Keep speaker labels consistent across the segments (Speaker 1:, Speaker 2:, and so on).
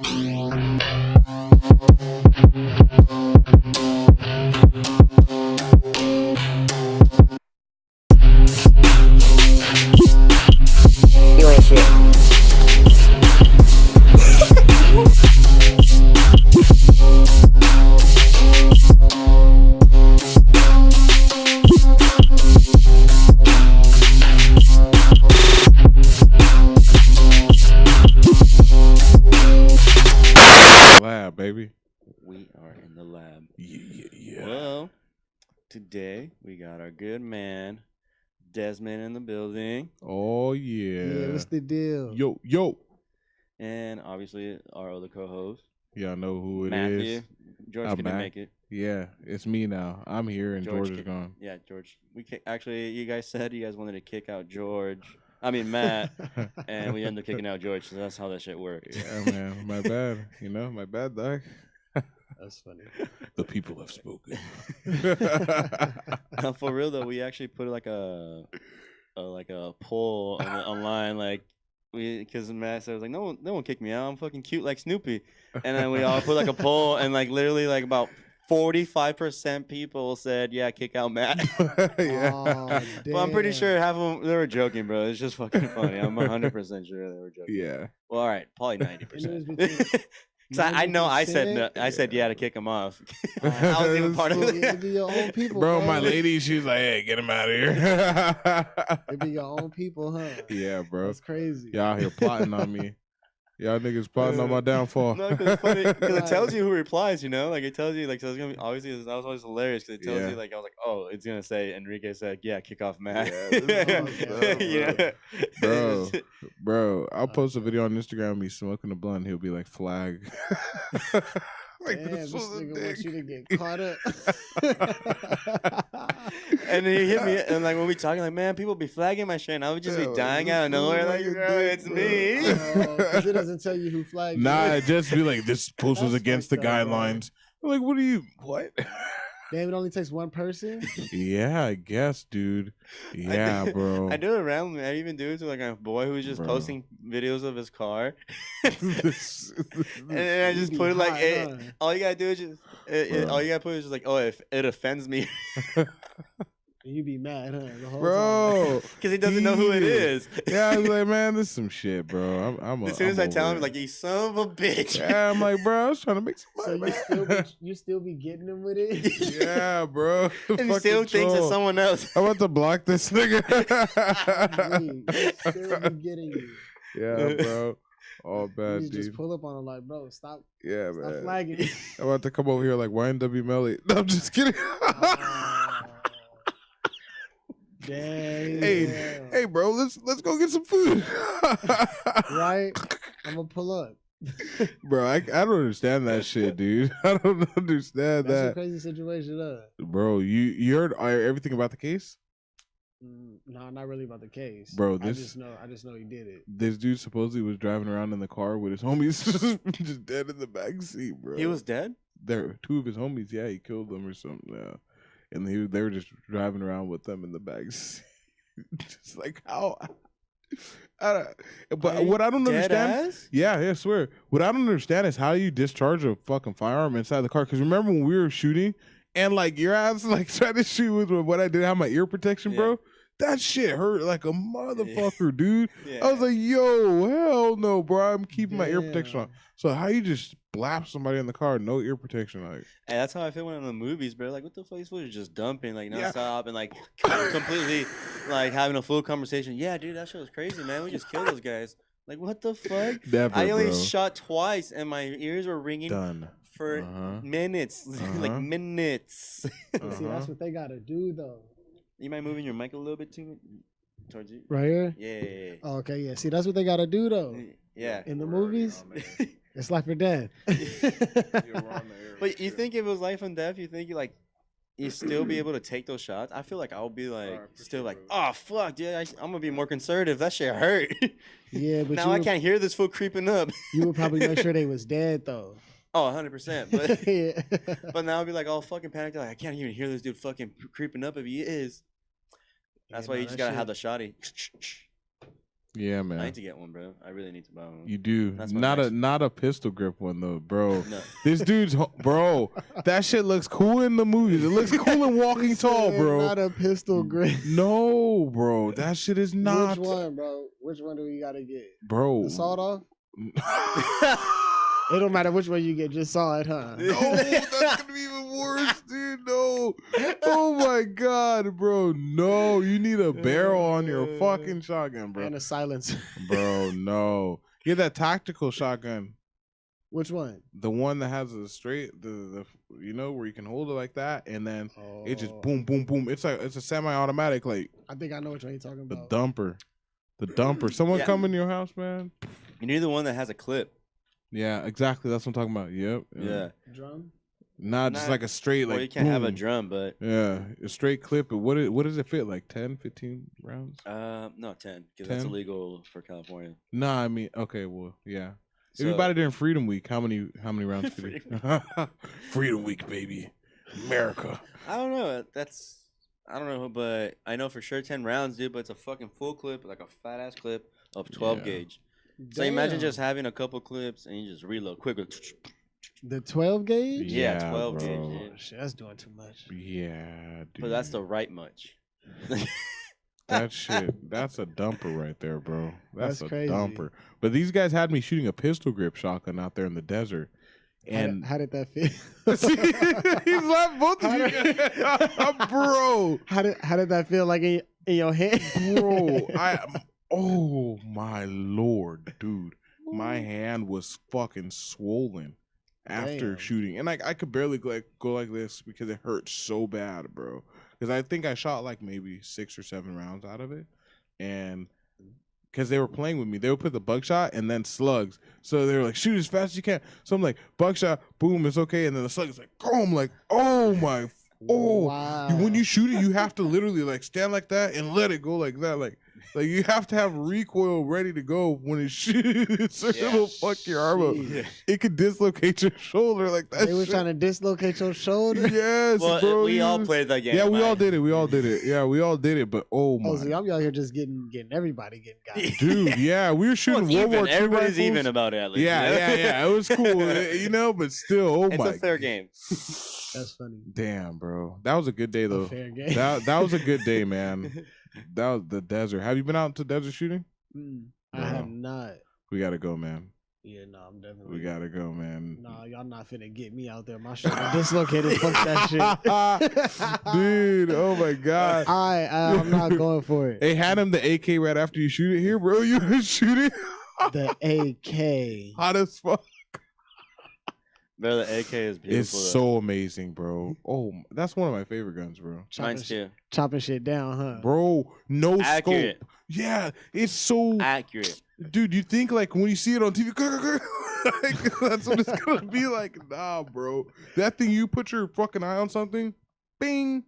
Speaker 1: You ain't shit.
Speaker 2: Lab, baby.
Speaker 3: We are in the lab.
Speaker 2: Yeah.
Speaker 3: Well, today we got our good man, Desmond, in the building.
Speaker 2: Oh, yeah.
Speaker 4: Yeah, what's the deal?
Speaker 2: Yo.
Speaker 3: And obviously our other co-host,
Speaker 2: Y'all know who it
Speaker 3: Matthew.
Speaker 2: is.
Speaker 3: George
Speaker 2: I'm
Speaker 3: couldn't
Speaker 2: back.
Speaker 3: make it.
Speaker 2: Yeah, it's me now. I'm here and George is
Speaker 3: kick-
Speaker 2: gone.
Speaker 3: Yeah, George. Actually, you guys said you guys wanted to kick out Matt, and we ended up kicking out George. So that's how that shit worked.
Speaker 2: Yeah, man. My bad. My bad, dog.
Speaker 4: That's funny.
Speaker 2: The people have spoken.
Speaker 3: For real though, we actually put like a poll online, like because Matt said, like, no one kicked me out. I'm fucking cute like Snoopy, and then we all put like a poll, and like literally like about 45% people said, yeah, kick out Matt.
Speaker 2: Yeah.
Speaker 4: Oh,
Speaker 3: But I'm pretty
Speaker 4: damn.
Speaker 3: sure half of them, they were joking, bro. It's just fucking funny. I'm 100% sure they were joking.
Speaker 2: Yeah.
Speaker 3: Well, all right, probably
Speaker 4: And it was
Speaker 3: 90%.
Speaker 4: between-
Speaker 3: Because I know I said
Speaker 4: 90%?
Speaker 3: no, I said yeah to kick him off.
Speaker 4: Oh,
Speaker 3: I was even part of
Speaker 4: It'd
Speaker 3: it.
Speaker 4: be your own people,
Speaker 2: Bro, my lady, she's like, hey, get him out of here.
Speaker 4: It'd be your own people, huh?
Speaker 2: Yeah, bro.
Speaker 4: That's crazy.
Speaker 2: Y'all out here plotting on me. Y'all niggas plotting on my downfall.
Speaker 3: No, because it's funny because it
Speaker 4: Right.
Speaker 3: tells you who replies. Like it tells you like so it's gonna be obviously that was always hilarious because it tells
Speaker 2: Yeah.
Speaker 3: you like I was like, oh, it's gonna say Enrique said yeah, kick off Matt.
Speaker 2: Yeah, this
Speaker 4: is fucked up,
Speaker 3: You know?
Speaker 2: Bro, I'll post a video on Instagram of me smoking a blunt. He'll be like, flag. Like,
Speaker 4: Damn, this
Speaker 2: was a
Speaker 4: nigga
Speaker 2: dick.
Speaker 4: wants you to get caught up.
Speaker 3: And then he hit me and like when we talking like, man, people be flagging my shit and I would just
Speaker 2: Yeah,
Speaker 3: be dying
Speaker 2: this
Speaker 3: out of nowhere
Speaker 2: fool
Speaker 3: like,
Speaker 2: like a
Speaker 3: girl,
Speaker 2: dick,
Speaker 3: it's
Speaker 2: bro.
Speaker 3: me.
Speaker 4: Because it doesn't tell you who flagged you.
Speaker 2: Nah, it just be like, this post was
Speaker 4: That's
Speaker 2: against the
Speaker 4: fucked up, bro.
Speaker 2: guidelines. I'm like, what are you, what?
Speaker 4: Damn, it only takes one person?
Speaker 2: Yeah, I guess, dude. Yeah, bro.
Speaker 3: I do it randomly. I even do it to like a boy who's just
Speaker 2: Bro.
Speaker 3: posting videos of his car.
Speaker 2: This-
Speaker 3: And then I
Speaker 4: You
Speaker 3: just
Speaker 4: be
Speaker 3: put it like,
Speaker 4: hot,
Speaker 3: it,
Speaker 4: huh?
Speaker 3: all you gotta do is just, all you gotta put is just like, oh, if it offends me,
Speaker 4: You be mad, huh? The whole
Speaker 2: Bro.
Speaker 3: because he doesn't know who it
Speaker 2: Yeah.
Speaker 3: is.
Speaker 2: Yeah, I was like, man, this is some shit, bro.
Speaker 3: As soon as I tell him,
Speaker 2: it.
Speaker 3: like, you son of a bitch.
Speaker 2: Yeah, I'm like, bro, I was trying to make some
Speaker 4: So
Speaker 2: money,
Speaker 4: you still be getting them with it?
Speaker 2: Yeah, bro.
Speaker 3: And he still thinks it's someone else.
Speaker 2: I'm about to block this nigga.
Speaker 4: You still be getting you.
Speaker 2: Yeah, bro. All
Speaker 4: You
Speaker 2: bad,
Speaker 4: need to just
Speaker 2: dude.
Speaker 4: pull up on him like, bro, stop
Speaker 2: Yeah, man.
Speaker 4: flagging me.
Speaker 2: I'm about to come over here like YNW Melly. No, I'm just kidding.
Speaker 4: Damn.
Speaker 2: Hey, bro, let's go get some food.
Speaker 4: Right? I'm gonna pull up.
Speaker 2: Bro, I don't understand that shit, dude. I don't understand
Speaker 4: That's a
Speaker 2: that.
Speaker 4: crazy situation, huh?
Speaker 2: Bro, you heard everything about the case?
Speaker 4: No, not really about the case.
Speaker 2: Bro,
Speaker 4: I
Speaker 2: this-
Speaker 4: just know he did it.
Speaker 2: This dude supposedly was driving around in the car with his homies just dead in the back seat, bro.
Speaker 3: He was dead?
Speaker 2: There, two of his homies, yeah, he killed them or something, yeah. And they were just driving around with them in the back seat. Just like how but what I don't
Speaker 3: Dead
Speaker 2: understand,
Speaker 3: ass?
Speaker 2: yeah, I swear. What I don't understand is how you discharge a fucking firearm inside the car. Because remember when we were shooting and like your ass like tried to shoot with what I did, have my ear protection,
Speaker 3: Yeah.
Speaker 2: bro. That shit hurt like a motherfucker, dude.
Speaker 3: Yeah.
Speaker 2: I was like, yo, hell no, bro. I'm keeping my ear protection on.
Speaker 4: Damn.
Speaker 2: So how you just blap somebody in the car, no ear protection, like
Speaker 3: Hey, that's how I feel when I'm in the movies, bro. Like, what the fuck is this? Just dumping, like,
Speaker 2: Yeah.
Speaker 3: nonstop and, like, completely, like, having a full conversation. Yeah, dude, that shit was crazy, man. We just killed those guys. Like, what the fuck?
Speaker 2: never,
Speaker 3: I only
Speaker 2: bro.
Speaker 3: shot twice, and my ears were ringing
Speaker 2: Done.
Speaker 3: for
Speaker 2: Uh-huh.
Speaker 3: minutes. Like,
Speaker 2: Uh-huh.
Speaker 3: minutes.
Speaker 4: See, that's what they gotta do though.
Speaker 3: You mind moving your mic a little bit towards you?
Speaker 4: Right here?
Speaker 3: Yeah.
Speaker 4: Oh, okay, yeah. See, that's what they gotta do though.
Speaker 3: Yeah.
Speaker 4: In the movies, it's life or death.
Speaker 3: But you think if it was life and death, you think you still be able to take those shots? I feel like I'll be like still like, oh fuck, dude, I'm gonna be more conservative. That shit hurt.
Speaker 4: Yeah, but
Speaker 3: now I can't hear this fool creeping up.
Speaker 4: You would probably make sure they was dead though.
Speaker 3: Oh, 100%. But
Speaker 4: Yeah.
Speaker 3: but now I'll be like all fucking panicked. Like I can't even hear this dude fucking creeping up if he is. That's
Speaker 4: Yeah,
Speaker 3: why
Speaker 4: no,
Speaker 3: you just
Speaker 4: that
Speaker 3: gotta have
Speaker 4: shit-
Speaker 3: the shotty.
Speaker 2: Yeah,
Speaker 3: I
Speaker 2: man.
Speaker 3: need to get one, bro. I really need to buy one.
Speaker 2: You do.
Speaker 3: That's my
Speaker 2: Not
Speaker 3: next-
Speaker 2: a pistol grip one though, bro.
Speaker 3: No.
Speaker 2: This dude's bro. That shit looks cool in the movies. It looks cool in Walking
Speaker 4: He
Speaker 2: Tall,
Speaker 4: said
Speaker 2: bro.
Speaker 4: Not a pistol grip.
Speaker 2: No, bro. That shit is not.
Speaker 4: Which one, bro? Which one do we gotta get?
Speaker 2: Bro.
Speaker 4: The sawed off? It don't matter which one you get. Just saw it, huh?
Speaker 2: No, that's gonna be even worse, dude. No. Oh my god, bro. No, you need a barrel on your fucking shotgun, bro.
Speaker 4: And a silencer.
Speaker 2: Bro, no. Get that tactical shotgun.
Speaker 4: Which one?
Speaker 2: The one that has a straight, the you know, where you can hold it like that, and then it just boom, boom, boom. It's like it's a semi-automatic, like
Speaker 4: I think I know which one you're talking
Speaker 2: the
Speaker 4: about.
Speaker 2: dumper. The dumper. Someone
Speaker 3: Yeah.
Speaker 2: come in your house, man.
Speaker 3: You need the one that has a clip.
Speaker 2: Yeah, exactly. That's what I'm talking about. Yep.
Speaker 3: Yeah.
Speaker 4: Drum?
Speaker 2: Not just
Speaker 3: Nah,
Speaker 2: like a straight, like
Speaker 3: Well, you can't have a
Speaker 2: boom.
Speaker 3: drum, but
Speaker 2: Yeah, a straight clip. But what does it fit? Like 10, 15 rounds?
Speaker 3: no, 10, because that's
Speaker 2: 10?
Speaker 3: illegal for California.
Speaker 2: Nah, I mean, okay, well, yeah.
Speaker 3: So,
Speaker 2: If you bought it during Freedom Week, how many rounds could you? Freedom Week, baby, America.
Speaker 3: I don't know. I don't know, but I know for sure 10 rounds, dude. But it's a fucking full clip, like a fat ass clip of 12
Speaker 2: Yeah.
Speaker 3: gauge. So imagine
Speaker 4: Damn.
Speaker 3: just having a couple clips and you just reload quickly.
Speaker 4: The 12 gauge?
Speaker 3: Yeah, 12
Speaker 2: bro.
Speaker 3: gauge,
Speaker 4: Oh,
Speaker 3: dude.
Speaker 4: shit, that's doing too much.
Speaker 2: Yeah, dude.
Speaker 3: But that's the right much.
Speaker 2: that shit. That's a dumper right there, bro. That's a
Speaker 4: crazy.
Speaker 2: dumper. But these guys had me shooting a pistol grip shotgun out there in the desert, and
Speaker 4: How did that feel?
Speaker 2: see, he's laughing both of you guys. Bro.
Speaker 4: How did that feel like in your hand?
Speaker 2: Bro, oh my lord, dude. My hand was fucking swollen after
Speaker 4: Damn.
Speaker 2: shooting. And like I could barely go like this because it hurt so bad, bro. Because I think I shot like maybe 6 or 7 rounds out of it. And because they were playing with me, they would put the buckshot and then slugs. So they were like, shoot as fast as you can. So I'm like, buckshot, boom, it's okay. And then the slug is like, boom, like, oh my. Oh,
Speaker 4: Wow.
Speaker 2: when you shoot it, you have to literally like stand like that and let it go like that. Like you have to have recoil ready to go when it shoots, or
Speaker 3: Yeah.
Speaker 2: it'll fuck your arm up.
Speaker 4: Sheesh.
Speaker 2: It could dislocate your shoulder like that.
Speaker 4: They were
Speaker 2: shit.
Speaker 4: trying to dislocate your shoulder?
Speaker 2: Yes,
Speaker 3: Well,
Speaker 2: bro.
Speaker 3: we all
Speaker 2: yes.
Speaker 3: played that game.
Speaker 2: Yeah, we all
Speaker 3: right?
Speaker 2: did it. We all did it. Yeah, we all did it. But oh my,
Speaker 4: Oh, so y'all be out here just getting everybody getting got.
Speaker 2: dude. Yeah, we were
Speaker 3: Well,
Speaker 2: shooting
Speaker 3: it's
Speaker 2: World War
Speaker 3: even.
Speaker 2: II
Speaker 3: Everybody's
Speaker 2: rifles.
Speaker 3: even about it, at least.
Speaker 2: Yeah,
Speaker 3: you know?
Speaker 2: yeah. It was cool, you know. But still, oh
Speaker 3: It's
Speaker 2: my.
Speaker 3: a fair game.
Speaker 4: That's funny.
Speaker 2: Damn, bro. That was a good day
Speaker 4: A
Speaker 2: though.
Speaker 4: fair game.
Speaker 2: That was a good day, man. That was the desert. Have you been out to desert shooting?
Speaker 4: I have not.
Speaker 2: We gotta go, man.
Speaker 4: Yeah, no, I'm definitely.
Speaker 2: We gotta go, man.
Speaker 4: Nah, y'all not finna get me out there. My shoulder dislocated. Fuck that shit.
Speaker 2: Dude, oh my god.
Speaker 4: I'm not going for it.
Speaker 2: Hey, hand him the AK right after you shoot it. Here, bro. You shoot it.
Speaker 4: The AK.
Speaker 2: Hot as fuck.
Speaker 3: Bro, the AK is beautiful.
Speaker 2: It's
Speaker 3: though.
Speaker 2: so amazing, bro. Oh, that's one of my favorite guns, bro.
Speaker 3: Mine's too.
Speaker 4: Chopping shit down, huh?
Speaker 2: Bro, no
Speaker 3: Accurate.
Speaker 2: scope. Yeah, it's so.
Speaker 3: Accurate.
Speaker 2: Dude, you think like when you see it on TV, like, that's what it's gonna be like. Nah, bro. That thing, you put your fucking eye on something, bing,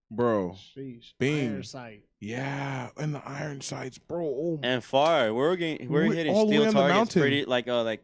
Speaker 2: bro.
Speaker 4: Sheesh.
Speaker 2: Bing.
Speaker 4: Iron sight.
Speaker 2: Yeah, and the iron sights, bro. Oh my.
Speaker 3: And far. We're hitting
Speaker 2: all the way
Speaker 3: steel
Speaker 2: on the
Speaker 3: targets
Speaker 2: mountain.
Speaker 3: pretty like I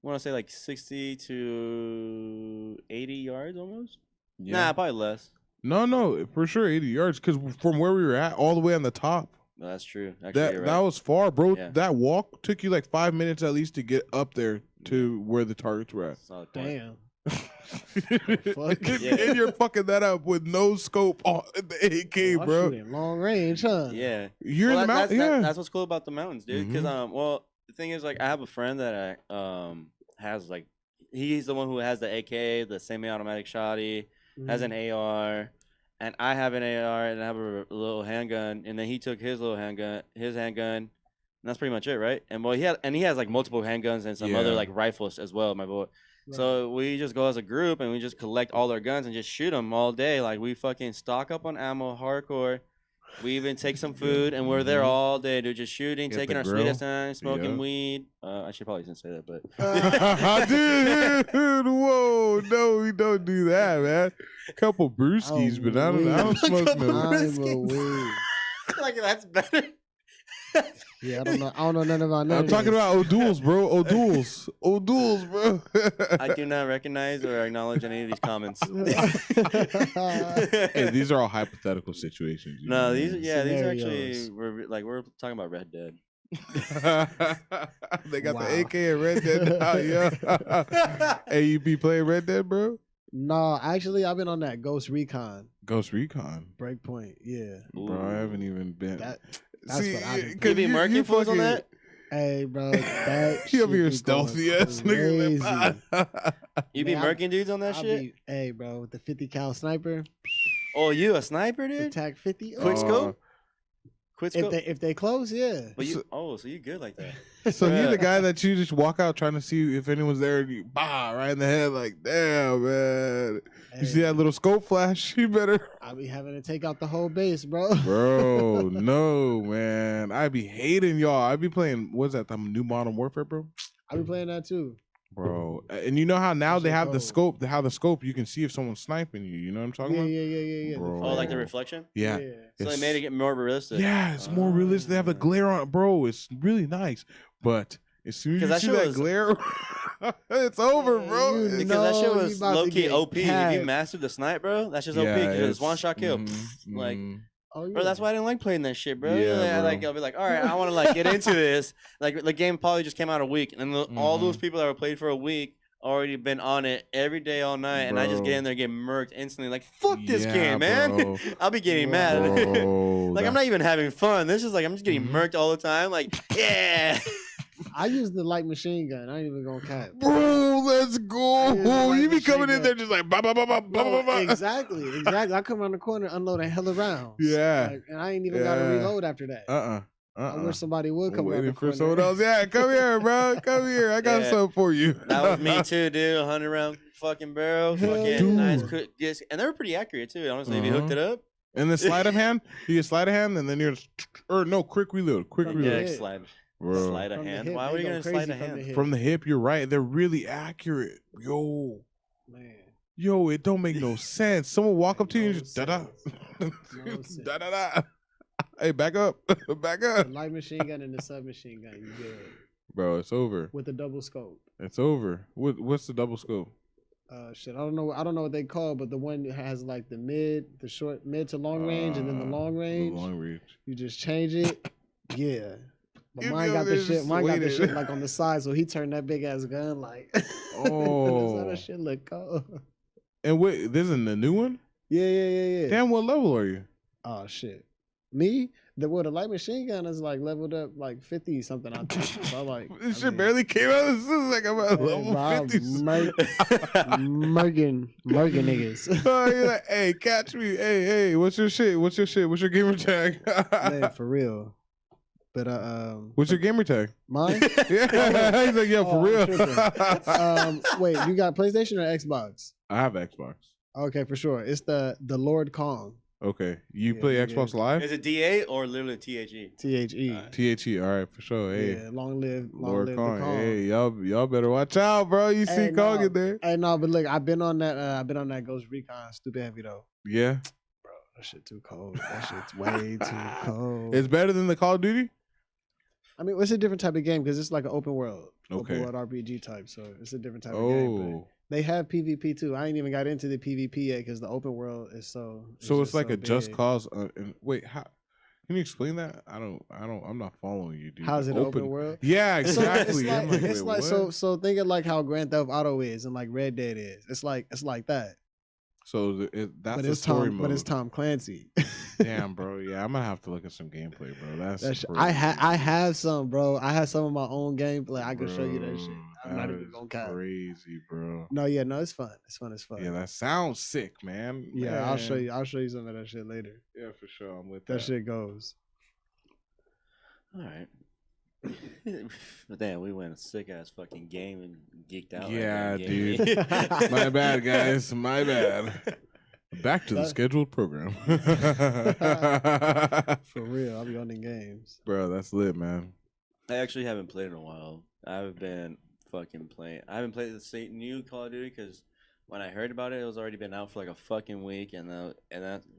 Speaker 3: want to say like 60 to 80 yards almost.
Speaker 2: Yeah.
Speaker 3: Nah, probably less.
Speaker 2: No, for sure 80 yards. Because from where we were at, all the way on the top,
Speaker 3: No, that's true. Actually,
Speaker 2: that
Speaker 3: you're
Speaker 2: that
Speaker 3: right.
Speaker 2: was far, bro.
Speaker 3: Yeah.
Speaker 2: That walk took you like 5 minutes at least to get up there to where the targets were at.
Speaker 3: Solid point.
Speaker 4: Damn.
Speaker 2: and,
Speaker 3: Yeah.
Speaker 2: and you're fucking that up with no scope on the AK,
Speaker 4: Y'all
Speaker 2: bro.
Speaker 4: shooting long range, huh?
Speaker 3: Yeah.
Speaker 2: You're
Speaker 3: Well,
Speaker 2: in the mountain, yeah.
Speaker 3: that's what's cool about the mountains, dude. Because
Speaker 2: Mhm.
Speaker 3: well, the thing is, like, I have a friend that has like, he's the one who has the AK, the semi-automatic shotty, has an AR, and I have an AR and I have a little handgun, and then he took his handgun, and that's pretty much it, right? And well, he has like multiple handguns and some other
Speaker 2: Yeah.
Speaker 3: like rifles as well, my boy. So we just go as a group and we just collect all our guns and just shoot them all day. Like we fucking stock up on ammo, hardcore. We even take some food and we're there all day, dude, just shooting,
Speaker 2: Get
Speaker 3: taking
Speaker 2: the
Speaker 3: our
Speaker 2: grill.
Speaker 3: sweetest time, smoking
Speaker 2: Yep.
Speaker 3: weed. I should probably not say that, but
Speaker 2: Dude, whoa, no, we don't do that, man. Couple brewskis, but I don't smoke no.
Speaker 4: I'm a weed.
Speaker 3: like that's better.
Speaker 4: Yeah, I don't know nothing about none
Speaker 2: I'm
Speaker 4: of
Speaker 2: talking
Speaker 4: this.
Speaker 2: about O'Doul's, bro. O'Doul's, bro.
Speaker 3: I do not recognize or acknowledge any of these comments.
Speaker 2: Hey, these are all hypothetical situations. you
Speaker 3: No,
Speaker 2: know?
Speaker 3: these
Speaker 4: Scenarios.
Speaker 3: actually we're talking about Red Dead.
Speaker 2: They got
Speaker 4: Wow.
Speaker 2: the AK and Red Dead now, yeah. Hey, you be playing Red Dead, bro?
Speaker 4: No, actually, I've been on that Ghost Recon
Speaker 2: Ghost Recon.
Speaker 4: Breakpoint. Yeah,
Speaker 2: Bro, I haven't even been.
Speaker 4: that's
Speaker 2: See,
Speaker 4: what I've been.
Speaker 3: You be marking fools on that?
Speaker 4: Hey, bro, that
Speaker 2: You
Speaker 4: shit
Speaker 2: over here
Speaker 4: be
Speaker 2: stealthy
Speaker 4: going
Speaker 2: ass nigga.
Speaker 4: crazy.
Speaker 3: You be
Speaker 4: Man,
Speaker 3: murking dudes on that
Speaker 4: I'll
Speaker 3: shit?
Speaker 4: be, hey, bro, with the 50 cal sniper,
Speaker 3: Oh, you a sniper,
Speaker 4: the
Speaker 3: dude?
Speaker 4: TAC 50.
Speaker 3: Quick scope? Quick scope?
Speaker 4: If they close, yeah.
Speaker 3: But you,
Speaker 2: So-
Speaker 3: so you good like that?
Speaker 2: So he the guy that you just walk out trying to see if anyone's there and you right in the head like, damn, man. You see that little scope flash? You better.
Speaker 4: I'll be having to take out the whole base, bro.
Speaker 2: Bro, no, man. I be hating y'all. I be playing, what's that, the new Modern Warfare, bro?
Speaker 4: I be playing that too.
Speaker 2: Bro. And you know how now
Speaker 4: That
Speaker 2: they
Speaker 4: shit
Speaker 2: have the
Speaker 4: cold.
Speaker 2: scope, the scope, you can see if someone's sniping you. You know what I'm talking
Speaker 4: Yeah,
Speaker 2: about?
Speaker 4: yeah.
Speaker 2: Bro.
Speaker 3: Oh, like the reflection?
Speaker 2: Yeah.
Speaker 3: So they made it get more realistic.
Speaker 2: Yeah, it's more realistic. They have the glare on it, bro. It's really nice. But as soon as you
Speaker 3: that
Speaker 2: see
Speaker 3: shit
Speaker 2: that
Speaker 3: was-
Speaker 2: glare, it's over, bro.
Speaker 4: you
Speaker 2: It's-
Speaker 3: Because
Speaker 4: No,
Speaker 3: that shit
Speaker 4: you
Speaker 3: was
Speaker 4: about to
Speaker 3: low key
Speaker 4: get
Speaker 3: OP. If you
Speaker 4: capped.
Speaker 3: mastered the snipe, bro, that's just OP.
Speaker 2: Yeah,
Speaker 3: Because it's
Speaker 2: it's-
Speaker 3: one shot kill.
Speaker 2: mhm,
Speaker 3: Like,
Speaker 2: mhm.
Speaker 4: Oh, yeah.
Speaker 3: bro, that's why I didn't like playing that shit, bro.
Speaker 2: Yeah, bro.
Speaker 3: I'll be like, all right, I want to like get into this. Like the game probably just came out a week, and then all those people that were played for a week already been on it every day, all night, and I just get
Speaker 2: Bro.
Speaker 3: in there and get murked instantly. Like, fuck this
Speaker 2: Yeah,
Speaker 3: game, man.
Speaker 2: bro.
Speaker 3: I'll be getting
Speaker 4: Bro.
Speaker 3: mad.
Speaker 2: Bro,
Speaker 3: Like I'm not even having fun. This is like I'm just getting
Speaker 2: Mhm.
Speaker 3: murked all the time. Like, yeah.
Speaker 4: I use the light machine gun. I ain't even gonna cap.
Speaker 2: Bro, let's go.
Speaker 4: Yeah, like
Speaker 2: You be
Speaker 4: the
Speaker 2: coming
Speaker 4: shit
Speaker 2: in there just like, bah, bah, bah, bah, bah, bah,
Speaker 4: No,
Speaker 2: bah.
Speaker 4: exactly. I come around the corner, unload a hella rounds.
Speaker 2: Yeah.
Speaker 4: Like, and I ain't even got to
Speaker 2: Yeah.
Speaker 4: reload after that. I wish somebody would
Speaker 2: I'm
Speaker 4: come around
Speaker 2: waiting
Speaker 4: the
Speaker 2: for
Speaker 4: corner.
Speaker 2: someone else. Yeah, come here, bro. Come here. I got
Speaker 3: Yeah.
Speaker 2: something for you.
Speaker 3: That was me too, dude. 100 round fucking barrel,
Speaker 4: Hell
Speaker 3: fucking
Speaker 4: yeah.
Speaker 3: nice,
Speaker 2: Dude.
Speaker 3: quick, and they were pretty accurate too. Honestly, if you hooked it up,
Speaker 2: And the sleight of hand, you get sleight of hand, and then you're, or no, quick reload, quick
Speaker 4: From the
Speaker 3: yeah,
Speaker 2: reload.
Speaker 4: hip.
Speaker 3: slide,
Speaker 2: Bro.
Speaker 3: slide a
Speaker 4: From the
Speaker 3: hand.
Speaker 4: hip,
Speaker 3: Why
Speaker 4: they
Speaker 3: were you
Speaker 4: go
Speaker 3: gonna
Speaker 4: crazy
Speaker 3: slide a
Speaker 4: from the
Speaker 3: hand?
Speaker 4: hip.
Speaker 2: From the hip, you're right. They're really accurate.
Speaker 4: Man,
Speaker 2: Yo, it don't make no sense. Someone walk up to you and
Speaker 4: No
Speaker 2: just da da,
Speaker 4: No sense.
Speaker 2: da da da. Hey, back up, back
Speaker 4: the
Speaker 2: up,
Speaker 4: light machine gun and the submachine gun, you good.
Speaker 2: bro. It's over.
Speaker 4: With the double scope.
Speaker 2: It's over. What's the double scope?
Speaker 4: Shit, I don't know what they call, but the one that has like the mid to long range, and then the long range.
Speaker 2: The long range.
Speaker 4: You just change it. Yeah. But
Speaker 2: You
Speaker 4: mine
Speaker 2: be
Speaker 4: got
Speaker 2: over
Speaker 4: the
Speaker 2: there
Speaker 4: shit.
Speaker 2: just
Speaker 4: Mine got the
Speaker 2: waiting.
Speaker 4: shit like on the side, so he turned that big ass gun like.
Speaker 2: Oh.
Speaker 4: That's how that shit look cold.
Speaker 2: And wait, this isn't the new one?
Speaker 4: Yeah.
Speaker 2: Damn, what level are you?
Speaker 4: Oh shit. Me? The light machine gun is like leveled up like 50 something. I think. So I like.
Speaker 2: This
Speaker 4: I
Speaker 2: shit
Speaker 4: mean,
Speaker 2: barely came out. This is like I'm at
Speaker 4: hey,
Speaker 2: level
Speaker 4: bro, I'm
Speaker 2: 50.
Speaker 4: murking niggas.
Speaker 2: Oh, you're like, hey, catch me. Hey, what's your shit? What's your gamer tag?
Speaker 4: Man, for real. But
Speaker 2: What's your gamer tag?
Speaker 4: mine?
Speaker 2: Yeah. He's like, yeah,
Speaker 4: Oh,
Speaker 2: for
Speaker 4: I'm
Speaker 2: real.
Speaker 4: tripping. Wait, you got PlayStation or Xbox?
Speaker 2: I have Xbox.
Speaker 4: Okay, for sure. It's the Lord Kong.
Speaker 2: Okay. You
Speaker 4: Yeah,
Speaker 2: play
Speaker 4: yeah,
Speaker 2: Xbox
Speaker 4: yeah.
Speaker 2: Live?
Speaker 3: Is it DA or literally THE?
Speaker 4: THE.
Speaker 2: THE. All right, for sure. Hey.
Speaker 4: Yeah, long live
Speaker 2: Lord
Speaker 4: the
Speaker 2: Kong.
Speaker 4: Kong.
Speaker 2: Hey, y'all better watch out, bro. You see
Speaker 4: Hey,
Speaker 2: Kong
Speaker 4: no.
Speaker 2: in there.
Speaker 4: Hey, no, but look, I've been on that Ghost Recon stupid heavy though.
Speaker 2: Yeah.
Speaker 4: Bro, that shit too cold. That shit's way too cold.
Speaker 2: It's better than the Call of Duty?
Speaker 4: I mean, it's a different type of game because it's like an open world.
Speaker 2: Okay.
Speaker 4: Open world RPG type, so it's a different type of game. But
Speaker 2: Oh.
Speaker 4: they have PvP too. I ain't even got into the PvP yet because the open world is
Speaker 2: So it's
Speaker 4: just
Speaker 2: like
Speaker 4: so
Speaker 2: a just
Speaker 4: big.
Speaker 2: cause. And wait, how? Can you explain that? I'm not following you, dude.
Speaker 4: How's it open world?
Speaker 2: Yeah,
Speaker 4: So
Speaker 2: exactly.
Speaker 4: it's
Speaker 2: I'm
Speaker 4: like,
Speaker 2: like,
Speaker 4: it's
Speaker 2: wait,
Speaker 4: like
Speaker 2: what?
Speaker 4: so think of like how Grand Theft Auto is and like Red Dead is. It's like that.
Speaker 2: So that's
Speaker 4: But
Speaker 2: the
Speaker 4: it's
Speaker 2: story
Speaker 4: Tom.
Speaker 2: mode.
Speaker 4: But it's Tom Clancy.
Speaker 2: Damn, bro. Yeah, I'm gonna have to look at some gameplay, bro. That's
Speaker 4: I
Speaker 2: crazy.
Speaker 4: have some, bro. I have some of my own gameplay. I can show you that shit.
Speaker 2: Bro,
Speaker 4: I'm not
Speaker 2: that
Speaker 4: even
Speaker 2: is
Speaker 4: gonna cap.
Speaker 2: crazy, bro.
Speaker 4: No, it's fun. It's fun.
Speaker 2: Yeah, that sounds sick, man.
Speaker 4: Yeah, I'll show
Speaker 2: Man.
Speaker 4: you. I'll show you some of that shit later.
Speaker 2: Yeah, for sure. I'm with
Speaker 4: That shit goes.
Speaker 3: All right. But damn, we went a sick ass fucking game and geeked out.
Speaker 2: Yeah,
Speaker 3: like that
Speaker 2: dude.
Speaker 3: game.
Speaker 2: My bad, guys. My bad. Back to the scheduled program.
Speaker 4: For real, I'll be on the games.
Speaker 2: Bro, that's lit, man.
Speaker 3: I actually haven't played in a while. I've been fucking playing. I haven't played the new Call of Duty because when I heard about it, it was already been out for like a fucking week, and that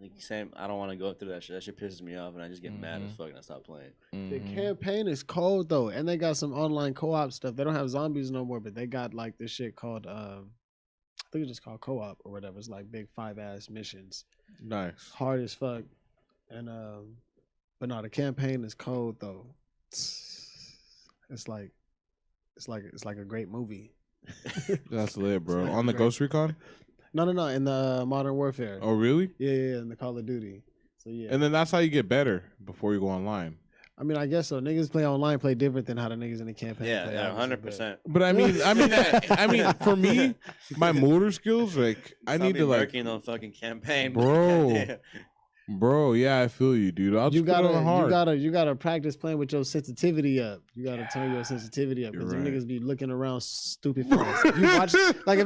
Speaker 3: like, same. I don't want to go through that shit. That shit pisses me off, and I just get mad as fuck and I stop playing.
Speaker 4: The
Speaker 2: Mhm.
Speaker 4: campaign is cold though, and they got some online co-op stuff. They don't have zombies no more, but they got like this shit called I think it's just called co-op or whatever. It's like big 5-ass missions,
Speaker 2: Nice.
Speaker 4: hard as fuck, and but no, the campaign is cold though. it's like a great movie.
Speaker 2: That's lit, bro.
Speaker 4: like
Speaker 2: On the
Speaker 4: great-
Speaker 2: Ghost Recon?
Speaker 4: No, in the Modern Warfare.
Speaker 2: Oh, really?
Speaker 4: Yeah, in the Call of Duty. So yeah.
Speaker 2: And then that's how you get better before you go online.
Speaker 4: I mean, I guess so. Niggas play online play different than how the niggas in the campaign play.
Speaker 3: Yeah,
Speaker 4: obviously,
Speaker 3: 100%.
Speaker 2: But I mean, for me, my motor skills, like, I need to like,
Speaker 3: working on fucking campaign,
Speaker 2: Bro. Bro, yeah, I feel you, dude. I'll just put it on hard.
Speaker 4: You gotta practice playing with your sensitivity up. You gotta turn your sensitivity up because
Speaker 2: You're
Speaker 4: them
Speaker 2: right.
Speaker 4: niggas be looking around stupid fast. If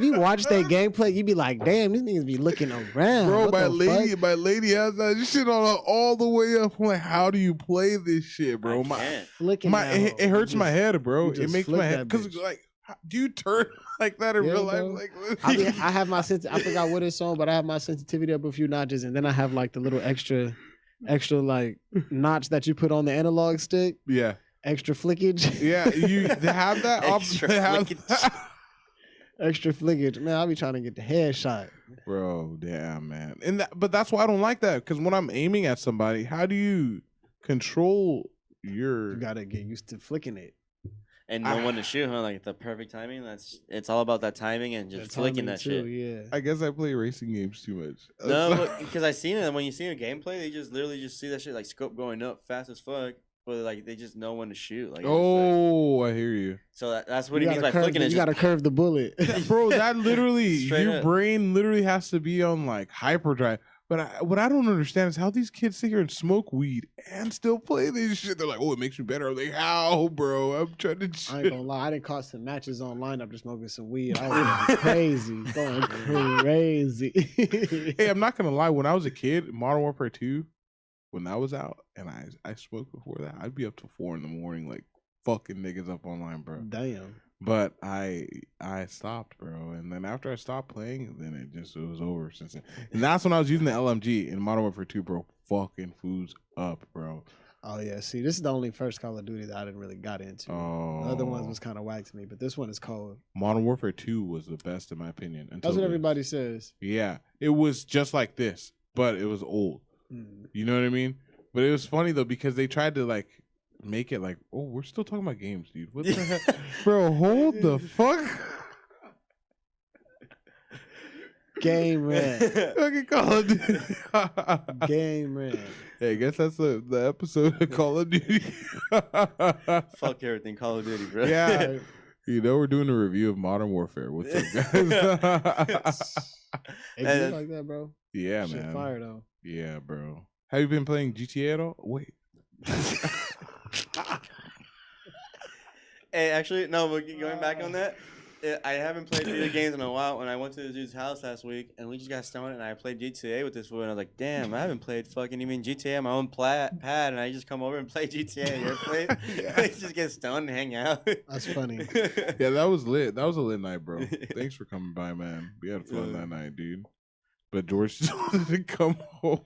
Speaker 4: you watch their gameplay, you be like, damn, these niggas be looking around.
Speaker 2: Bro,
Speaker 4: What
Speaker 2: my
Speaker 4: the
Speaker 2: lady
Speaker 4: fuck?
Speaker 2: has that shit on all the way up. I'm like, how do you play this shit, bro?
Speaker 4: Flicking
Speaker 2: It hurts my head, bro. It makes my head
Speaker 4: because
Speaker 2: because like, do you turn like that in
Speaker 4: Yeah,
Speaker 2: real
Speaker 4: bro.
Speaker 2: life? Like,
Speaker 4: I have my I forgot what it's on, but I have my sensitivity up a few notches, and then I have like the little extra like notch that you put on the analog stick.
Speaker 2: yeah,
Speaker 4: Extra flickage.
Speaker 2: yeah. They have that.
Speaker 3: Extra
Speaker 2: They have
Speaker 3: flickage.
Speaker 2: that.
Speaker 4: Extra flickage. Man, I'll be trying to get the headshot.
Speaker 2: Bro, damn, man. But that's why I don't like that. Because when I'm aiming at somebody, how do you control your?
Speaker 4: You gotta get used to flicking it.
Speaker 3: And know when to shoot, huh? Like the perfect timing. It's all about that timing and just
Speaker 4: The
Speaker 3: flicking
Speaker 4: timing
Speaker 3: that
Speaker 4: too,
Speaker 3: shit.
Speaker 4: Yeah.
Speaker 2: I guess I play racing games too much.
Speaker 3: No, because I seen it. When you see a gameplay, they just literally just see that shit like scope going up fast as fuck. But like they just know when to shoot. Like
Speaker 2: Oh, I hear you.
Speaker 3: so that's what
Speaker 4: You
Speaker 3: he means
Speaker 4: gotta
Speaker 3: by
Speaker 4: curve
Speaker 3: flicking
Speaker 4: the-
Speaker 3: it.
Speaker 4: You gotta curve the bullet.
Speaker 2: Bro, that literally,
Speaker 3: Straight
Speaker 2: your
Speaker 3: up.
Speaker 2: brain literally has to be on like hyperdrive. But what I don't understand is how these kids sit here and smoke weed and still play this shit. They're like, oh, it makes me better. I'm like, how, bro? I'm trying to
Speaker 4: I ain't
Speaker 2: chill.
Speaker 4: gonna lie, I done caught some matches online after smoking some weed. I was going crazy. Going crazy.
Speaker 2: Hey, I'm not gonna lie. When I was a kid, Modern Warfare 2, when that was out, and I smoked before that, I'd be up till 4 a.m, like fucking niggas up online, bro.
Speaker 4: Damn.
Speaker 2: But I stopped, bro. And then after I stopped playing, then it was over since then. And that's when I was using the LMG in Modern Warfare 2, bro. Fucking foods up, bro.
Speaker 4: Oh yeah, see, this is the only first Call of Duty that I didn't really got into.
Speaker 2: Oh,
Speaker 4: The other ones was kind of whack to me, but this one is cold.
Speaker 2: Modern Warfare 2 was the best in my opinion.
Speaker 4: That's what everybody says.
Speaker 2: Yeah, it was just like this, but it was old.
Speaker 4: Mm.
Speaker 2: You know what I mean? But it was funny though because they tried to like make it like, oh, we're still talking about games, dude. What the heck, bro? Hold the fuck.
Speaker 4: Game red.
Speaker 2: Fucking Call of Duty.
Speaker 4: Game red.
Speaker 2: Hey, I guess that's the episode of Call of Duty.
Speaker 3: Fuck everything, Call of Duty, bro.
Speaker 2: Yeah. You know we're doing a review of Modern Warfare. What's up, guys?
Speaker 4: Hey, you like that, bro?
Speaker 2: Yeah,
Speaker 4: Shit
Speaker 2: man.
Speaker 4: fire though.
Speaker 2: Yeah, bro. Have you been playing GTA at all? Wait.
Speaker 3: Hey, actually, no. But going back on that, I haven't played video games in a while. When I went to this dude's house last week, and we just got stoned, and I played GTA with this fool, and I was like, "Damn, I haven't played fucking even GTA on my own pad, and I just come over and play GTA. You ever play?
Speaker 2: Yeah.
Speaker 3: Just get stoned and hang out.
Speaker 4: That's funny.
Speaker 2: Yeah, that was lit. That was a lit night, bro. Thanks for coming by, man. We had fun
Speaker 3: Yeah.
Speaker 2: that night, dude. But George just wanted to come home.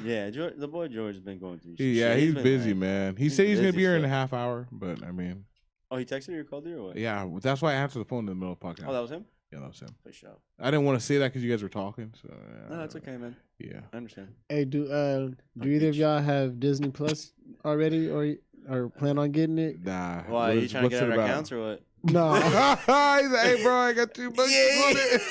Speaker 3: Yeah, the boy George has been going through. some
Speaker 2: Yeah,
Speaker 3: shit.
Speaker 2: he's
Speaker 3: been,
Speaker 2: busy,
Speaker 3: like-
Speaker 2: man. He
Speaker 3: he's
Speaker 2: said he's gonna
Speaker 3: busy
Speaker 2: be here in
Speaker 3: as
Speaker 2: a
Speaker 3: fuck.
Speaker 2: half hour, but I mean,
Speaker 3: Oh, he texted you or called you or what?
Speaker 2: yeah, that's why I answered the phone in the middle of the podcast.
Speaker 3: Oh, that was him.
Speaker 2: Yeah, that was him.
Speaker 3: For sure.
Speaker 2: I didn't want to say that because you guys were talking. So yeah,
Speaker 3: No, that's okay, man.
Speaker 2: Yeah.
Speaker 3: I understand.
Speaker 4: Hey, do either of y'all have Disney Plus already, or plan on getting it?
Speaker 2: Nah.
Speaker 3: Why, are you trying to get
Speaker 2: it
Speaker 3: our
Speaker 2: about?
Speaker 3: accounts or what?
Speaker 4: No.
Speaker 2: He's like, hey, bro, I got $2 on it.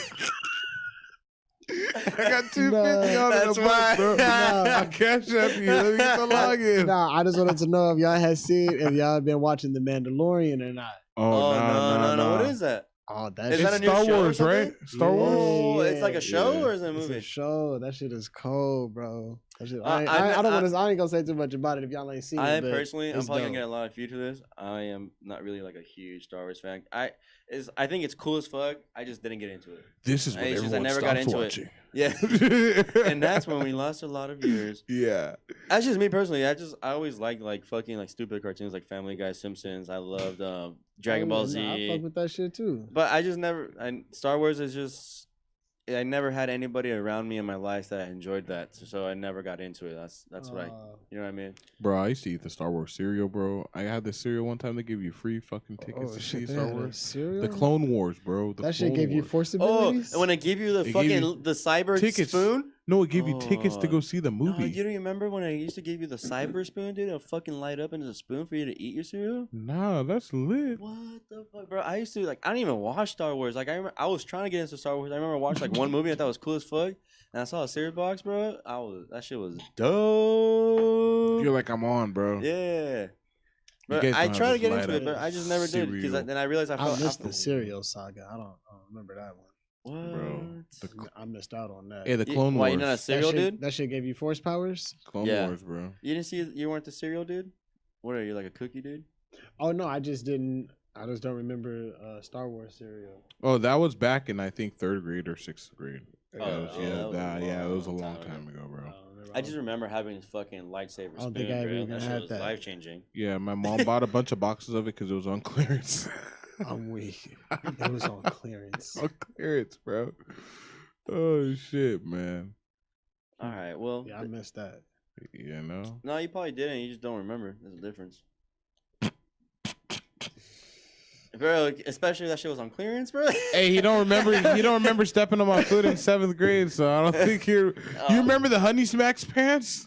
Speaker 2: I got $2.50 on it.
Speaker 3: That's
Speaker 2: a month,
Speaker 3: why.
Speaker 2: bro. I cash app you. Let me get the login.
Speaker 4: Nah, I just wanted to know if y'all had seen if y'all had been watching The Mandalorian or not.
Speaker 3: Oh,
Speaker 2: nah,
Speaker 3: no. What
Speaker 2: nah.
Speaker 3: is that?
Speaker 4: Oh, that
Speaker 3: Is
Speaker 4: shit.
Speaker 3: that a
Speaker 2: It's
Speaker 3: new
Speaker 2: Star
Speaker 3: show or
Speaker 2: Wars, right?
Speaker 3: something?
Speaker 2: Star Wars.
Speaker 3: Oh, it's like a show
Speaker 2: Yeah.
Speaker 3: or is it a
Speaker 4: It's
Speaker 3: movie?
Speaker 4: a show. That shit is cold, bro. That shit,
Speaker 3: I
Speaker 4: I ain't gonna say too much about it if y'all ain't seen
Speaker 3: I
Speaker 4: it. But
Speaker 3: personally, I'm
Speaker 4: it's
Speaker 3: probably
Speaker 4: dope.
Speaker 3: gonna get a lot of view to this. I am not really like a huge Star Wars fan. I think it's cool as fuck. I just didn't get into it.
Speaker 2: This is what
Speaker 3: It's just I
Speaker 2: everyone
Speaker 3: never got
Speaker 2: stops
Speaker 3: into
Speaker 2: watching.
Speaker 3: it. Yeah, and that's when we lost a lot of viewers.
Speaker 2: Yeah.
Speaker 3: That's just me personally. I always liked like fucking like stupid cartoons like Family Guy, Simpsons. I loved Dragon Ball Z.
Speaker 4: I fuck with that shit too.
Speaker 3: But I just never. Star Wars is just. I never had anybody around me in my life that enjoyed that, so I never got into it. That's what I. You know what I mean?
Speaker 2: Bro, I used to eat the Star Wars cereal, bro. I had this cereal one time. They give you free fucking tickets to see
Speaker 4: they
Speaker 2: Star
Speaker 4: had a
Speaker 2: Wars.
Speaker 4: cereal?
Speaker 2: The Clone Wars, bro.
Speaker 4: That shit gave you force
Speaker 3: Oh,
Speaker 4: abilities.
Speaker 3: and when I give you the
Speaker 2: It gave
Speaker 3: fucking
Speaker 2: you
Speaker 3: the cyber
Speaker 2: tickets.
Speaker 3: spoon.
Speaker 2: No, it gave you tickets to go see the
Speaker 3: No,
Speaker 2: movie.
Speaker 3: you don't remember when I used to give you the cyber spoon, dude? It'll fucking light up and there's a spoon for you to eat your cereal.
Speaker 2: Nah, that's lit.
Speaker 3: What the fuck, bro? I used to I didn't even watch Star Wars. Like I remember, I was trying to get into Star Wars. I remember watching like one movie I thought was cool as fuck, and I saw a cereal box, bro. That shit was dope.
Speaker 2: You're like, I'm on, bro.
Speaker 3: Yeah.
Speaker 2: You
Speaker 3: But
Speaker 2: guys
Speaker 3: I
Speaker 2: don't
Speaker 3: tried
Speaker 2: have
Speaker 3: to get
Speaker 2: this
Speaker 3: into
Speaker 2: light
Speaker 3: it, but
Speaker 2: up
Speaker 3: I just never did because
Speaker 2: cereal.
Speaker 3: then I realized
Speaker 4: I missed the cereal saga. I don't remember that one.
Speaker 3: What?
Speaker 2: Bro.
Speaker 4: I missed out on that.
Speaker 2: Hey, the Clone
Speaker 3: Why
Speaker 2: Wars.
Speaker 3: you not a cereal dude?
Speaker 4: That shit gave you force powers?
Speaker 2: Clone
Speaker 3: Yeah.
Speaker 2: Wars, bro.
Speaker 3: You didn't see? You weren't the cereal dude? What are you, like a cookie dude?
Speaker 4: Oh no, I just don't remember Star Wars cereal.
Speaker 2: Oh, that was back in I think 3rd grade or 6th grade.
Speaker 3: Oh,
Speaker 2: That was-
Speaker 3: yeah,
Speaker 2: it was a long time ago, bro.
Speaker 3: I just remember having this fucking lightsaber
Speaker 4: I don't
Speaker 3: spoon,
Speaker 4: think I ever
Speaker 3: bro.
Speaker 4: even
Speaker 3: That shit
Speaker 4: had
Speaker 3: was
Speaker 4: that.
Speaker 3: life changing.
Speaker 2: Yeah, my mom bought a bunch of boxes of it because it was on clearance.
Speaker 4: I'm weak. It was on clearance.
Speaker 2: On clearance, bro. Oh shit, man.
Speaker 3: All right, well,
Speaker 4: Yeah, I missed that.
Speaker 2: You know.
Speaker 3: no, you probably didn't. You just don't remember. There's a difference. Bro, especially if that shit was on clearance, bro.
Speaker 2: Hey, he don't remember stepping on my foot in 7th grade, so I don't think you remember the Honey Smacks pants?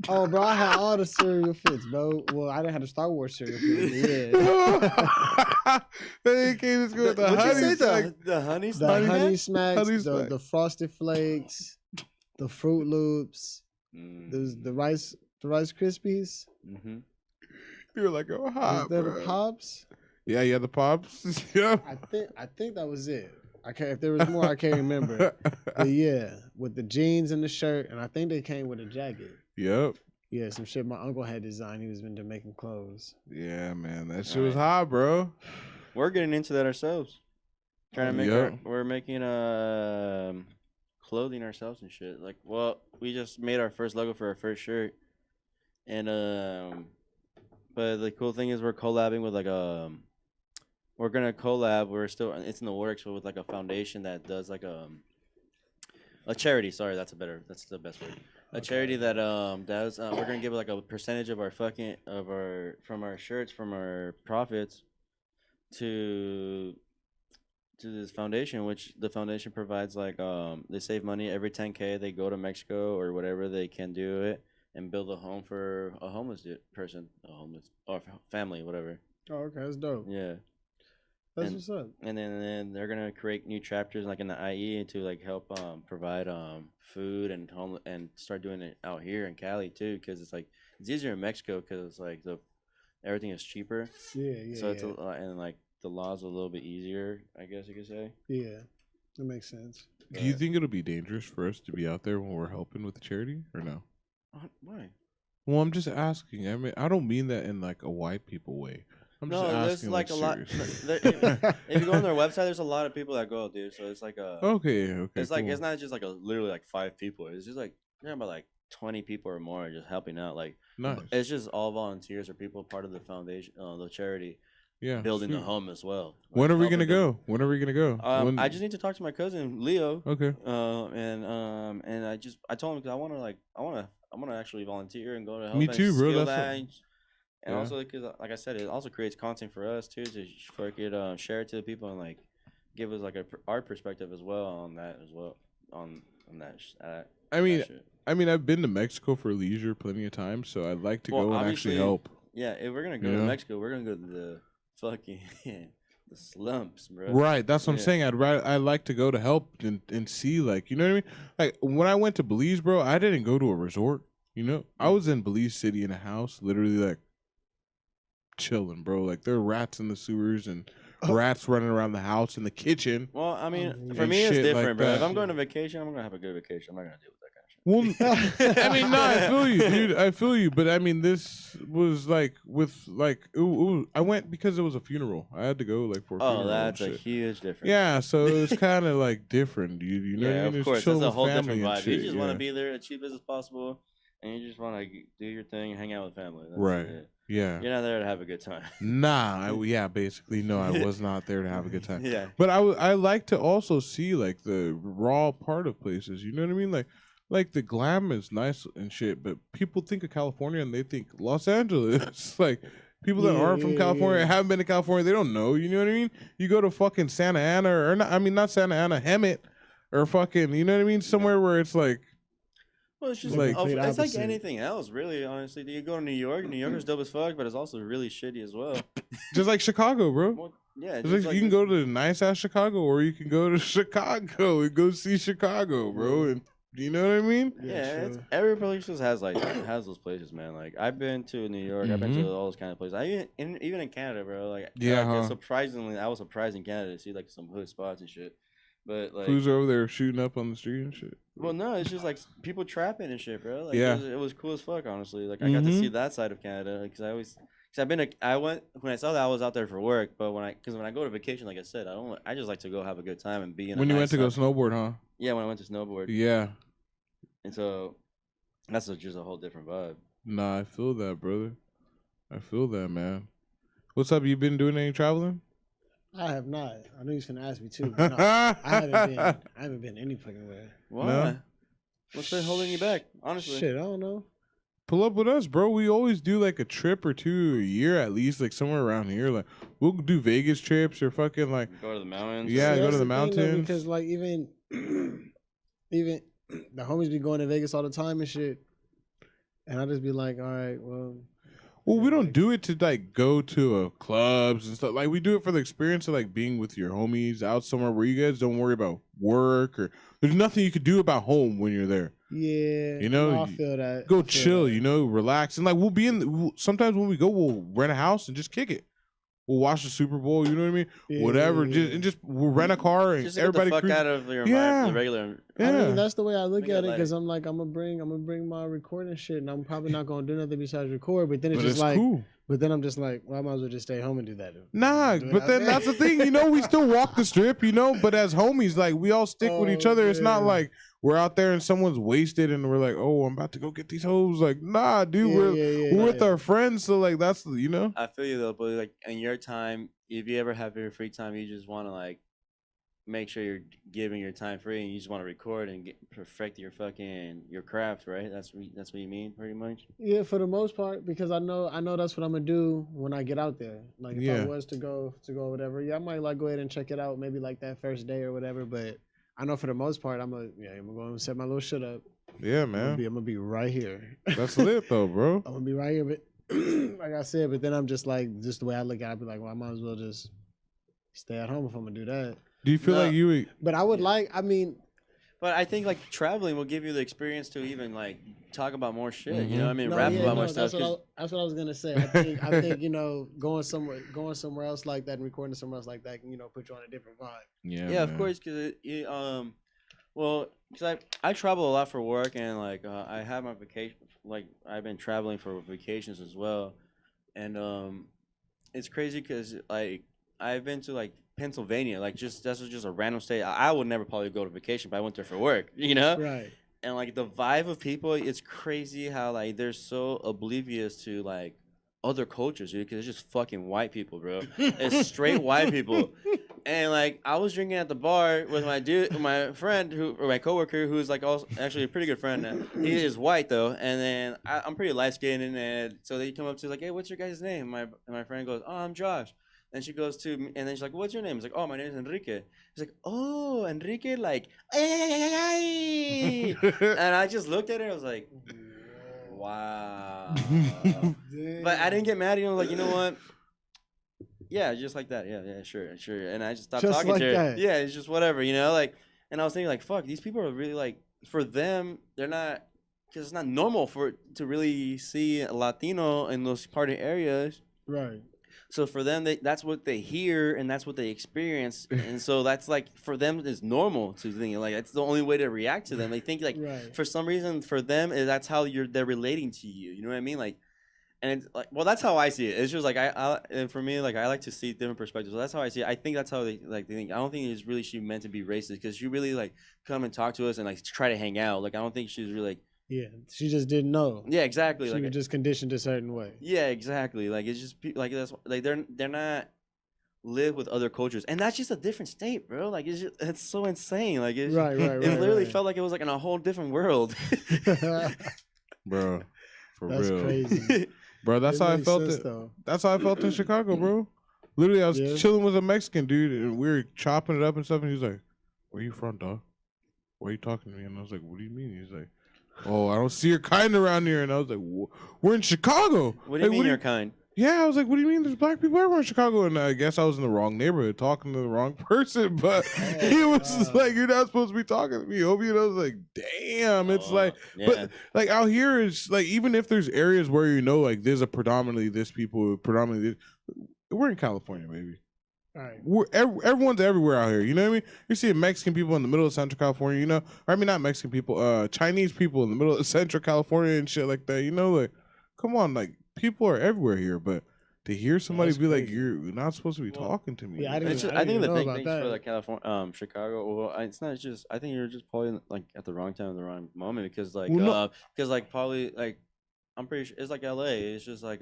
Speaker 4: Oh, bro, I had all the cereal fits, bro. Well, I didn't have the Star Wars cereal fits, but yeah.
Speaker 2: They can't just go with the
Speaker 3: What'd
Speaker 2: Honey
Speaker 3: you say?
Speaker 2: Smacks.
Speaker 3: The honey
Speaker 4: The
Speaker 3: Smacks?
Speaker 4: Honey Smacks,
Speaker 2: Honey
Speaker 4: the
Speaker 2: Smacks.
Speaker 4: Frosted Flakes, the Fruit Loops, the Rice Krispies.
Speaker 3: Mm-hmm.
Speaker 2: You were like, oh, hot,
Speaker 4: Is that
Speaker 2: bro.
Speaker 4: the Pops?
Speaker 2: Yeah, the Pops. Yeah.
Speaker 4: I think that was it. I can't. If there was more, I can't remember. But yeah, with the jeans and the shirt, and I think they came with a jacket.
Speaker 2: Yep.
Speaker 4: Yeah, some shit my uncle had designed. He was into making clothes.
Speaker 2: Yeah, man. That shit was hot, bro.
Speaker 3: We're getting into that ourselves. Trying to make
Speaker 2: Yeah.
Speaker 3: we're making clothing ourselves and shit. Like, well, we just made our first logo for our first shirt, and but the cool thing is we're collabing with we're gonna collab. It's in the works, but with like a foundation that does like a charity. Sorry, that's the best word. A charity that does we're gonna give like a percentage of our from our shirts, from our profits to this foundation, which the foundation provides like they save money every 10K. They go to Mexico or whatever they can do it and build a home for a homeless person, or family, whatever.
Speaker 4: Oh, okay, that's dope.
Speaker 3: Yeah.
Speaker 4: That's what's up.
Speaker 3: And then they're gonna create new chapters like in the IE to like help provide food and home and start doing it out here in Cali too, because it's like it's easier in Mexico because it's like everything is cheaper.
Speaker 4: Yeah.
Speaker 3: So it's and like the law's a little bit easier, I guess you could say.
Speaker 4: Yeah, that makes sense.
Speaker 2: Do you think it'll be dangerous for us to be out there when we're helping with the charity or no?
Speaker 3: Why?
Speaker 2: Well, I'm just asking. I mean, I don't mean that in like a white people way. I'm just
Speaker 3: No, there's
Speaker 2: asking,
Speaker 3: like a lot.
Speaker 2: seriously.
Speaker 3: If you go on their website, there's a lot of people that go, dude. So it's like
Speaker 2: Okay.
Speaker 3: it's like
Speaker 2: cool.
Speaker 3: it's not just like literally like 5 people. It's just like about like 20 people or more just helping out. Like
Speaker 2: Nice.
Speaker 3: it's just all volunteers or people part of the foundation, the charity,
Speaker 2: Yeah.
Speaker 3: building the
Speaker 2: sweet.
Speaker 3: home as well.
Speaker 2: When
Speaker 3: Like,
Speaker 2: are we gonna
Speaker 3: helping them.
Speaker 2: go? When are we gonna go?
Speaker 3: I just need to talk to my cousin Leo.
Speaker 2: Okay.
Speaker 3: And I told him because I want to actually volunteer and go to help.
Speaker 2: Me
Speaker 3: and
Speaker 2: too, bro.
Speaker 3: feel
Speaker 2: That's
Speaker 3: that.
Speaker 2: what-
Speaker 3: And
Speaker 2: Yeah.
Speaker 3: also because, like I said, it also creates content for us too to share it to the people and like give us like our perspective as well on that on that.
Speaker 2: I mean,
Speaker 3: that shit.
Speaker 2: I've been to Mexico for leisure plenty of times, so I'd like to
Speaker 3: Well,
Speaker 2: go and actually
Speaker 3: obviously-
Speaker 2: help.
Speaker 3: Yeah, if we're gonna go
Speaker 2: You
Speaker 3: to
Speaker 2: know?
Speaker 3: Mexico, we're gonna go to the fucking the slumps, bro.
Speaker 2: Right, that's what I'm
Speaker 3: Yeah.
Speaker 2: saying. I'd like to go to help and see, like, you know what I mean? Like when I went to Belize, bro, I didn't go to a resort. You know, I was in Belize City in a house, literally like chilling, bro. Like there are rats in the sewers and rats running around the house in the kitchen.
Speaker 3: Well, I mean,
Speaker 4: And
Speaker 3: for me, it's
Speaker 2: shit like
Speaker 3: different, bro. If
Speaker 2: that.
Speaker 3: I'm going to vacation, I'm gonna have a good vacation. I'm not gonna deal with that kind of shit.
Speaker 2: Well, I mean, no, I feel you, dude. I feel you, but I mean, this was like I went because it was a funeral. I had to go like for a funeral.
Speaker 3: Oh, that's
Speaker 2: and
Speaker 3: a
Speaker 2: shit.
Speaker 3: huge difference.
Speaker 2: Yeah, so it's kind of like different, dude. You know
Speaker 3: Yeah,
Speaker 2: what I mean?
Speaker 3: of course.
Speaker 2: It's chilling
Speaker 3: That's a whole
Speaker 2: with
Speaker 3: different
Speaker 2: family and
Speaker 3: vibe. You
Speaker 2: shit,
Speaker 3: just want
Speaker 2: yeah.
Speaker 3: to be there as cheap as possible, and you just want to do your thing and hang out with family. That's
Speaker 2: Right.
Speaker 3: it.
Speaker 2: Yeah.
Speaker 3: You're not there to have a good time.
Speaker 2: Nah, yeah, basically, no, I was not there to have a good time.
Speaker 3: Yeah.
Speaker 2: But I like to also see like the raw part of places. You know what I mean? Like the glam is nice and shit, but people think of California and they think Los Angeles. Like people that aren't from California, haven't been to California, they don't know. You know what I mean? You go to fucking Santa Ana or not? I mean, not Santa Ana, Hemet, or fucking, you know what I mean? Somewhere where it's like
Speaker 3: Well, it's just
Speaker 2: Like-
Speaker 3: like
Speaker 4: complete
Speaker 3: it's like
Speaker 4: opposite.
Speaker 3: anything else, really. Honestly, you go to New York. New York is dope as fuck, but it's also really shitty as well.
Speaker 2: Just like Chicago, bro.
Speaker 3: Well, yeah,
Speaker 2: It's
Speaker 3: just
Speaker 2: like you can go to nice ass Chicago, or you can go to Chicago and go see Chicago, bro. And you know what I mean?
Speaker 3: Yeah, it's,
Speaker 4: true.
Speaker 3: every place just has like has those places, man. Like I've been to New York, I've been to all those kind of places. Even in Canada, bro. Like
Speaker 2: Yeah, huh?
Speaker 3: surprisingly, I was surprised in Canada to see like some hood spots and shit. But like,
Speaker 2: Who's over there shooting up on the street and shit?
Speaker 3: well, no, it's just like people trapping and shit, bro. Like,
Speaker 2: Yeah.
Speaker 3: it was cool as fuck, honestly. Like I got to see that side of Canada because I went when I saw that I was out there for work, but when I go to vacation, like I said, I just like to go have a good time and be in.
Speaker 2: When
Speaker 3: a
Speaker 2: you
Speaker 3: nice
Speaker 2: went to
Speaker 3: side.
Speaker 2: go snowboard, huh?
Speaker 3: Yeah, when I went to snowboard,
Speaker 2: Yeah.
Speaker 3: and so that's just a whole different vibe.
Speaker 2: Nah, I feel that, brother. I feel that, man. What's up? You been doing any traveling?
Speaker 4: I have not. I knew he was gonna ask me too. But no, I haven't been any fucking way.
Speaker 3: Why?
Speaker 2: No?
Speaker 3: What's been holding you back? Honestly,
Speaker 4: Shit, I don't know.
Speaker 2: Pull up with us, bro. We always do like a trip or two a year at least, like somewhere around here. Like we'll do Vegas trips or fucking like
Speaker 3: go to the mountains.
Speaker 2: Yeah, go
Speaker 4: that's
Speaker 2: to the
Speaker 4: thing, though,
Speaker 2: mountains.
Speaker 4: because like even the homies be going to Vegas all the time and shit, and I just be like, all right, well.
Speaker 2: Well, we don't do it to like go to clubs and stuff. Like we do it for the experience of like being with your homies out somewhere where you guys don't worry about work or there's nothing you could do about home when you're there.
Speaker 4: Yeah,
Speaker 2: You know,
Speaker 4: I feel that.
Speaker 2: Go
Speaker 4: I feel
Speaker 2: chill,
Speaker 4: that.
Speaker 2: you know, relax, and like we'll be in. Sometimes when we go, we'll rent a house and just kick it. We'll watch the Super Bowl. You know what I mean?
Speaker 4: Yeah,
Speaker 2: Whatever.
Speaker 4: yeah,
Speaker 2: Just we'll rent a car and
Speaker 3: Just to
Speaker 2: everybody
Speaker 3: get the fuck
Speaker 2: cruise.
Speaker 3: out of your
Speaker 2: Yeah.
Speaker 3: mind, the regular.
Speaker 4: I
Speaker 2: Yeah.
Speaker 4: mean, that's the way I look
Speaker 3: Make it
Speaker 4: at it
Speaker 3: lighter.
Speaker 4: because I'm like, I'm gonna bring my recording shit, and I'm probably not gonna do nothing besides record. But then it's
Speaker 2: But
Speaker 4: just
Speaker 2: it's
Speaker 4: like,
Speaker 2: cool.
Speaker 4: but then I'm just like, well, I might as well just stay home and do that.
Speaker 2: Nah,
Speaker 4: Do it
Speaker 2: but
Speaker 4: out
Speaker 2: then
Speaker 4: there.
Speaker 2: that's the thing, you know, we still walk the strip, you know, but as homies, like we all stick with each
Speaker 4: Oh,
Speaker 2: other. It's not
Speaker 4: man.
Speaker 2: like we're out there and someone's wasted and we're like, oh, I'm about to go get these hoes. Like, nah, dude,
Speaker 4: Yeah,
Speaker 2: we're
Speaker 4: yeah,
Speaker 2: we're with
Speaker 4: yeah.
Speaker 2: our friends, so like that's you know.
Speaker 3: I feel you though, but like in your time, if you ever have your free time, you just want to like make sure you're giving your time free, and you just want to record and perfect your craft, right? That's what you mean, pretty much.
Speaker 4: Yeah, for the most part, because I know that's what I'm gonna do when I get out there. Like if
Speaker 2: Yeah.
Speaker 4: I was to go whatever, yeah, I might like go ahead and check it out, maybe like that first day or whatever. But I know for the most part, I'm gonna go and set my little shit up.
Speaker 2: Yeah,
Speaker 4: I'm
Speaker 2: man.
Speaker 4: gonna be right here.
Speaker 2: That's lit though, bro.
Speaker 4: I'm gonna be right here, but like I said, but then I'm just like, just the way I look at it, I be like, well, I might as well just stay at home if I'm gonna do that.
Speaker 2: Do you feel
Speaker 3: No.
Speaker 2: like you
Speaker 4: But I would like, I mean,
Speaker 3: But I think like traveling will give you the experience to even like talk about more shit. You know what I mean?
Speaker 4: no,
Speaker 3: Rap
Speaker 4: yeah,
Speaker 3: about
Speaker 4: no,
Speaker 3: more
Speaker 4: that's
Speaker 3: stuff.
Speaker 4: what
Speaker 3: 'cause-
Speaker 4: that's what I was gonna say. I think going somewhere else like that and recording somewhere else like that can put you on a different vibe.
Speaker 3: Yeah, of course, because well, because I travel a lot for work, and like I have my vacation. Like I've been traveling for vacations as well, and it's crazy because like I've been to like Pennsylvania, like that's just a random state. I would never probably go to vacation, but I went there for work, you know.
Speaker 4: Right.
Speaker 3: And like the vibe of people, it's crazy how like they're so oblivious to like other cultures, dude. Because it's just fucking white people, bro. It's straight white people. And like I was drinking at the bar with my friend or my coworker, who's like also actually a pretty good friend. He is white though, and then I'm pretty light skinned, and so they come up to like, hey, what's your guy's name? And my friend goes, oh, I'm Josh. And she goes to me, and then she's like, what's your name? He's like, oh, my name is Enrique. He's like, oh, Enrique, like, ay. And I just looked at her, I was like, wow. But I didn't get mad, like, you know what? Yeah, just like that. Yeah, sure. And I just stopped
Speaker 4: Just
Speaker 3: talking
Speaker 4: like
Speaker 3: to her.
Speaker 4: that.
Speaker 3: Yeah, it's just whatever, like, and I was thinking, like, fuck, these people are really, like, for them, they're not, because it's not normal to really see a Latino in those party areas.
Speaker 4: Right.
Speaker 3: So for them, that's what they hear and that's what they experience, and so that's like for them it's normal to think like that's the only way to react to them. They think like
Speaker 4: Right.
Speaker 3: for some reason for them that's how they're relating to you. You know what I mean? Like, and it's like that's how I see it. It's just like and for me like I like to see different perspectives. So that's how I see it. I think that's how they think. I don't think it's really she meant to be racist because she really like come and talk to us and like try to hang out. Like I don't think she's really like.
Speaker 4: Yeah, she just didn't know.
Speaker 3: Yeah, exactly.
Speaker 4: She
Speaker 3: like
Speaker 4: was just conditioned a certain way.
Speaker 3: Yeah, exactly. Like it's just like that's like they're not live with other cultures, and that's just a different state, bro. Like it's so insane. Like it's
Speaker 4: Right.
Speaker 3: it literally felt like it was like in a whole different world.
Speaker 2: bro. For
Speaker 4: That's
Speaker 2: real,
Speaker 4: crazy.
Speaker 2: bro. That's
Speaker 4: It
Speaker 2: how I
Speaker 4: makes
Speaker 2: felt.
Speaker 4: sense, though.
Speaker 2: That's how I felt in Chicago, bro. Literally, I was
Speaker 4: Yeah.
Speaker 2: chilling with a Mexican dude, and we were chopping it up and stuff. And he was like, "Where you from, dog? Why are you talking to me?" And I was like, "What do you mean?" He's like, oh, I don't see your kind around here. And I was like, we're in Chicago.
Speaker 3: What do you mean your kind?
Speaker 2: Yeah, I was like, what do you mean there's black people everywhere in Chicago? And I guess I was in the wrong neighborhood talking to the wrong person. But he was like, you're not supposed to be talking to me, Obi. And I was like, damn. It's like, but like out here is like, even if there's areas where you know, like there's a predominantly this people, predominantly this, we're in California, baby.
Speaker 4: All right.
Speaker 2: Everyone's everywhere out here. You know what I mean? You're seeing Mexican people in the middle of Central California, you know? Or, I mean, not Mexican people, Chinese people in the middle of Central California and shit like that. You know, like, come on, like, people are everywhere here, but to hear somebody be like, "You're not supposed to be talking to me,"
Speaker 4: Yeah,
Speaker 3: I think the big thing for like California, Chicago. Well, it's not just. I think you're just probably like at the wrong time, at the wrong moment, because like, probably like, I'm pretty sure it's like L.A. It's just like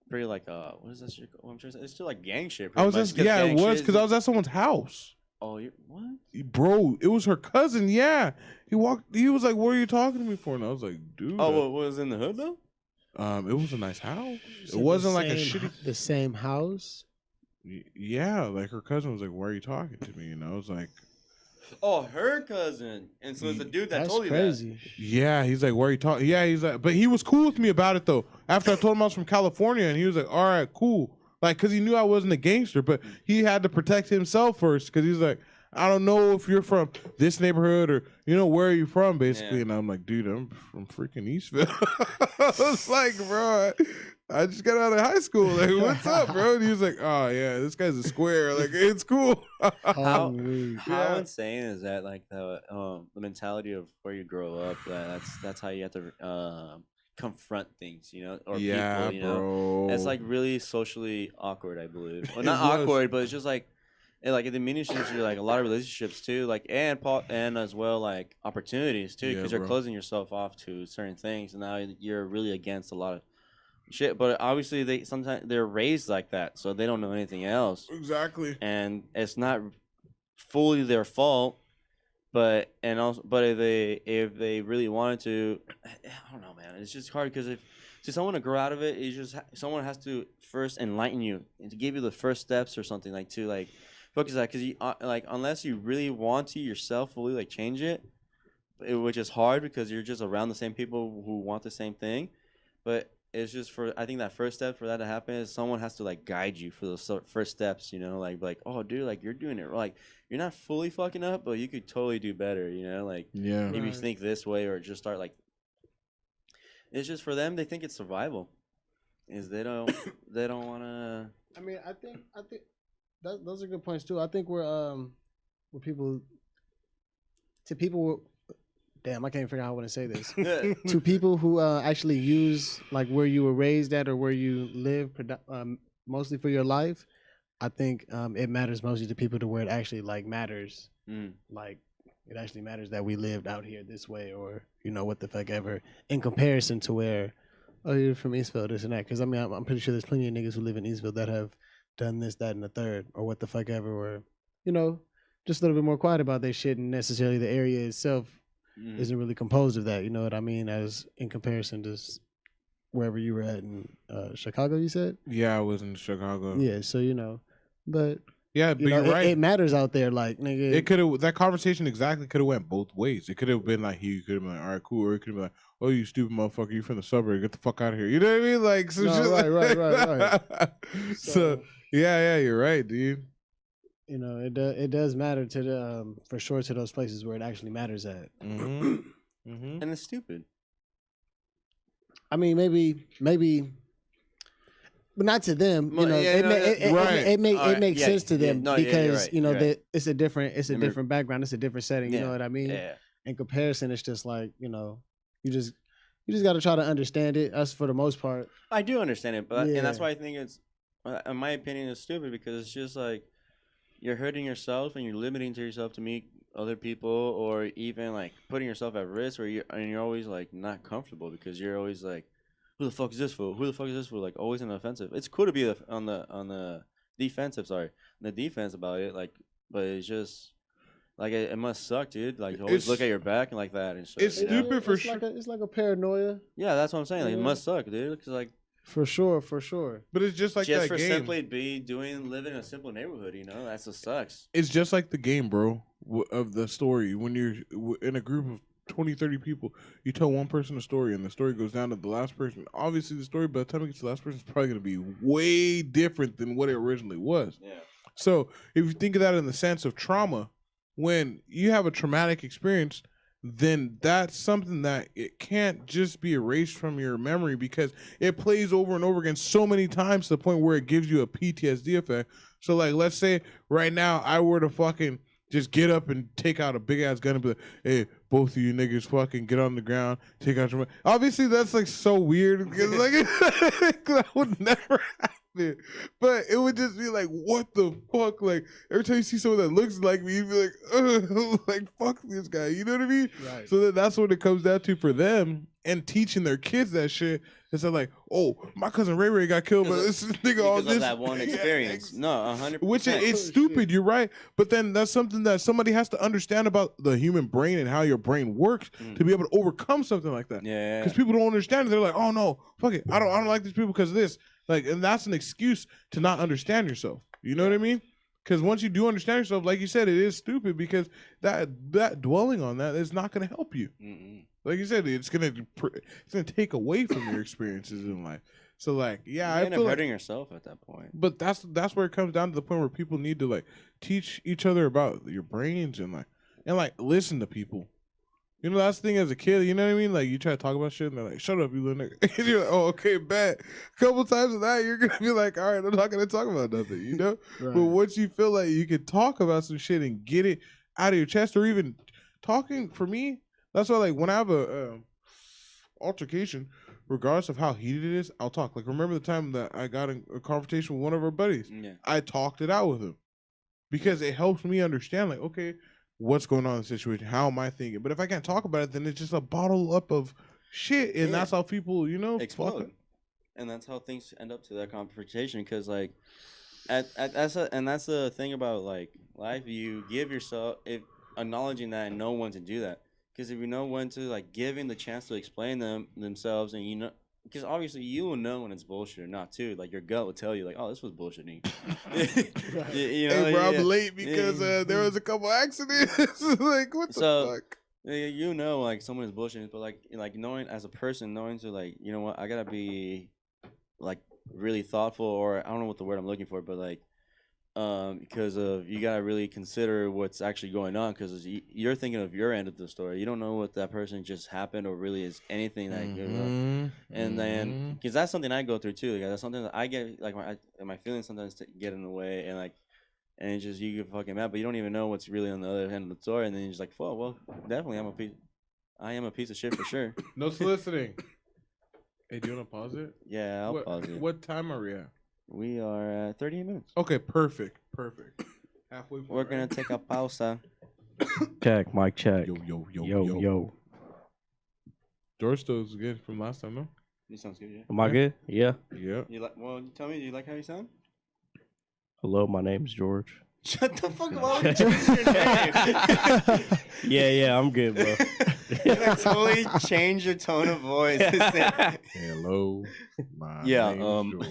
Speaker 3: pretty like what is that shit? What I'm trying to say? It's still like gang shit.
Speaker 2: I was just it was because I was at someone's house.
Speaker 3: Oh, you what?
Speaker 2: Bro, it was her cousin. Yeah, he walked. He was like, "What are you talking to me for?" And I was like, "Dude."
Speaker 3: Oh, what was in the hood though?
Speaker 2: It was a nice house. It wasn't like a shitty.
Speaker 4: The same house.
Speaker 2: Yeah, like her cousin was like, "Why are you talking to me?" And I was like,
Speaker 3: "Oh, her cousin." And so it's the dude that
Speaker 4: That's
Speaker 3: told you
Speaker 4: crazy.
Speaker 2: that. Yeah, he's like, "Why are you talking?" Yeah, he's like, but he was cool with me about it though. After I told him I was from California, and he was like, "All right, cool." Like, cause he knew I wasn't a gangster, but he had to protect himself first, cause he's like, I don't know if you're from this neighborhood or, you know, where are you from, basically. Yeah. And I'm like, dude, I'm from freaking Eastville. I was like, bro, I just got out of high school. Like, what's up, bro? And he was like, oh, yeah, this guy's a square. Like, it's cool.
Speaker 3: How insane is that? Like, the mentality of where you grow up, that's how you have to confront things, you know, or people, you know.
Speaker 2: Bro.
Speaker 3: It's like really socially awkward, I believe. Well, not awkward, but it's just like, it diminishes you like a lot of relationships too, like and as well like opportunities too, because you're closing yourself off to certain things, and now you're really against a lot of shit. But obviously sometimes they're raised like that, so they don't know anything else.
Speaker 2: Exactly.
Speaker 3: And it's not fully their fault, but if they really wanted to, I don't know, man. It's just hard because if someone to grow out of it, it's just someone has to first enlighten you and to give you the first steps or something like to like. Focus that because you like unless you really want to yourself fully like change it, which is hard because you're just around the same people who want the same thing. But it's just I think that first step for that to happen is someone has to like guide you for those first steps. You know, like oh dude, like you're doing it like you're not fully fucking up, but you could totally do better. You know, like maybe think this way or just start like. It's just for them. They think it's survival. Is they don't want to.
Speaker 4: I mean, I think. Those are good points too. I think we're people. Damn, I can't figure out how I want to say this. To people who actually use like where you were raised at or where you live, mostly for your life. I think it matters mostly to people to where it actually like matters. Like it actually matters that we lived out here this way, or you know what the fuck ever. In comparison to where, oh, you're from Eastville, this and that. Because I mean, I'm pretty sure there's plenty of niggas who live in Eastville that have done this, that, and the third, or what the fuck ever, or you know, just a little bit more quiet about their shit, and necessarily the area itself isn't really composed of that. You know what I mean? As in comparison to wherever you were at in Chicago, you said?
Speaker 2: Yeah, I was in Chicago.
Speaker 4: Yeah, so you know, but
Speaker 2: yeah, but you're right.
Speaker 4: It matters out there, like nigga.
Speaker 2: It could have that conversation exactly could have went both ways. It could have been like he could have been like, all right, cool, or it could have been like, oh, you stupid motherfucker, you from the suburb, get the fuck out of here. You know what I mean? Like, so
Speaker 4: right.
Speaker 2: So yeah, you're right, dude.
Speaker 4: You know, it does matter to the for sure to those places where it actually matters at.
Speaker 3: And it's stupid.
Speaker 4: I mean, maybe, but not to them. You know, it makes sense to them because you know that it's a different background, it's a different setting. You know what I mean?
Speaker 3: Yeah.
Speaker 4: In comparison, it's just like you know, you just got to try to understand it. Us for the most part.
Speaker 3: I do understand it, but and that's why I think it's, in my opinion, it's stupid because it's just like you're hurting yourself and you're limiting to yourself to meet other people, or even like putting yourself at risk, or you're always like not comfortable because you're always like, who the fuck is this for? Who the fuck is this for? Like always on the offensive. It's cool to be on the defensive. Sorry, the defense about it. Like, but it's just like it must suck, dude. Like always look at your back and like that. And shit,
Speaker 2: it's stupid for sure.
Speaker 4: It's like a paranoia.
Speaker 3: Yeah, that's what I'm saying. Like it must suck, dude. Because like.
Speaker 4: For sure.
Speaker 2: But it's just like
Speaker 3: just
Speaker 2: that
Speaker 3: for
Speaker 2: game.
Speaker 3: simply living in a simple neighborhood, you know, that's what sucks.
Speaker 2: It's just like the game, bro, of the story. When you're in a group of 20, 30 people. You tell one person a story, and the story goes down to the last person. Obviously, the story by the time it gets to the last person is probably going to be way different than what it originally was.
Speaker 3: Yeah.
Speaker 2: So if you think of that in the sense of trauma, when you have a traumatic experience, then that's something that it can't just be erased from your memory because it plays over and over again so many times to the point where it gives you a PTSD effect. So like, let's say right now I were to fucking just get up and take out a big ass gun and be like, hey, both of you niggas fucking get on the ground, take out your... Obviously that's like so weird because like that would never happen. But it would just be like, what the fuck? Like every time you see someone that looks like me, you'd be like, ugh, like fuck this guy. You know what I mean?
Speaker 4: Right.
Speaker 2: So that's what it comes down to for them and teaching their kids that shit. It's like, oh, my cousin Ray Ray got killed, but this nigga all
Speaker 3: Because
Speaker 2: this
Speaker 3: of that one experience. No, 100%.
Speaker 2: which it's stupid, you're right. But then that's something that somebody has to understand about the human brain and how your brain works to be able to overcome something like that.
Speaker 3: Yeah.
Speaker 2: Because people don't understand it. They're like, oh no, fuck it. I don't like these people because of this. Like, and that's an excuse to not understand yourself. You know what I mean? Because once you do understand yourself, like you said, it is stupid because that dwelling on that is not going to help you. Like you said, it's gonna take away from your experiences in life. So like, yeah,
Speaker 3: You
Speaker 2: I
Speaker 3: end
Speaker 2: feel
Speaker 3: up
Speaker 2: like,
Speaker 3: hurting yourself at that point.
Speaker 2: but that's where it comes down to the point where people need to like teach each other about your brains and like listen to people. You know, that's the thing as a kid, you know what I mean? Like you try to talk about shit and they're like, shut up, you little nigga. And you're like, oh, okay, bet. A couple times of that, you're gonna be like, all right, I'm not gonna talk about nothing, you know?
Speaker 4: Right.
Speaker 2: But once you feel like you can talk about some shit and get it out of your chest, or even talking, for me, that's why like when I have a altercation, regardless of how heated it is, I'll talk. Like remember the time that I got in a confrontation with one of our buddies?
Speaker 3: Yeah.
Speaker 2: I talked it out with him because it helps me understand, like, okay, what's going on in the situation? How am I thinking? But if I can't talk about it, then it's just a bottle up of shit, and that's how people, you know,
Speaker 3: Explode. And that's how things end up to that confrontation. Because like, that's the thing about like life. You give yourself acknowledging that and know when to do that. Because if you know when to like giving the chance to explain themselves, and you know, because obviously you will know when it's bullshit or not too. Like your gut will tell you like, oh, this was bullshitting. You know,
Speaker 2: hey, bro,
Speaker 3: yeah.
Speaker 2: I'm late because there was a couple accidents. Like what the fuck?
Speaker 3: You know, like someone is bullshitting, but like knowing as a person, knowing to like, you know what, I gotta be like really thoughtful, or I don't know what the word I'm looking for, but like. Because of you gotta really consider what's actually going on, because you're thinking of your end of the story. You don't know what that person just happened or really is anything that you know. And then because that's something I go through too. Like, that's something that I get like my feelings sometimes get in the way, and it's just you get fucking mad, but you don't even know what's really on the other end of the story, and then you're just like, well, definitely I am a piece of shit for sure.
Speaker 2: No soliciting. Hey, do you want to pause it?
Speaker 3: Yeah, I'll pause it.
Speaker 2: What time are we at?
Speaker 3: We are at 38 minutes.
Speaker 2: Okay, perfect. Halfway point.
Speaker 3: We're gonna take a pausa.
Speaker 1: Check, mic check.
Speaker 2: Yo. George still good from last time, no?
Speaker 3: You sounds good, yeah.
Speaker 1: Am I good? Yeah.
Speaker 2: Yeah.
Speaker 3: You like? Well, tell me, do you like how you sound?
Speaker 1: Hello, my name's George.
Speaker 3: Shut the fuck up! Why would you change your name?
Speaker 1: Yeah, I'm good, bro.
Speaker 3: You like totally change your tone of voice.
Speaker 2: Hello, my
Speaker 3: Yeah,
Speaker 2: name's George.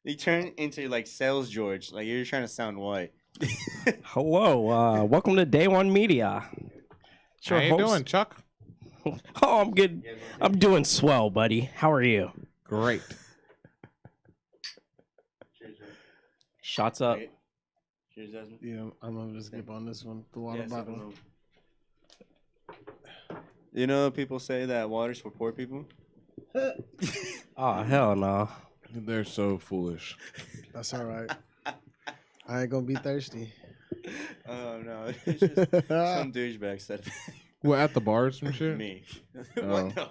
Speaker 3: You turn into like sales George, like you're trying to sound white.
Speaker 1: Hello, welcome to Day One Media.
Speaker 2: How you doing, Chuck?
Speaker 1: Oh, I'm good. I'm doing swell, buddy. How are you?
Speaker 2: Great.
Speaker 1: Shots up.
Speaker 3: Cheers, Desmond.
Speaker 4: Yeah, I'm gonna just skip on this one. The water bottle.
Speaker 3: You know, people say that water's for poor people.
Speaker 1: Oh, hell no.
Speaker 2: They're so foolish.
Speaker 4: That's all right. I ain't gonna be thirsty.
Speaker 3: Oh no, it's just some douchebag said it.
Speaker 2: What, at the bar or some shit?
Speaker 3: Me.
Speaker 2: Oh.
Speaker 3: What? No.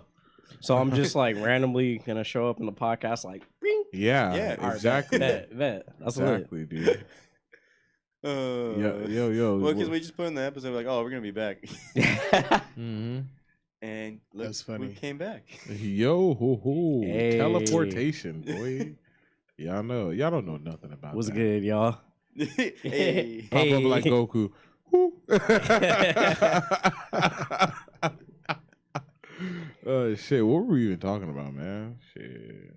Speaker 1: So I'm just like randomly gonna show up in the podcast like, bing.
Speaker 2: Yeah,
Speaker 3: Yeah,
Speaker 2: exactly.
Speaker 1: Bet. That's
Speaker 2: Exactly, dude. Yo.
Speaker 3: Well, because we just put in the episode like, oh, we're gonna be back,
Speaker 2: Mm-hmm.
Speaker 3: and look,
Speaker 4: That's funny.
Speaker 3: we came back.
Speaker 2: Yo,
Speaker 1: Hey.
Speaker 2: teleportation, boy. Y'all know. Y'all don't know nothing about
Speaker 1: What's
Speaker 2: that.
Speaker 1: good, y'all?
Speaker 3: Hey.
Speaker 2: Pop up like Goku. Woo. Oh shit! What were we even talking about, man? Shit.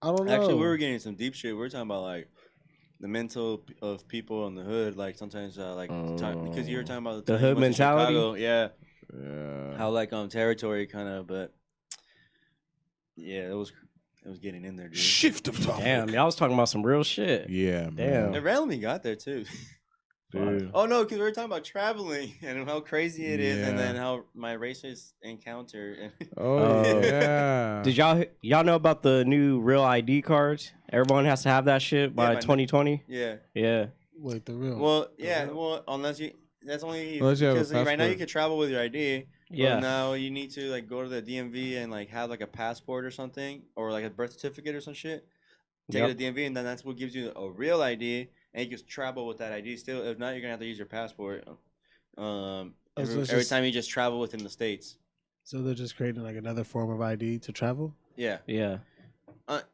Speaker 4: I don't know.
Speaker 3: Actually, we were getting some deep shit. We were talking about like the mental of people in the hood. Like sometimes, because you were talking about
Speaker 1: The
Speaker 3: time you
Speaker 1: hood
Speaker 3: went to
Speaker 1: mentality?
Speaker 3: Chicago. Yeah.
Speaker 2: Yeah.
Speaker 3: how like territory kind of, but yeah, it was getting in there, dude.
Speaker 2: Shift of topic.
Speaker 1: Damn, y'all was talking about some real shit.
Speaker 2: Yeah,
Speaker 1: Damn.
Speaker 2: man.
Speaker 3: It randomly got there too.
Speaker 2: Dude.
Speaker 3: Oh no, because we were talking about traveling and how crazy it is, and then
Speaker 2: Yeah.
Speaker 3: how my racist encounter.
Speaker 2: Oh,
Speaker 1: Oh.
Speaker 2: yeah.
Speaker 1: Did y'all know about the new real ID cards? Everyone has to have that shit by
Speaker 3: my-
Speaker 1: 2020.
Speaker 3: Yeah.
Speaker 1: Yeah.
Speaker 4: Wait, the real.
Speaker 3: Well, yeah. Well, unless you, that's only
Speaker 2: Unless you have a
Speaker 3: because right now you
Speaker 2: passport.
Speaker 3: can travel with your ID.
Speaker 1: Yeah.
Speaker 3: But now you need to like go to the DMV and like have like a passport or something, or like a birth certificate or some shit. Take it to DMV, and then that's what gives you a real ID, and you can travel with that ID still. If not, you're gonna have to use your passport.
Speaker 4: so
Speaker 3: Every
Speaker 4: it's just-
Speaker 3: time you just travel within the states.
Speaker 4: So they're just creating like another form of ID to travel.
Speaker 3: Yeah.
Speaker 1: Yeah.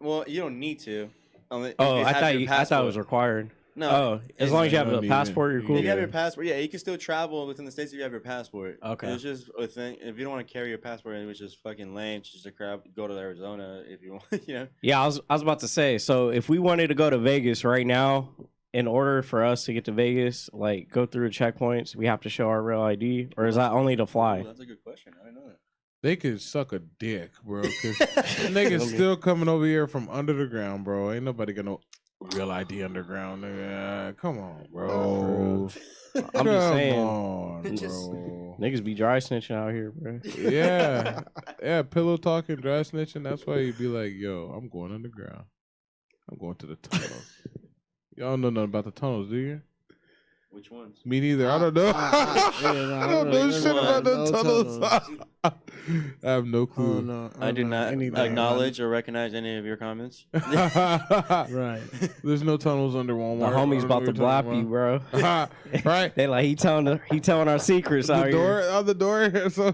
Speaker 3: Well, you don't need to. If
Speaker 1: Oh,
Speaker 3: you
Speaker 1: I
Speaker 3: have
Speaker 1: thought
Speaker 3: your
Speaker 1: I thought it
Speaker 3: passport.
Speaker 1: was required.
Speaker 3: No.
Speaker 1: Oh, as long as you have
Speaker 2: don't
Speaker 1: a
Speaker 2: need
Speaker 1: passport,
Speaker 2: it.
Speaker 1: you're
Speaker 3: If
Speaker 1: cool.
Speaker 3: you have
Speaker 2: Yeah.
Speaker 3: your passport, yeah, you can still travel within the states if you have your passport.
Speaker 1: Okay.
Speaker 3: It's just a thing. If you don't want to carry your passport, which is fucking lame, just a crap, go to Arizona if you want. You know.
Speaker 1: Yeah, I was about to say. So if we wanted to go to Vegas right now, in order for us to get to Vegas, like go through checkpoints, we have to show our real ID, or is that only to
Speaker 3: Ooh,
Speaker 1: fly?
Speaker 3: that's a good question. I didn't know that.
Speaker 2: They could suck a dick, bro. Because niggas still coming over here from under the ground, bro. Ain't nobody gonna real ID underground. Nigga. Come on, bro.
Speaker 1: I'm just saying,
Speaker 2: on,
Speaker 3: Just-
Speaker 2: bro.
Speaker 1: niggas be dry snitching out here, bro.
Speaker 2: Yeah, yeah. Pillow talking, dry snitching. That's why you be like, yo, I'm going underground. I'm going to the tunnels. Y'all know nothing about the tunnels, do you?
Speaker 3: Which ones?
Speaker 2: Me neither. I don't know. I don't know shit about the tunnels. I have no
Speaker 4: Oh
Speaker 2: clue.
Speaker 4: no,
Speaker 3: I do not
Speaker 4: anything about
Speaker 3: acknowledge or recognize any of your comments.
Speaker 4: it. Right.
Speaker 2: There's no tunnels under Walmart.
Speaker 1: The homie's about to blap you, bro.
Speaker 2: Right?
Speaker 1: They like he telling our secrets out
Speaker 2: The
Speaker 1: here.
Speaker 2: door on the door. So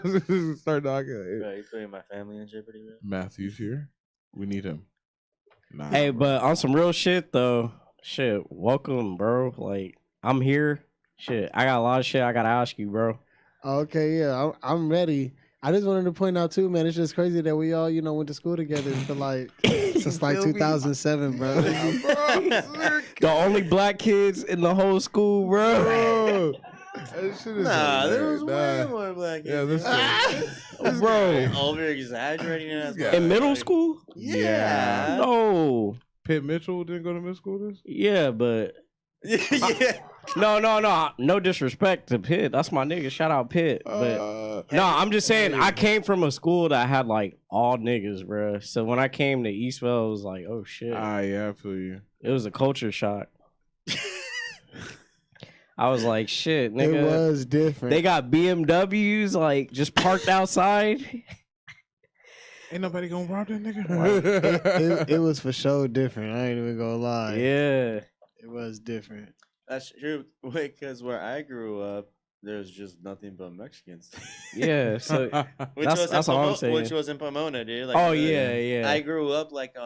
Speaker 2: start knocking.
Speaker 3: Right, you putting my family in jeopardy, man.
Speaker 2: Matthew's here. We need him. Nah,
Speaker 1: Hey,
Speaker 2: bro.
Speaker 1: but on some real shit though, shit, welcome, bro. Like I'm here. Shit, I got a lot of shit I gotta ask you, bro.
Speaker 4: Okay, yeah, I'm ready. I just wanted to point out too, man. It's just crazy that we all, went to school together for like since like 2007, bro.
Speaker 1: The only black kids in the whole school, bro.
Speaker 2: Bro, that shit is
Speaker 3: There was
Speaker 2: hilarious.
Speaker 3: way more black
Speaker 2: Yeah,
Speaker 3: kids.
Speaker 2: this
Speaker 1: Bro,
Speaker 3: Over exaggerating.
Speaker 1: in middle school?
Speaker 3: Yeah.
Speaker 1: No.
Speaker 2: Pitt Mitchell didn't go to middle school. This
Speaker 1: Yeah, but
Speaker 3: Yeah.
Speaker 1: no disrespect to Pitt. That's my nigga. Shout out Pitt. But no, I'm just saying I came from a school that had like all niggas, bro. So when I came to Eastville, it was like, oh shit.
Speaker 2: yeah, I feel you.
Speaker 1: It was a culture shock. I was like, shit,
Speaker 4: It
Speaker 1: nigga.
Speaker 4: was different.
Speaker 1: They got BMWs like just parked outside.
Speaker 2: Ain't nobody gonna rob that nigga.
Speaker 4: it was for sure different. I ain't even gonna lie.
Speaker 1: Yeah.
Speaker 4: It was different.
Speaker 3: That's true. Wait, because where I grew up, there's just nothing but Mexicans.
Speaker 1: Yeah. So
Speaker 3: Which
Speaker 1: That's- that's all I'm saying.
Speaker 3: Which was in Pomona, dude. Like,
Speaker 1: oh yeah.
Speaker 3: I grew up like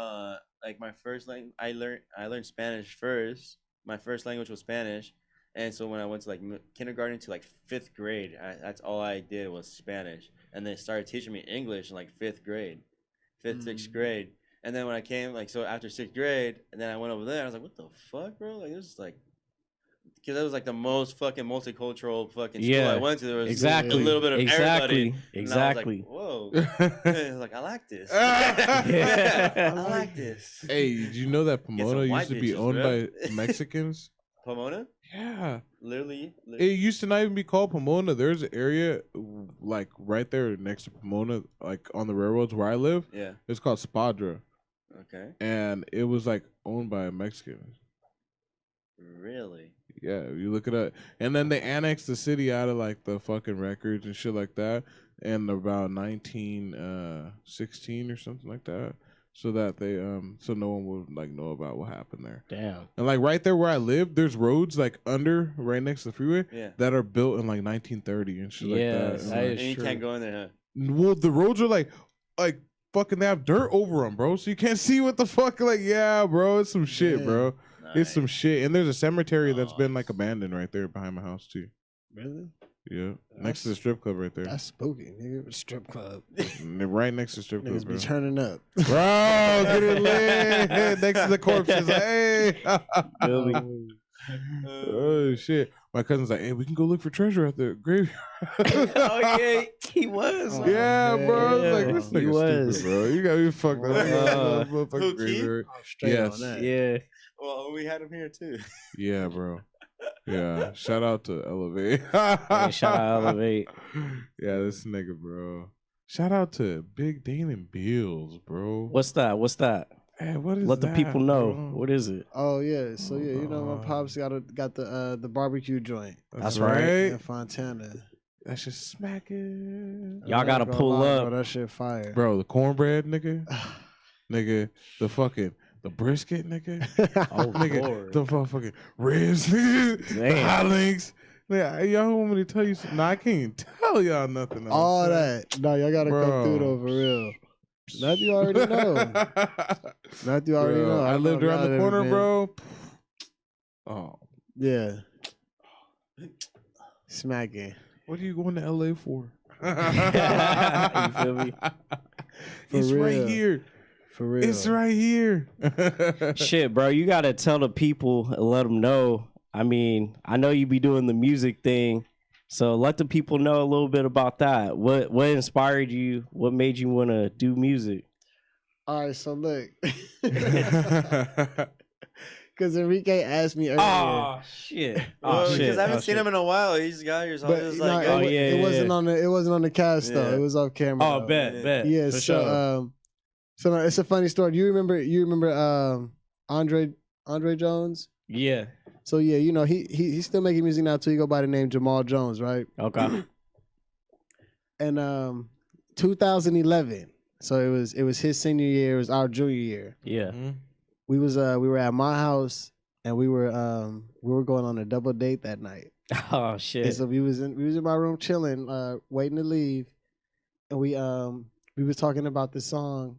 Speaker 3: my first language. I learned Spanish first. My first language was Spanish, and so when I went to like kindergarten to like 5th grade, that's all I did was Spanish, and they started teaching me English in like 5th grade, 5th 6th grade, and then when I came so after 6th grade, and then I went over there, I was like, what the fuck, bro? Like this is like. Because it was like the most fucking multicultural fucking school I went to. There was
Speaker 1: Exactly.
Speaker 3: a little bit of everybody.
Speaker 1: Exactly.
Speaker 3: And
Speaker 1: Exactly.
Speaker 3: I was like, whoa. I was like, I like this. I like this.
Speaker 2: Hey, did you know that Pomona
Speaker 3: some
Speaker 2: used
Speaker 3: white
Speaker 2: to be
Speaker 3: bitches,
Speaker 2: owned
Speaker 3: bro.
Speaker 2: by Mexicans?
Speaker 3: Pomona?
Speaker 2: Yeah.
Speaker 3: Literally.
Speaker 2: It used to not even be called Pomona. There's an area like right there next to Pomona, like on the railroads where I live.
Speaker 3: Yeah.
Speaker 2: It's called Spadra,
Speaker 3: Okay.
Speaker 2: and it was like owned by Mexicans.
Speaker 3: Really?
Speaker 2: Yeah, you look it up, and then they annexed the city out of like the fucking records and shit like that, in about 1916 or something like that, so that they so no one would like know about what happened there.
Speaker 1: Damn.
Speaker 2: And like right there where I live, there's roads like under right next to the freeway
Speaker 3: Yeah.
Speaker 2: that are built in like 1930 and shit
Speaker 1: Yeah,
Speaker 2: like that. And,
Speaker 1: that
Speaker 2: like,
Speaker 1: is
Speaker 3: And you
Speaker 1: true.
Speaker 3: can't go in there, huh?
Speaker 2: well, the roads are like fucking they have dirt over them, bro. So you can't see what the fuck. Like, yeah, bro, it's some shit,
Speaker 4: Yeah.
Speaker 2: bro. It's some
Speaker 3: Nice.
Speaker 2: shit. And there's a cemetery that's been like
Speaker 3: Nice.
Speaker 2: abandoned right there behind my house too.
Speaker 4: Really?
Speaker 2: Yeah, next to the strip club right there.
Speaker 4: That's spooky, nigga. Strip club.
Speaker 2: Right next to the strip club,
Speaker 4: Niggas
Speaker 2: bro.
Speaker 4: be turning up.
Speaker 2: Bro, get it lit next to the corpses. Hey.
Speaker 1: Feel me?
Speaker 2: Oh shit. my cousin's like, "Hey, we can go look for treasure at the graveyard."
Speaker 1: Oh yeah, he was.
Speaker 4: Oh,
Speaker 2: Yeah, bro. I was like,
Speaker 1: yeah,
Speaker 2: this
Speaker 1: he
Speaker 2: nigga
Speaker 1: was.
Speaker 2: stupid, bro. You got me fucked up.
Speaker 3: Who,
Speaker 2: Motherfucking
Speaker 3: Keith?
Speaker 2: graveyard.
Speaker 4: I'm straight
Speaker 2: Yes.
Speaker 4: on that.
Speaker 1: Yeah.
Speaker 3: Well, we had him here too.
Speaker 2: Yeah, bro. Yeah. Shout out to Elevate.
Speaker 1: Yeah, shout out Elevate.
Speaker 2: Yeah, this nigga, bro. Shout out to Big Dane and Bills, bro.
Speaker 1: What's that? What's that?
Speaker 2: Hey, what is
Speaker 1: Let the
Speaker 2: that,
Speaker 1: people know.
Speaker 2: bro?
Speaker 1: What is it?
Speaker 4: Oh yeah, so yeah, you know my pops got the barbecue joint
Speaker 1: That's right.
Speaker 4: in Fontana.
Speaker 2: That shit smacking.
Speaker 1: Y'all gotta pull up.
Speaker 4: Bro, that shit fire.
Speaker 2: Bro, the cornbread, nigga. Nigga, the brisket, nigga.
Speaker 1: Oh,
Speaker 2: Nigga,
Speaker 1: Lord.
Speaker 2: the motherfucking ribs, nigga. The
Speaker 1: Damn.
Speaker 2: hot links. Nigga, y'all want me to tell you something? Nah, I can't tell y'all nothing. else.
Speaker 4: All that. No, y'all gotta
Speaker 2: Bro.
Speaker 4: come through though for real. Matthew already know. Matthew already
Speaker 2: Bro,
Speaker 4: know.
Speaker 2: I
Speaker 4: don't
Speaker 2: lived
Speaker 4: know if
Speaker 2: around
Speaker 4: y'all
Speaker 2: the
Speaker 4: ever
Speaker 2: corner,
Speaker 4: been.
Speaker 2: bro. Oh,
Speaker 4: Yeah. Smacking.
Speaker 2: what are you going to LA for?
Speaker 1: You feel me?
Speaker 2: It's
Speaker 4: For
Speaker 2: right
Speaker 4: real.
Speaker 2: here.
Speaker 4: For real.
Speaker 2: It's right here.
Speaker 1: Shit, bro, you gotta tell the people and let them know. I mean, I know you be doing the music thing, so let the people know a little bit about that. What inspired you? What made you want to do music?
Speaker 4: All right, so look. Because Enrique asked me earlier.
Speaker 1: Oh shit!
Speaker 3: Well,
Speaker 1: Oh shit!
Speaker 3: because I haven't
Speaker 1: Oh,
Speaker 3: seen
Speaker 1: shit.
Speaker 3: him in a while. He's got yours.
Speaker 4: But
Speaker 3: Just
Speaker 4: no,
Speaker 3: like,
Speaker 1: oh,
Speaker 4: it,
Speaker 1: yeah,
Speaker 4: it
Speaker 1: yeah,
Speaker 4: wasn't
Speaker 1: yeah.
Speaker 4: on the cast though.
Speaker 3: Yeah.
Speaker 4: It was off camera.
Speaker 1: Oh,
Speaker 4: though.
Speaker 1: bet.
Speaker 4: Yeah,
Speaker 1: For
Speaker 4: so
Speaker 1: sure.
Speaker 4: so no, it's a funny story. You remember Andre Jones?
Speaker 1: Yeah.
Speaker 4: So yeah, you know he's still making music now too. He go by the name Jamal Jones, right?
Speaker 1: Okay.
Speaker 4: And 2011. So it was his senior year. It was our junior year.
Speaker 1: Yeah.
Speaker 4: We were at my house and we were going on a double date that night.
Speaker 1: Oh
Speaker 4: And
Speaker 1: shit.
Speaker 4: so we was in my room chilling, waiting to leave, and we was talking about the song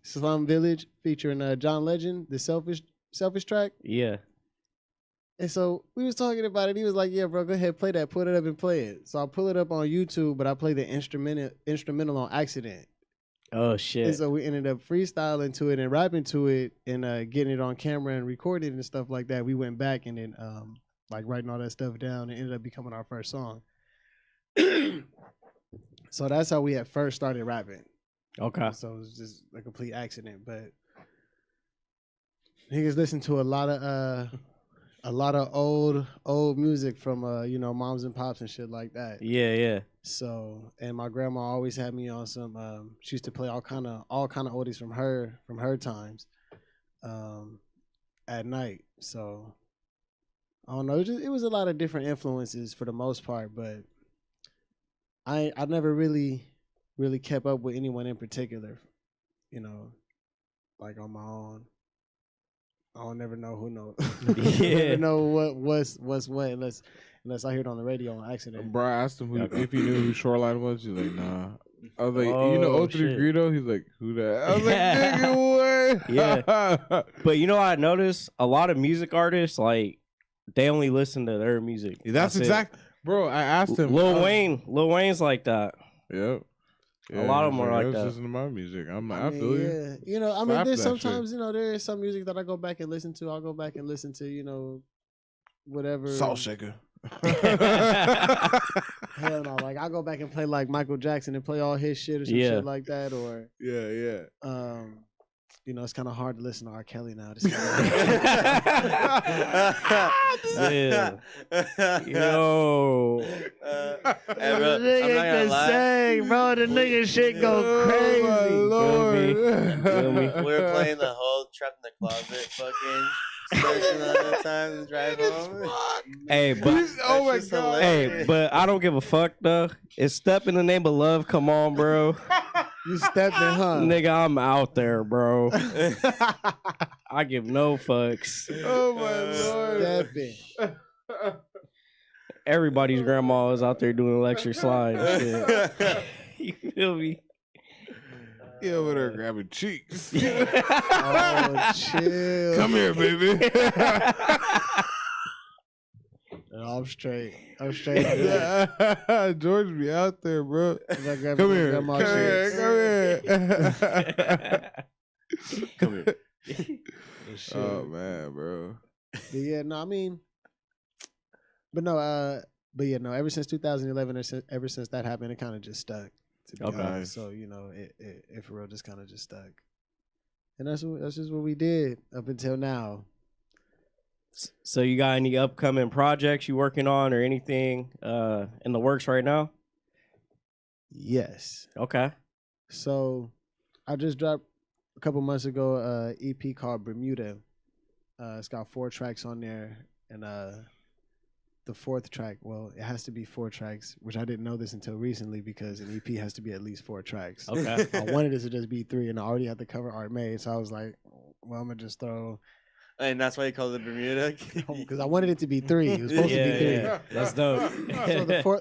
Speaker 4: Slum Village featuring John Legend, the selfish track.
Speaker 1: Yeah.
Speaker 4: And so we was talking about it. He was like, "Yeah, bro, go ahead, play that. Put it up and play it." So I pull it up on YouTube, but I play the instrumental on accident.
Speaker 1: Oh
Speaker 4: And
Speaker 1: shit.
Speaker 4: so we ended up freestyling to it and rapping to it and getting it on camera and recording it and stuff like that. We went back and then like writing all that stuff down and ended up becoming our first song. So that's how we had first started rapping.
Speaker 1: Okay.
Speaker 4: So it was just a complete accident. But niggas listen to a lot of old music from you know, moms and pops and shit like that.
Speaker 1: Yeah. Yeah.
Speaker 4: So, and my grandma always had me on some. She used to play all kind of oldies from her times, at night. So, I don't know. It was a lot of different influences for the most part, but I never really kept up with anyone in particular. You know, like on my own. I don't never know who knows.
Speaker 1: Yeah.
Speaker 4: Never know what's what unless I hear it on the radio on accident.
Speaker 2: Bro, I asked him if he knew who Shoreline was. He's like, nah. I was like, you
Speaker 1: Oh,
Speaker 2: know 03
Speaker 1: shit.
Speaker 2: Greedo? He's like, who that? I was like, nigga, what?
Speaker 1: Yeah. But you know what I noticed? A lot of music artists, like, they only listen to their music.
Speaker 2: That's
Speaker 1: it.
Speaker 2: exact. Bro, I asked him.
Speaker 1: Lil Wayne's like that.
Speaker 2: Yep.
Speaker 1: A lot of
Speaker 2: he's
Speaker 1: them are like
Speaker 2: I was
Speaker 1: that.
Speaker 2: listening to my music. I
Speaker 4: I
Speaker 2: feel
Speaker 4: mean,
Speaker 2: you.
Speaker 4: yeah. You know, I mean,
Speaker 2: Slap
Speaker 4: there's
Speaker 2: that shit.
Speaker 4: sometimes, you know, there is some music that I go back and listen to. I'll go back and listen to, you know, whatever.
Speaker 2: Salt shaker.
Speaker 4: Hell no. Like, I'll go back and play, like, Michael Jackson and play all his shit or some
Speaker 1: Yeah.
Speaker 4: shit like that. Or,
Speaker 2: Yeah.
Speaker 4: you know, it's kind of hard to listen to R. Kelly now.
Speaker 1: Yeah. Yo.
Speaker 3: Hey,
Speaker 4: The
Speaker 3: bro, I'm not
Speaker 4: nigga
Speaker 3: gonna
Speaker 4: can
Speaker 3: lie.
Speaker 4: sing, bro. The nigga shit go crazy.
Speaker 2: Oh, my
Speaker 1: Feel me?
Speaker 2: Lord.
Speaker 3: We were playing the whole Trapped in the Closet fucking session all the time and drive home.
Speaker 1: Hey, but
Speaker 2: Oh, my
Speaker 3: That's just
Speaker 2: God.
Speaker 1: hey, but I don't give a fuck though. It's Step in the Name of Love. Come on, bro.
Speaker 4: You stepped in, huh?
Speaker 1: Nigga, I'm out there, bro. I give no fucks.
Speaker 2: Oh, my Lord.
Speaker 4: Stepping.
Speaker 1: Everybody's grandma is out there doing electric slide and shit. You feel me?
Speaker 2: He over there grabbing cheeks.
Speaker 4: Oh, chill.
Speaker 2: Come here, baby.
Speaker 4: No, I'm straight. I'm straight. on that.
Speaker 2: George be out there, bro.
Speaker 4: I grab
Speaker 2: Come
Speaker 4: my
Speaker 2: here.
Speaker 4: grandma
Speaker 2: Come here.
Speaker 4: shit.
Speaker 2: Come here.
Speaker 1: Come here.
Speaker 4: Shit.
Speaker 2: Oh, man, bro.
Speaker 4: But yeah, no, I mean, But no, but yeah, no. Ever since 2011, ever since that happened, it kind of just stuck. To be
Speaker 1: Okay.
Speaker 4: honest. So you know, it for real just kind of just stuck. And that's just what we did up until now.
Speaker 1: So you got any upcoming projects you working on or anything in the works right now?
Speaker 4: Yes.
Speaker 1: Okay.
Speaker 4: So I just dropped a couple months ago EP called Bermuda. It's got 4 tracks on there, and the 4th track, well, it has to be 4 tracks, which I didn't know this until recently because an EP has to be at least 4 tracks.
Speaker 1: Okay.
Speaker 4: I wanted it to just be 3, and I already had the cover art made, so I was like, well, I'm gonna just throw.
Speaker 3: And that's why you call it Bermuda?
Speaker 4: Because I wanted it to be 3. It was supposed to be 3.
Speaker 1: Yeah. That's dope.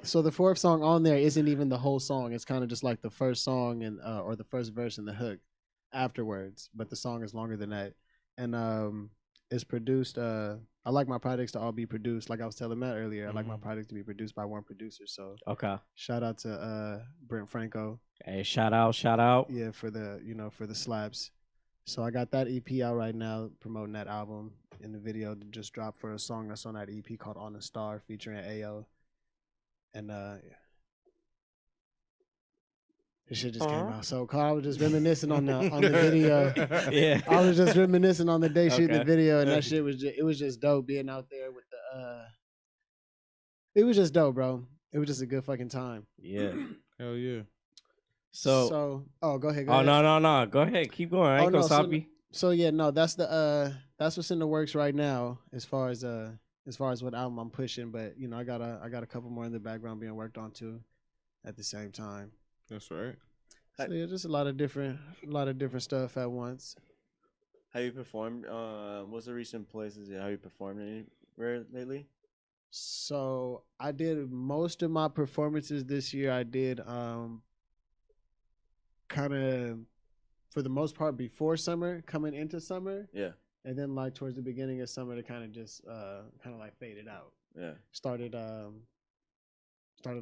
Speaker 4: So the 4th song on there isn't even the whole song. It's kind of just like the first song and or the first verse and the hook afterwards. But the song is longer than that, and it's produced. I like my projects to all be produced. Like I was telling Matt earlier, I like my projects to be produced by one producer. So
Speaker 1: Okay.
Speaker 4: shout out to Brent Franco.
Speaker 1: Hey, shout out.
Speaker 4: Yeah, for the slaps. So I got that EP out right now, promoting that album. In the video that just dropped for a song that's on that EP called "On a Star" featuring AO, and this shit just came out. So Carl was just reminiscing on the video.
Speaker 1: Yeah.
Speaker 4: I was just reminiscing on the day shooting the
Speaker 1: Okay.
Speaker 4: video, and that shit was just dope being out there with the. It was just dope, bro. It was just a good fucking time.
Speaker 1: Yeah.
Speaker 2: Hell yeah.
Speaker 1: So
Speaker 4: oh, go ahead. Go
Speaker 1: oh
Speaker 4: ahead.
Speaker 1: no. Go ahead. Keep going. I ain't gonna stop you.
Speaker 4: So yeah, no, that's what's in the works right now as far as what album I'm pushing. But you know, I got a couple more in the background being worked on too, at the same time.
Speaker 2: That's right.
Speaker 4: So yeah, just a lot of different stuff at once.
Speaker 3: Have you performed? What's the recent places? Have you performed anywhere lately?
Speaker 4: So I did most of my performances this year. I did kind of for the most part before summer, coming into summer.
Speaker 3: Yeah.
Speaker 4: And then like towards the beginning of summer, it kind of just kind of like faded out.
Speaker 3: Yeah.
Speaker 4: Started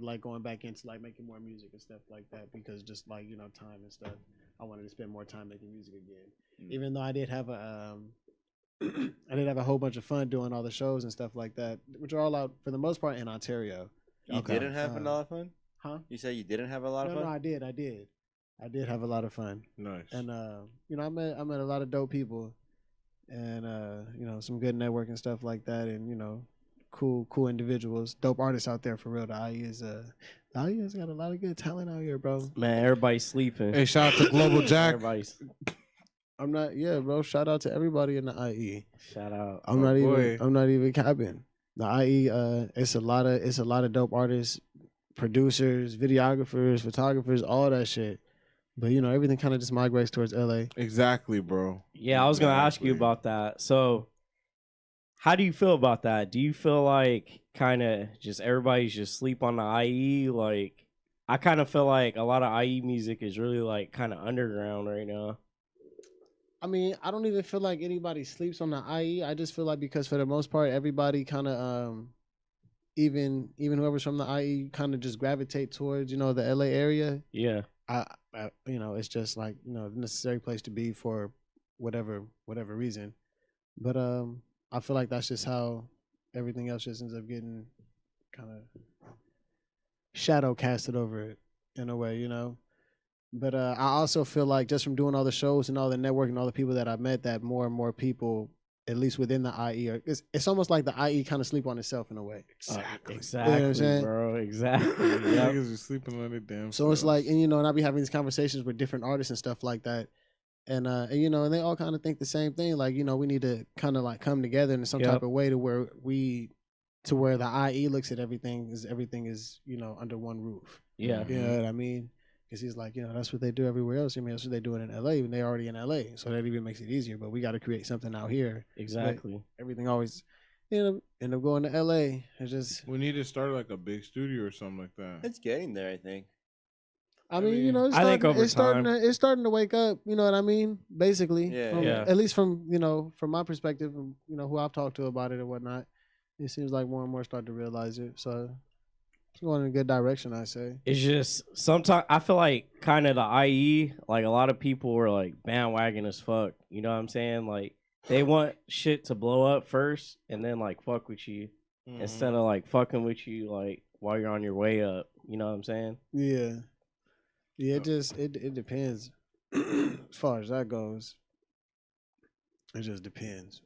Speaker 4: like going back into like making more music and stuff like that because just like time and stuff. I wanted to spend more time making music again. Even though I did have a I did have a whole bunch of fun doing all the shows and stuff like that, which are all out for the most part in Ontario.
Speaker 3: You didn't have a lot of fun?
Speaker 4: Huh?
Speaker 3: You said you didn't have a lot of fun?
Speaker 4: No, I did have a lot of fun.
Speaker 2: Nice.
Speaker 4: And I met a lot of dope people, and some good networking stuff like that, and cool individuals, dope artists out there for real. The IE has got a lot of good talent out here, bro.
Speaker 1: Man, everybody's sleeping.
Speaker 2: Hey, shout out to Global Jack.
Speaker 1: Everybody's
Speaker 4: Bro. Shout out to everybody in the IE.
Speaker 1: shout out.
Speaker 4: I'm not even capping. The IE, it's a lot of dope artists, producers, videographers, photographers, all that shit. But everything kind of just migrates towards LA.
Speaker 2: Exactly, bro.
Speaker 1: Yeah, I was gonna ask you about that. So how do you feel about that? Do you feel like kind of just everybody's just sleep on the IE? Like I kind of feel like a lot of IE music is really like kind of underground right now.
Speaker 4: I mean, I don't even feel like anybody sleeps on the IE. I just feel like because for the most part, everybody kind of, even whoever's from the IE, kind of just gravitate towards the LA area.
Speaker 1: Yeah.
Speaker 4: I it's just like the necessary place to be for whatever reason. But I feel like that's just how everything else just ends up getting kind of shadow casted over it in a way, But I also feel like just from doing all the shows and all the networking, all the people that I've met, that more and more people, at least within the IE, it's almost like the IE kind of sleep on itself in a way.
Speaker 1: Exactly,
Speaker 4: You know what I'm saying?
Speaker 1: bro. Exactly.
Speaker 2: Yeah.
Speaker 1: Yep.
Speaker 2: Niggas be sleeping on their damn.
Speaker 4: So it's
Speaker 2: selves.
Speaker 4: like, and I be having these conversations with different artists and stuff like that. And and they all kind of think the same thing. Like, we need to kind of like come together in some type of way to where the IE looks at everything is under one roof.
Speaker 1: Yeah.
Speaker 4: You know what I mean? Because he's like, that's what they do everywhere else. I mean, that's what they do in LA, and they're already in LA. So that even makes it easier. But we got to create something out here.
Speaker 1: Exactly.
Speaker 4: But everything always, end up going to LA. It's just,
Speaker 2: we need to start like a big studio or something like that.
Speaker 3: It's getting there, I think.
Speaker 4: I mean, it's
Speaker 1: I think over
Speaker 4: it's starting to wake up. You know what I mean? Basically,
Speaker 3: Yeah.
Speaker 4: At least from from my perspective, from, who I've talked to about it and whatnot, it seems like more and more start to realize it. So it's going in a good direction, I say.
Speaker 1: It's just sometimes I feel like kind of the IE, like a lot of people were like bandwagon as fuck. You know what I'm saying? Like they want shit to blow up first and then like fuck with you. instead of like fucking with you like while you're on your way up. You know what I'm saying?
Speaker 4: Yeah. Yeah, it depends. As far as that goes, it just depends.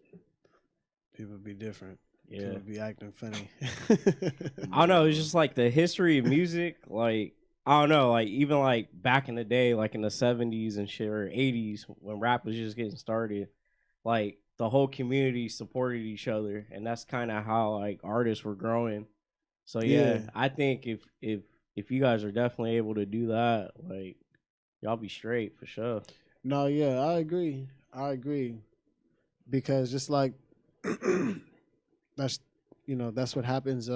Speaker 4: People be different.
Speaker 1: Yeah.
Speaker 4: People be acting funny.
Speaker 1: I don't know. It's just like the history of music. Like, I don't know. Like, even like back in the day, like in the 70s and shit, or 80s, when rap was just getting started, like the whole community supported each other. And that's kind of how like artists were growing. So, yeah, I think if you guys are definitely able to do that, like, y'all be straight for sure.
Speaker 4: No, yeah, I agree. Because just like that's that's what happens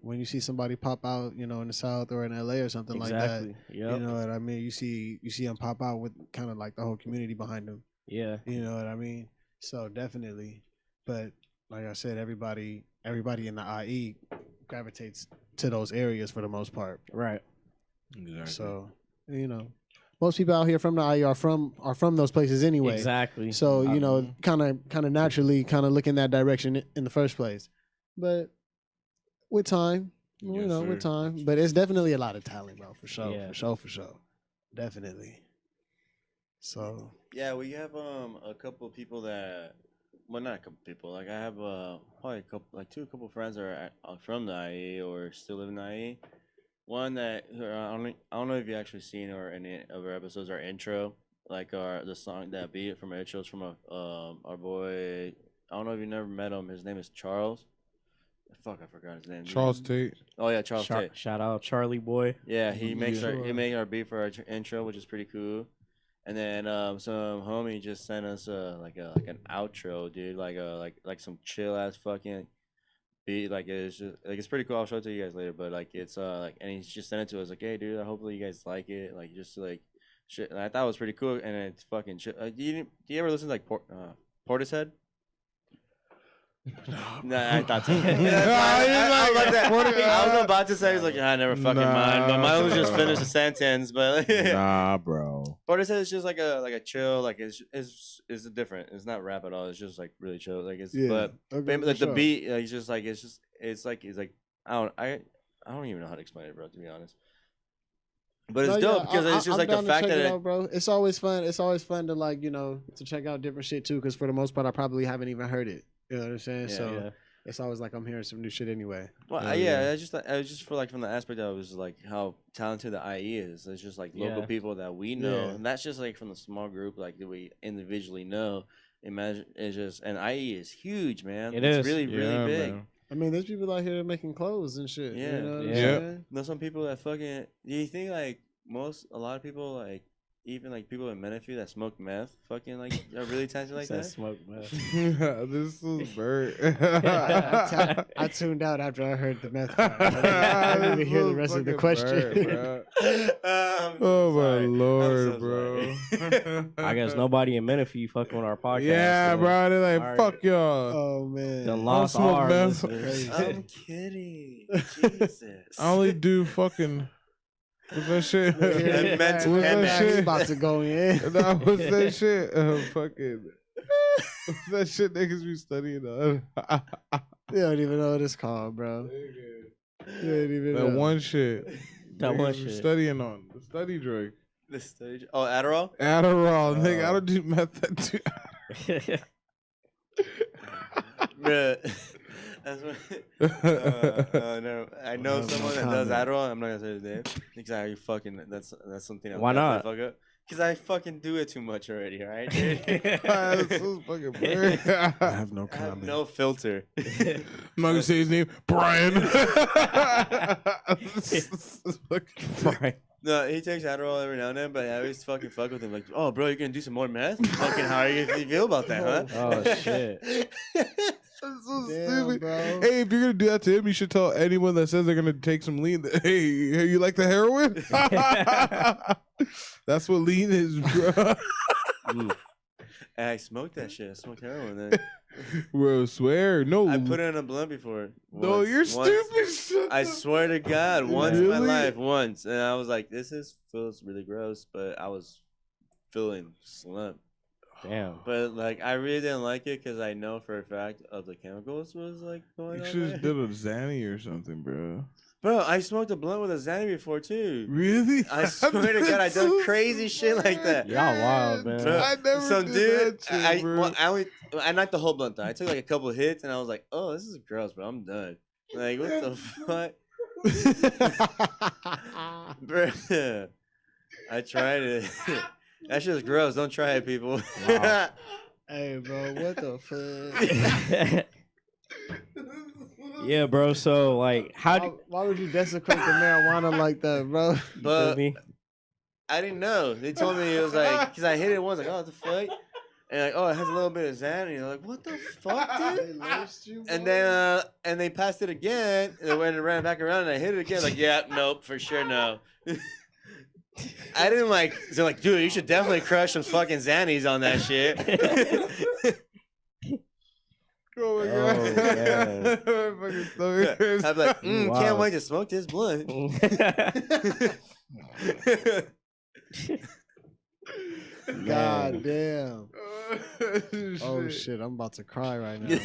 Speaker 4: when you see somebody pop out, in the South or in LA or something like that.
Speaker 1: Yep.
Speaker 4: You know what I mean? You see them pop out with kind of like the whole community behind them.
Speaker 1: Yeah.
Speaker 4: You know what I mean? So definitely. But like I said, everybody in the IE gravitates to those areas for the most part.
Speaker 1: Right.
Speaker 2: Exactly.
Speaker 4: So, most people out here from the IE are from those places anyway.
Speaker 1: Exactly.
Speaker 4: So, kind of naturally kind of look in that direction in the first place. But with time, with time. But it's definitely a lot of talent, bro, for sure.
Speaker 1: Yeah.
Speaker 4: For sure. Definitely. So
Speaker 3: Yeah, we have a couple of people that, well, not a couple of people. Like I have probably a couple friends that are from the IE or still live in the IE. One that I don't know if you actually seen or any of our episodes, our intro, like the song that beat from our intros from our boy. I don't know if you never met him. His name is Charles. Fuck, I forgot his name.
Speaker 2: Charles Tate.
Speaker 3: Oh yeah, Charles Tate.
Speaker 1: Shout out Charlie Boy.
Speaker 3: Yeah, he makes
Speaker 4: Sure.
Speaker 3: he made our beat for our intro, which is pretty cool. And then some homie just sent us like an outro, dude, like some chill ass fucking beat. Like it's just like it's pretty cool. I'll show it to you guys later. But like it's like, and he's just sent it to us like, hey dude, hopefully you guys like it. Like just like shit. And I thought it was pretty cool. And it's fucking shit. Do you ever listen to like Portishead? Nah, I thought so. I was about to say, he's like, I never fucking mind, but mine was just finish the sentence. But
Speaker 2: Nah, bro.
Speaker 3: Portishead is just like a chill, like it's different. It's not rap at all. It's just like really chill. Like it's but like the beat, like, it's like I don't even know how to explain it, bro. To be honest. But it's dope because it's just like the fact that
Speaker 4: out, bro. It's always fun. It's always fun to like to check out different shit too. Because for the most part, I probably haven't even heard it. You know what I'm saying?
Speaker 3: Yeah,
Speaker 4: so it's always like I'm hearing some new shit anyway.
Speaker 3: Well, I was just for like from the aspect of it was like how talented the IE is. It's just like local people that we know, and that's just like from the small group like that we individually know. Imagine it's just and IE is huge, man. It's really really big.
Speaker 2: Man.
Speaker 4: I mean, there's people out here making clothes and shit.
Speaker 3: Yeah,
Speaker 4: you know what I'm saying?
Speaker 3: There's some people that fucking. Do you think like a lot of people like even like people in Menifee that smoke meth fucking like are really talented like that?
Speaker 1: Smoke meth.
Speaker 2: This is Bert.
Speaker 4: I tuned out after I heard the meth part. I didn't even hear the rest of the question.
Speaker 2: Bert, oh my lord,
Speaker 3: so
Speaker 2: bro.
Speaker 1: I guess nobody in Menifee fucking on our podcast.
Speaker 2: Yeah,
Speaker 1: so
Speaker 2: bro. They're like,
Speaker 1: All right.
Speaker 2: fuck y'all.
Speaker 4: Oh man.
Speaker 1: Done lost
Speaker 2: smoke
Speaker 1: all our
Speaker 2: meth.
Speaker 1: listeners.
Speaker 3: I'm kidding. Jesus.
Speaker 2: I only do fucking. What's that shit?
Speaker 3: And mental
Speaker 2: What's that
Speaker 3: MS.
Speaker 2: shit?
Speaker 4: About to go in.
Speaker 2: Nah, what's that shit? Fucking. What's that shit niggas be studying on?
Speaker 4: You don't even know what it's called, bro. You don't even
Speaker 2: That
Speaker 4: know.
Speaker 2: one shit.
Speaker 1: That one
Speaker 2: Niggas be
Speaker 1: shit.
Speaker 2: studying on. The study drug.
Speaker 3: The stage. Oh, Adderall.
Speaker 2: Adderall. Nigga, I don't do meth. That too.
Speaker 3: Bruh. That's what. No, I know
Speaker 4: No
Speaker 3: someone that does
Speaker 4: comment.
Speaker 3: Adderall. I'm not gonna say his name. Exactly. Fucking. That's something.
Speaker 1: Why not?
Speaker 3: Fuck up. Because I fucking do it too much already. All right, dude.
Speaker 2: That's so fucking weird.
Speaker 4: I have no
Speaker 3: I have
Speaker 4: comment.
Speaker 3: no filter.
Speaker 2: I'm not gonna say his name. Brian.
Speaker 1: Right.
Speaker 3: No, he takes Adderall every now and then, but I always fucking fuck with him. Like, oh, bro, you gonna do some more meth? Fucking, how are you gonna feel about that, huh?
Speaker 1: Oh shit.
Speaker 2: That's so
Speaker 4: Damn,
Speaker 2: stupid.
Speaker 4: bro.
Speaker 2: Hey, if you're gonna do that to him, you should tell anyone that says they're gonna take some lean. Hey, you like the heroin? That's what lean is, bro.
Speaker 3: And I smoked that shit. I smoked heroin. Then
Speaker 2: Bro, swear. No.
Speaker 3: I put it in a blunt before.
Speaker 2: No,
Speaker 3: Once-
Speaker 2: you're
Speaker 3: once.
Speaker 2: stupid.
Speaker 3: I swear to God, once in my
Speaker 2: Really?
Speaker 3: life, once, and I was like, feels really gross, but I was feeling slim.
Speaker 1: Damn.
Speaker 3: But like, I really didn't like it because I know for a fact of the chemicals was like going
Speaker 2: You
Speaker 3: on
Speaker 2: should have
Speaker 3: there.
Speaker 2: did a Zanny or something, bro.
Speaker 3: Bro, I smoked a blunt with a Xanny before too.
Speaker 2: Really?
Speaker 3: I swear to God, I done crazy shit like that.
Speaker 1: Y'all wild, man.
Speaker 3: Bro,
Speaker 2: I never
Speaker 3: some
Speaker 2: did
Speaker 3: dude,
Speaker 2: that shit, bro.
Speaker 3: I knocked the whole blunt down. I took like a couple of hits and I was like, oh, this is gross, bro. I'm done. Like, what the fuck? Bro, I tried it. That shit's gross. Don't try it, people.
Speaker 1: Wow.
Speaker 4: Hey, bro, what the fuck?
Speaker 1: Yeah, bro. So like,
Speaker 4: Why would you desecrate the marijuana like that, bro?
Speaker 3: But
Speaker 1: me?
Speaker 3: I didn't know. They told me it was like, because I hit it once, like, oh, what the fuck? And like, oh, it has a little bit of Xanny. Like, what the fuck,
Speaker 4: They
Speaker 3: dude?
Speaker 4: laced you,
Speaker 3: And
Speaker 4: bro?
Speaker 3: then and they passed it again, and then ran back around, and I hit it again. Like, yeah, nope, for sure, no. I didn't like. They're like, dude, you should definitely crush some fucking Xannies on that shit.
Speaker 2: Oh my
Speaker 1: Oh,
Speaker 2: god.
Speaker 1: man.
Speaker 2: My fucking stomach hurts.
Speaker 3: I'd be like,
Speaker 1: Wow.
Speaker 3: can't wait to smoke this blunt.
Speaker 4: God damn.
Speaker 2: Oh
Speaker 4: Oh shit, I'm about to cry right now.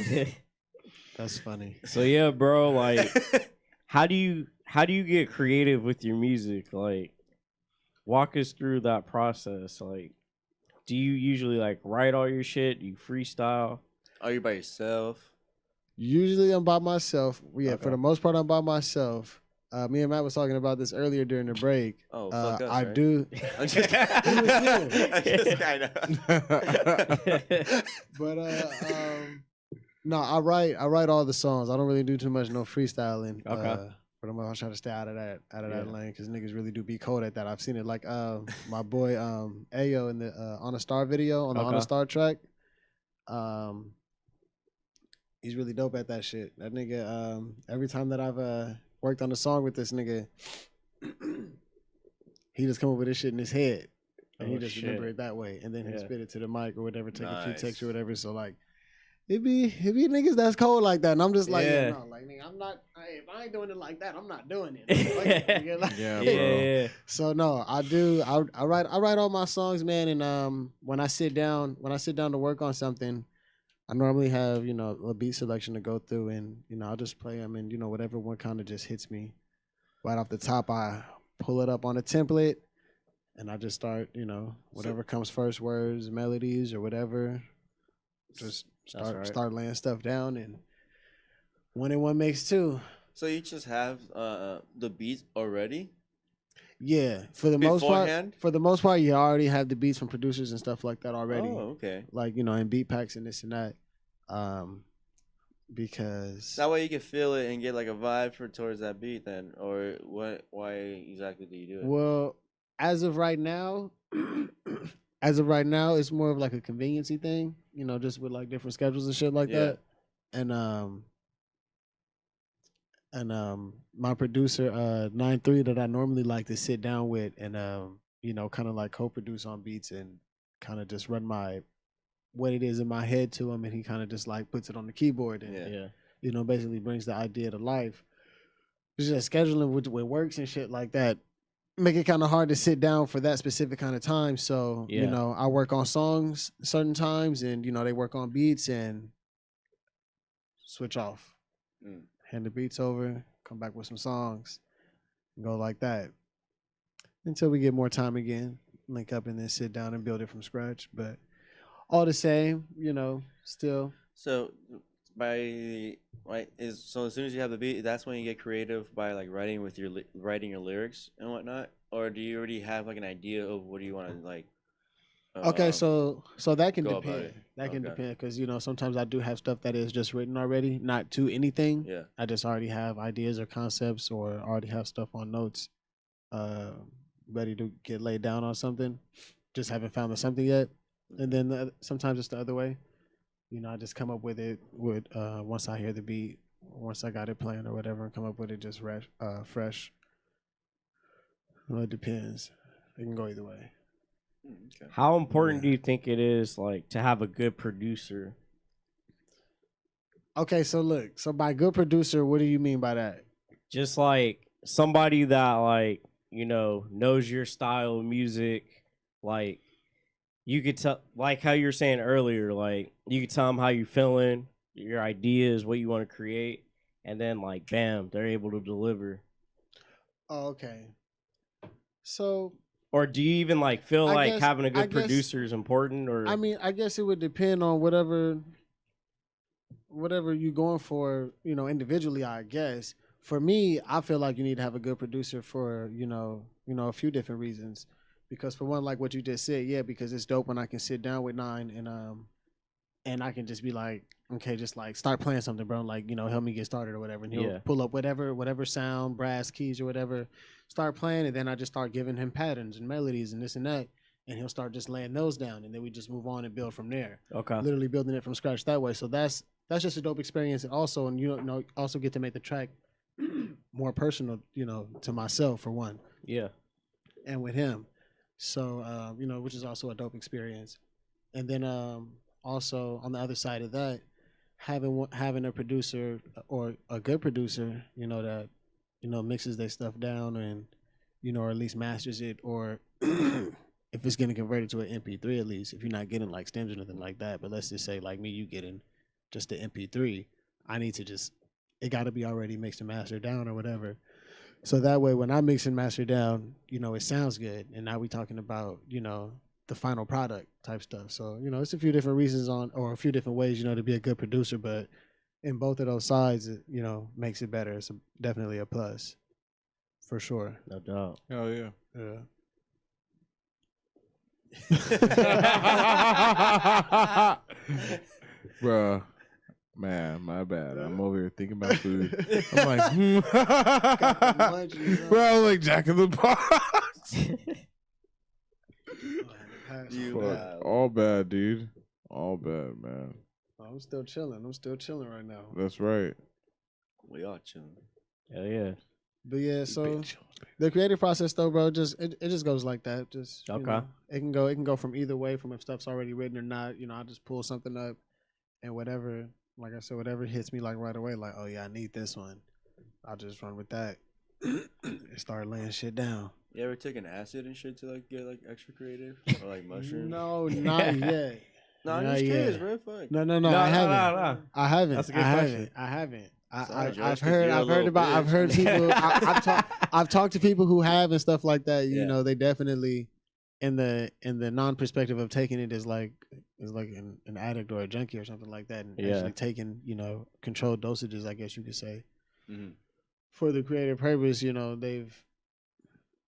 Speaker 4: That's funny.
Speaker 1: So yeah, bro. Like, how do you get creative with your music? Like, walk us through that process. Like, do you usually like write all your shit? Do you freestyle?
Speaker 3: Are you by yourself?
Speaker 4: Usually I'm by myself. Yeah,
Speaker 1: Okay.
Speaker 4: for the most part I'm by myself. Me and Matt was talking about this earlier during the break.
Speaker 3: Oh, fuck us,
Speaker 4: I
Speaker 3: right?
Speaker 4: do,
Speaker 3: I'm just I'm just kind of.
Speaker 4: but no, I write all the songs. I don't really do too much no freestyling.
Speaker 1: Okay.
Speaker 4: But I'm trying to stay out of that
Speaker 1: Yeah.
Speaker 4: lane because niggas really do be cold at that. I've seen it like my boy Ayo in the On a Star video on the On a
Speaker 1: Okay.
Speaker 4: Star track. He's really dope at that shit. That nigga, every time that I've worked on a song with this nigga, he just come up with this shit in his head. And he
Speaker 1: Oh,
Speaker 4: just
Speaker 1: shit.
Speaker 4: remember it that way. And then he
Speaker 1: Yeah.
Speaker 4: spit it to the mic or whatever, take a few
Speaker 3: Nice.
Speaker 4: takes or whatever. So like it be niggas that's cold like that. And I'm just like,
Speaker 1: Yeah.
Speaker 4: no, like nigga, I'm not if I ain't doing it like that, I'm not doing it. Nigga, like-
Speaker 2: Yeah,
Speaker 1: Yeah,
Speaker 2: bro.
Speaker 1: yeah.
Speaker 4: So no, I do. I write all my songs, man. And when I sit down to work on something, I normally have a beat selection to go through, and I'll just play them, and whatever one kind of just hits me right off the top, I pull it up on a template, and I just start whatever comes first, words, melodies, or whatever. Just
Speaker 1: That's right.
Speaker 4: start laying stuff down, and one and one makes two.
Speaker 3: So you just have the beats already?
Speaker 4: Yeah, for the
Speaker 3: Beforehand?
Speaker 4: most part, you already have the beats from producers and stuff like that already.
Speaker 3: Oh, okay.
Speaker 4: Like in beat packs and this and that, because
Speaker 3: That way you can feel it and get like a vibe towards that beat, then, or what? Why exactly do you do it?
Speaker 4: well, as of right now, it's more of like a conveniency thing, just with like different schedules and shit like
Speaker 3: Yeah.
Speaker 4: that, and my producer 9-3 that I normally like to sit down with and kind of like co-produce on beats and kind of just run what it is in my head to him, and he kind of just like puts it on the keyboard and
Speaker 3: Yeah.
Speaker 1: Yeah.
Speaker 4: basically brings the idea to life. It's just scheduling with works and shit like that make it kind of hard to sit down for that specific kind of time. So
Speaker 1: Yeah.
Speaker 4: I work on songs certain times, and they work on beats and switch off, hand the beats over, come back with some songs, and go like that until we get more time again, link up and then sit down and build it from scratch. But all the same, still.
Speaker 3: So so as soon as you have the beat, that's when you get creative by like writing your lyrics and whatnot, or do you already have like an idea of what do you want to like?
Speaker 4: Okay, so that can
Speaker 3: go about
Speaker 4: depend.
Speaker 3: it.
Speaker 4: That can
Speaker 3: Okay.
Speaker 4: depend because sometimes I do have stuff that is just written already, not to anything.
Speaker 3: Yeah.
Speaker 4: I just already have ideas or concepts, or already have stuff on notes, ready to get laid down on something. Just haven't found the something yet. And then sometimes it's the other way. I just come up with it once I hear the beat, once I got it playing or whatever, and come up with it just fresh. Well, it depends. It can go either way.
Speaker 3: Okay.
Speaker 1: How important do you think it is, like, to have a good producer?
Speaker 4: Okay, so look. So by good producer, what do you mean by that?
Speaker 1: Just like somebody that, like, knows your style of music, like, you could tell, like how you were saying earlier, like you could tell them how you feeling, your ideas, what you want to create, and then like bam, they're able to deliver.
Speaker 4: Oh, okay. So
Speaker 1: Or do you even like feel
Speaker 4: I
Speaker 1: like
Speaker 4: guess-
Speaker 1: having a
Speaker 4: I
Speaker 1: good
Speaker 4: guess-
Speaker 1: producer is important? Or
Speaker 4: I mean, I guess it would depend on whatever you're going for, individually, I guess. For me, I feel like you need to have a good producer for, a few different reasons. Because for one, like what you just said, yeah, because it's dope when I can sit down with Nine and I can just be like, okay, just like start playing something, bro. Like, help me get started or whatever. And he'll
Speaker 1: Yeah.
Speaker 4: pull up whatever sound, brass keys or whatever, start playing, and then I just start giving him patterns and melodies and this and that. And he'll start just laying those down, and then we just move on and build from there.
Speaker 1: okay,
Speaker 4: Literally building it from scratch that way. So that's just a dope experience, and also, and also get to make the track more personal, to myself for one,
Speaker 1: yeah,
Speaker 4: and with him. So which is also a dope experience. And then also on the other side of that, having a producer or a good producer, that mixes their stuff down and or at least masters it, or if it's getting converted to an MP3, at least if you're not getting like stems or nothing like that. But let's just say like me, you getting just the MP3. I need to it got to be already mixed and mastered down or whatever. So that way, when I mix and master down, it sounds good. And now we talking about the final product type stuff. So it's a few different reasons or a few different ways to be a good producer. But in both of those sides, it makes it better. It's definitely a plus, for sure.
Speaker 1: no doubt.
Speaker 2: Hell yeah.
Speaker 4: Yeah.
Speaker 2: Bruh, man, my bad. I'm over here thinking about food. I'm like, bro, I'm like Jack in the Box. Fuck, all bad, dude. All bad, man.
Speaker 4: I'm still chilling. Right now.
Speaker 2: That's right.
Speaker 3: We are chilling.
Speaker 1: Hell yeah.
Speaker 4: But yeah, so
Speaker 2: Bitch.
Speaker 4: the creative process though, bro, it just goes like that. Just
Speaker 1: Okay.
Speaker 4: It can go from either way, from if stuff's already written or not. I just pull something up and whatever, like I said, whatever hits me like right away, like, oh yeah, I need this one. I'll just run with that and start laying shit down.
Speaker 3: You ever taken acid and shit to like get like extra creative or like mushrooms?
Speaker 4: No, not yet.
Speaker 3: No, I'm
Speaker 4: Not
Speaker 3: just curious,
Speaker 4: yet.
Speaker 3: bro. Fuck.
Speaker 4: No,
Speaker 1: No,
Speaker 4: I haven't.
Speaker 1: no.
Speaker 4: I haven't.
Speaker 1: That's a good
Speaker 4: I
Speaker 1: question.
Speaker 4: haven't.
Speaker 3: Sorry, Josh,
Speaker 4: I've
Speaker 3: 'cause you're a
Speaker 4: heard
Speaker 3: little
Speaker 4: about. I've
Speaker 3: bitch.
Speaker 4: heard people. I've talked to people who have and stuff like that.
Speaker 3: Yeah.
Speaker 4: They definitely, in the non-perspective of taking it as like an addict or a junkie or something like that, and
Speaker 1: Yeah.
Speaker 4: actually taking controlled dosages, I guess you could say,
Speaker 3: Mhm.
Speaker 4: for the creative purpose. They've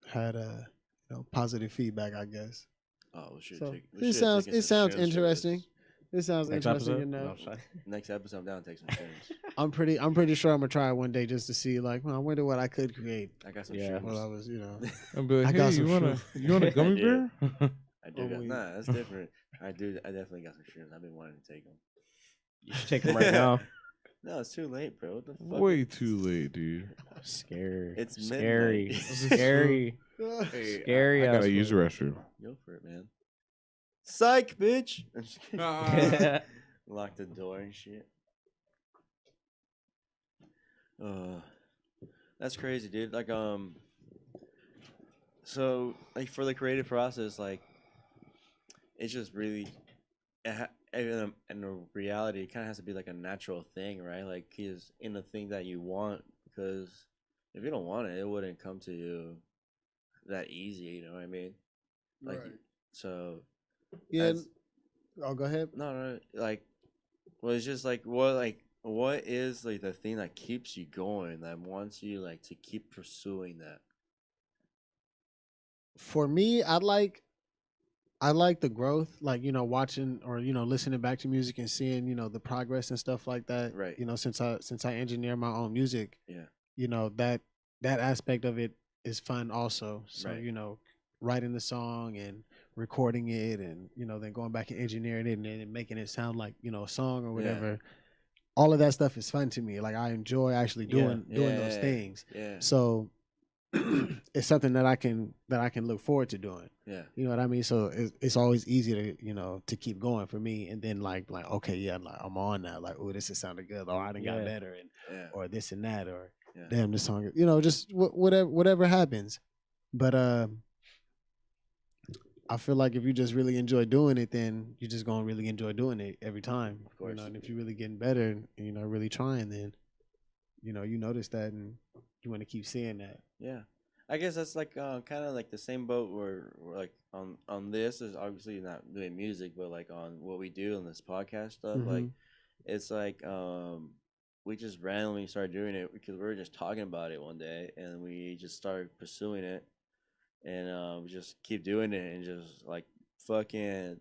Speaker 4: had positive feedback, I guess.
Speaker 3: Oh, we should
Speaker 4: So
Speaker 3: take.
Speaker 4: it sounds interesting.
Speaker 3: This.
Speaker 4: It sounds
Speaker 1: Next
Speaker 4: interesting.
Speaker 1: episode?
Speaker 4: You know,
Speaker 1: No, I'm sorry.
Speaker 3: Next episode, I'm down to take some shrooms.
Speaker 4: I'm pretty sure I'm gonna try it one day just to see, like, well, I wonder what I could create
Speaker 3: I got some
Speaker 1: Yeah.
Speaker 3: shrooms.
Speaker 4: while I was,
Speaker 2: I'll be like,
Speaker 4: I
Speaker 2: hey,
Speaker 4: got
Speaker 2: you
Speaker 4: some
Speaker 2: want a gummy
Speaker 3: Yeah.
Speaker 2: bear?
Speaker 3: I do
Speaker 4: Oh,
Speaker 3: got.
Speaker 4: wait.
Speaker 3: Nah, that's different. I definitely got some shrooms. I've been wanting to take them.
Speaker 1: You should take them right now.
Speaker 3: No, it's too late, bro. What the fuck?
Speaker 2: Way too late, dude.
Speaker 1: Scary.
Speaker 3: It's
Speaker 1: scary.
Speaker 3: midnight.
Speaker 1: Scary.
Speaker 3: Hey,
Speaker 1: Scary.
Speaker 2: I
Speaker 1: ass
Speaker 2: gotta use the
Speaker 1: one.
Speaker 2: restroom.
Speaker 3: Go for it, man. Psych, bitch. I'm just kidding.
Speaker 2: Ah.
Speaker 3: Lock the door and shit. That's crazy, dude. Like, so like for the creative process, like, it's just really, in a reality, it kind of has to be like a natural thing, right? Like, is in the thing that you want, because if you don't want it, it wouldn't come to you that easy. You know what I mean? Like,
Speaker 4: Right.
Speaker 3: so
Speaker 4: Yeah.
Speaker 3: that's-
Speaker 4: Oh, go ahead.
Speaker 3: no, like, well, it's just like what is like the thing that keeps you going, that wants you like to keep pursuing that?
Speaker 4: For me, I like the growth, like watching or listening back to music and seeing the progress and stuff like that.
Speaker 3: Right.
Speaker 4: Since I engineer my own music,
Speaker 3: Yeah.
Speaker 4: that aspect of it is fun also. So
Speaker 3: Right.
Speaker 4: writing the song and recording it, and then going back and engineering it, and then making it sound like a song or whatever. All of that stuff is fun to me. Like, I enjoy actually doing those things.
Speaker 3: Yeah.
Speaker 4: So it's something that I can look forward to doing.
Speaker 3: Yeah.
Speaker 4: You know what I mean? So it's always easy to to keep going for me. And then like okay, yeah, like I'm on now. Like, oh, this is sounding good. Or I done got
Speaker 1: Yeah.
Speaker 4: better, and
Speaker 3: Yeah.
Speaker 4: or this and that, or
Speaker 3: Yeah.
Speaker 4: damn, this song. Just whatever happens. But I feel like if you just really enjoy doing it, then you're just gonna really enjoy doing it every time.
Speaker 3: Of course.
Speaker 4: And if you're really getting better and really trying, then you notice that and you want to keep seeing that.
Speaker 3: Yeah, I guess that's like kind of like the same boat where we're like on this is obviously not doing music, but like on what we do on this podcast stuff. Like it's like we just randomly started doing it because we were just talking about it one day and we just started pursuing it. And we just keep doing it and just like fucking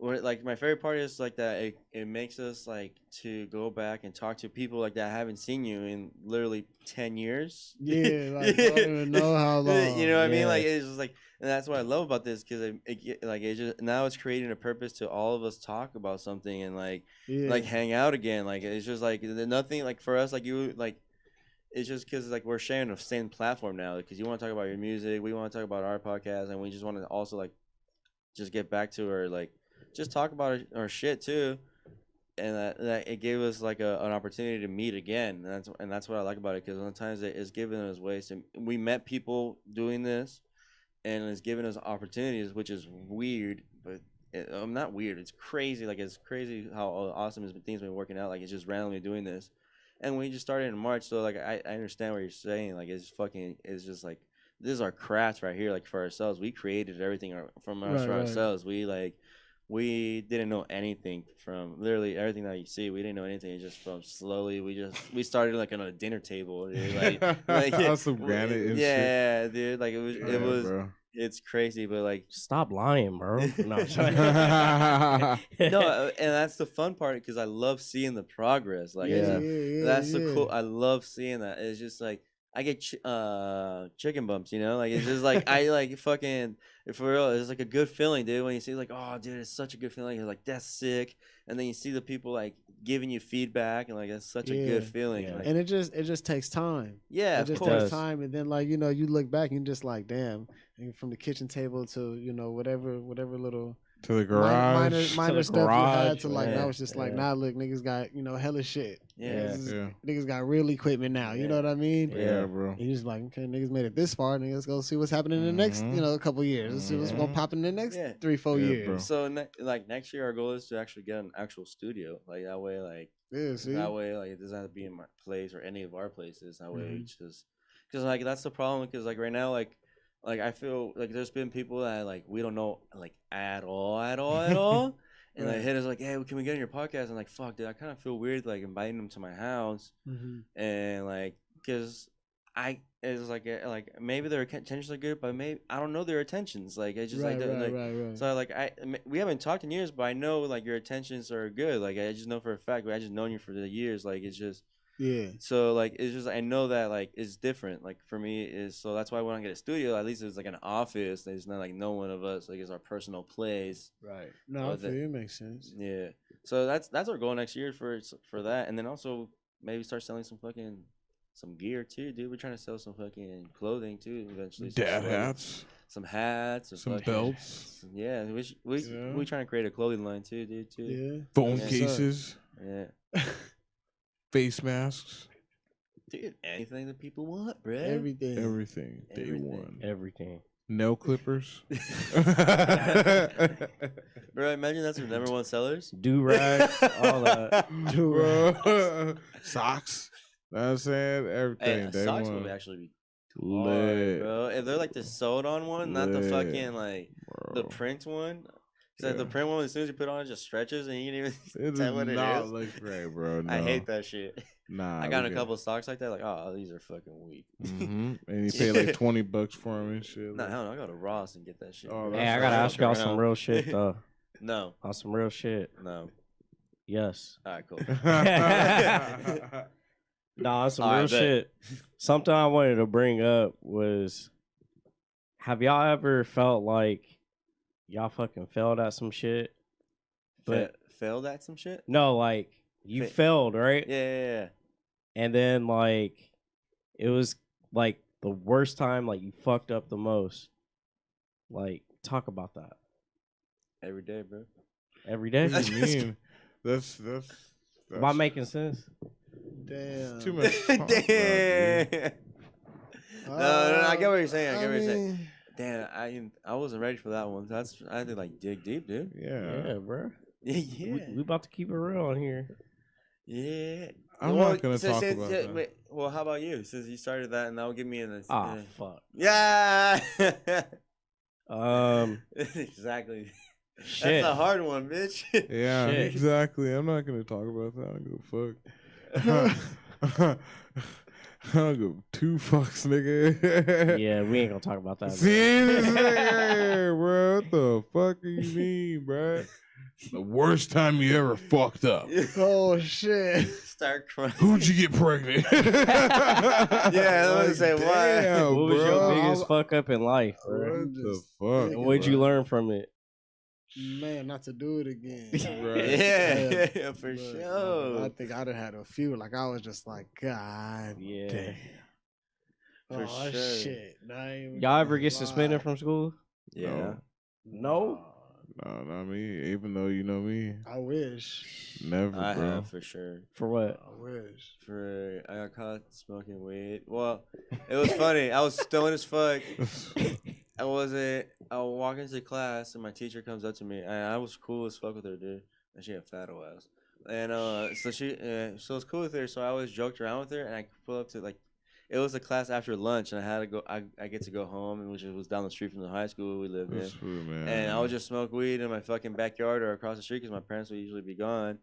Speaker 3: like my favorite part is like that it makes us like to go back and talk to people like that I haven't seen you in literally 10 years.
Speaker 4: Yeah, like I don't even know how long.
Speaker 3: You know what I mean? Like it's just like, and that's what I love about this because it just now it's creating a purpose to all of us talk about something and like hang out again. Like it's just like nothing like for us like you like. It's just because like we're sharing the same platform now. Because you want to talk about your music, we want to talk about our podcast, and we just want to also like just get back to our like just talk about our shit too. And that it gave us like an opportunity to meet again. And that's what I like about it because sometimes it's given us ways to we met people doing this, and it's given us opportunities, which is weird, but. Not weird. It's crazy. Like it's crazy how awesome things been working out. Like it's just randomly doing this. And we just started in March, so like I understand what you're saying. Like it's just like this is our craft right here. Like for ourselves, we created everything from ourselves. We didn't know anything from literally everything that you see. We didn't know anything. It's just from slowly. We started like on a dinner table, dude. Like
Speaker 2: some granite and
Speaker 3: shit. Dude. Like it was.
Speaker 2: Bro.
Speaker 3: It's crazy, but like
Speaker 1: stop lying, bro. No,
Speaker 3: no, and that's the fun part because I love seeing the progress. Like that's the cool. I love seeing that. It's just like I get chicken bumps, like it's just like I like fucking for real. It's like a good feeling, dude. When you see like, oh, dude, it's such a good feeling. It's like that's sick, and then you see the people like giving you feedback, and like it's such a good feeling.
Speaker 1: Yeah.
Speaker 3: Like,
Speaker 4: and it just takes time.
Speaker 3: Yeah,
Speaker 4: it just takes time, and then like you look back and you're just like, damn. And from the kitchen table to whatever little
Speaker 2: to the garage,
Speaker 4: minor stuff you had to like now it's just like nah, look, niggas got hella shit. Niggas got real equipment now. You know what I mean?
Speaker 2: Yeah, bro.
Speaker 4: And you're just like, okay, niggas made it this far. Niggas go see what's happening in the next couple years. Let's see what's gonna pop in the next 3-4 years.
Speaker 2: Bro.
Speaker 3: So like next year, our goal is to actually get an actual studio. Like that way, like that way, like it doesn't have to be in my place or any of our places. That way, it's just because like that's the problem. Because like right now, like I feel like there's been people that like we don't know like at all, and like hit us like, hey, can we get on your podcast? And like, fuck, dude, I kind of feel weird like inviting them to my house, and like because it's like maybe their intentions are good, but maybe I don't know their intentions. Like it's just right. So like we haven't talked in years, but I know like your intentions are good. Like I just know for a fact. I just known you for the years. Like it's just. Yeah. So like it's just I know that like it's different. Like for me is so that's why I want to get a studio. At least it's like an office. There's not like no one of us. Like it's our personal place.
Speaker 4: Right. No, I feel it makes sense.
Speaker 3: Yeah. So that's our goal next year for that, and then also maybe start selling some gear too, dude. We're trying to sell some fucking clothing too eventually.
Speaker 2: Dad hats.
Speaker 3: Some hats.
Speaker 2: Some belts.
Speaker 3: Yeah. We trying to create a clothing line too, dude. Too.
Speaker 4: Yeah.
Speaker 2: Phone cases.
Speaker 3: Yeah.
Speaker 2: Face masks.
Speaker 3: Dude, anything that people want, bro.
Speaker 2: Everything. Day one.
Speaker 1: Everything.
Speaker 2: Nail clippers.
Speaker 3: Bro, imagine that's your number one sellers.
Speaker 1: Do-rags, all that.
Speaker 2: Do-rags. Socks. Know what I'm saying? Everything.
Speaker 3: Hey, socks would actually be hard, bro. If they're like the sewed on one, not the fucking like the print one. Like the print one, as soon as you put it on, it just stretches and you can even tell what it is.
Speaker 2: Look great, bro. No.
Speaker 3: I hate that shit.
Speaker 2: Nah,
Speaker 3: I got a couple of socks like that. Like, oh, these are fucking weak.
Speaker 2: And you pay like $20 for them and shit.
Speaker 3: Nah, hell no, I go to Ross and get that shit.
Speaker 1: Oh, hey, I gotta ask y'all some real shit though.
Speaker 3: No.
Speaker 1: On some real shit.
Speaker 3: No.
Speaker 1: Yes.
Speaker 3: All right, cool.
Speaker 1: Nah, some real shit. Something I wanted to bring up was, have y'all ever felt like y'all fucking failed at some shit?
Speaker 3: But failed at some shit?
Speaker 1: No, like you failed, right?
Speaker 3: Yeah.
Speaker 1: And then like it was like the worst time, like you fucked up the most. Like, talk about that.
Speaker 3: Every day, bro.
Speaker 1: Every day?
Speaker 2: What do you mean? That's
Speaker 1: Am I making sense?
Speaker 4: Damn.
Speaker 2: Too much.
Speaker 3: Damn. No, I get what you're saying. I get what you're saying. Damn, I wasn't ready for that one. I had to like dig deep, dude.
Speaker 1: Yeah, bro.
Speaker 3: Yeah.
Speaker 1: We about to keep it real on here.
Speaker 3: Yeah.
Speaker 2: I'm not gonna talk about
Speaker 3: yeah,
Speaker 2: that.
Speaker 3: wait, well, how about you? Since you started that, and that'll give me an.
Speaker 1: Ah, fuck.
Speaker 3: Yeah. Exactly.
Speaker 1: Shit.
Speaker 3: That's a hard one, bitch.
Speaker 2: Yeah,
Speaker 1: Shit.
Speaker 2: exactly. I'm not gonna talk about that. I don't give a fuck. I don't give two fucks, nigga.
Speaker 1: Yeah, we ain't gonna talk about that.
Speaker 2: See this nigga, bro? What the fuck do you mean, bro? The worst time you ever fucked up.
Speaker 4: Oh shit!
Speaker 3: Start crying.
Speaker 2: Who'd you get pregnant?
Speaker 3: Yeah, I was gonna say, why?
Speaker 2: Damn,
Speaker 1: What was your
Speaker 2: bro.
Speaker 1: biggest fuck up in life, bro?
Speaker 2: What the
Speaker 4: Just
Speaker 2: fuck?
Speaker 1: And what'd you learn from it?
Speaker 4: Man, not to do it again.
Speaker 2: Right.
Speaker 3: Yeah, for
Speaker 4: But,
Speaker 3: sure.
Speaker 4: I think I'd have had a few. Like I was just like, God
Speaker 1: Yeah.
Speaker 4: damn.
Speaker 3: For
Speaker 4: Oh
Speaker 3: sure.
Speaker 4: shit! Nah, I ain't even
Speaker 1: Y'all ever
Speaker 4: gonna
Speaker 1: get
Speaker 4: lie.
Speaker 1: suspended from school?
Speaker 3: Yeah.
Speaker 1: No.
Speaker 2: No, not me. Even though you know me,
Speaker 4: I wish.
Speaker 2: never,
Speaker 3: I
Speaker 2: bro.
Speaker 3: have for sure.
Speaker 1: For what?
Speaker 4: I wish.
Speaker 3: I got caught smoking weed. Well, it was funny. I was stoned as fuck. I was walking to class and my teacher comes up to me and I was cool as fuck with her, dude. And she had fat old ass. And so it's cool with her. So I always joked around with her and I pull up to like, it was a class after lunch and I had to go. I get to go home, and which was down the street from the high school we lived in.
Speaker 2: That's true, man.
Speaker 3: And I would just smoke weed in my fucking backyard or across the street because my parents would usually be gone,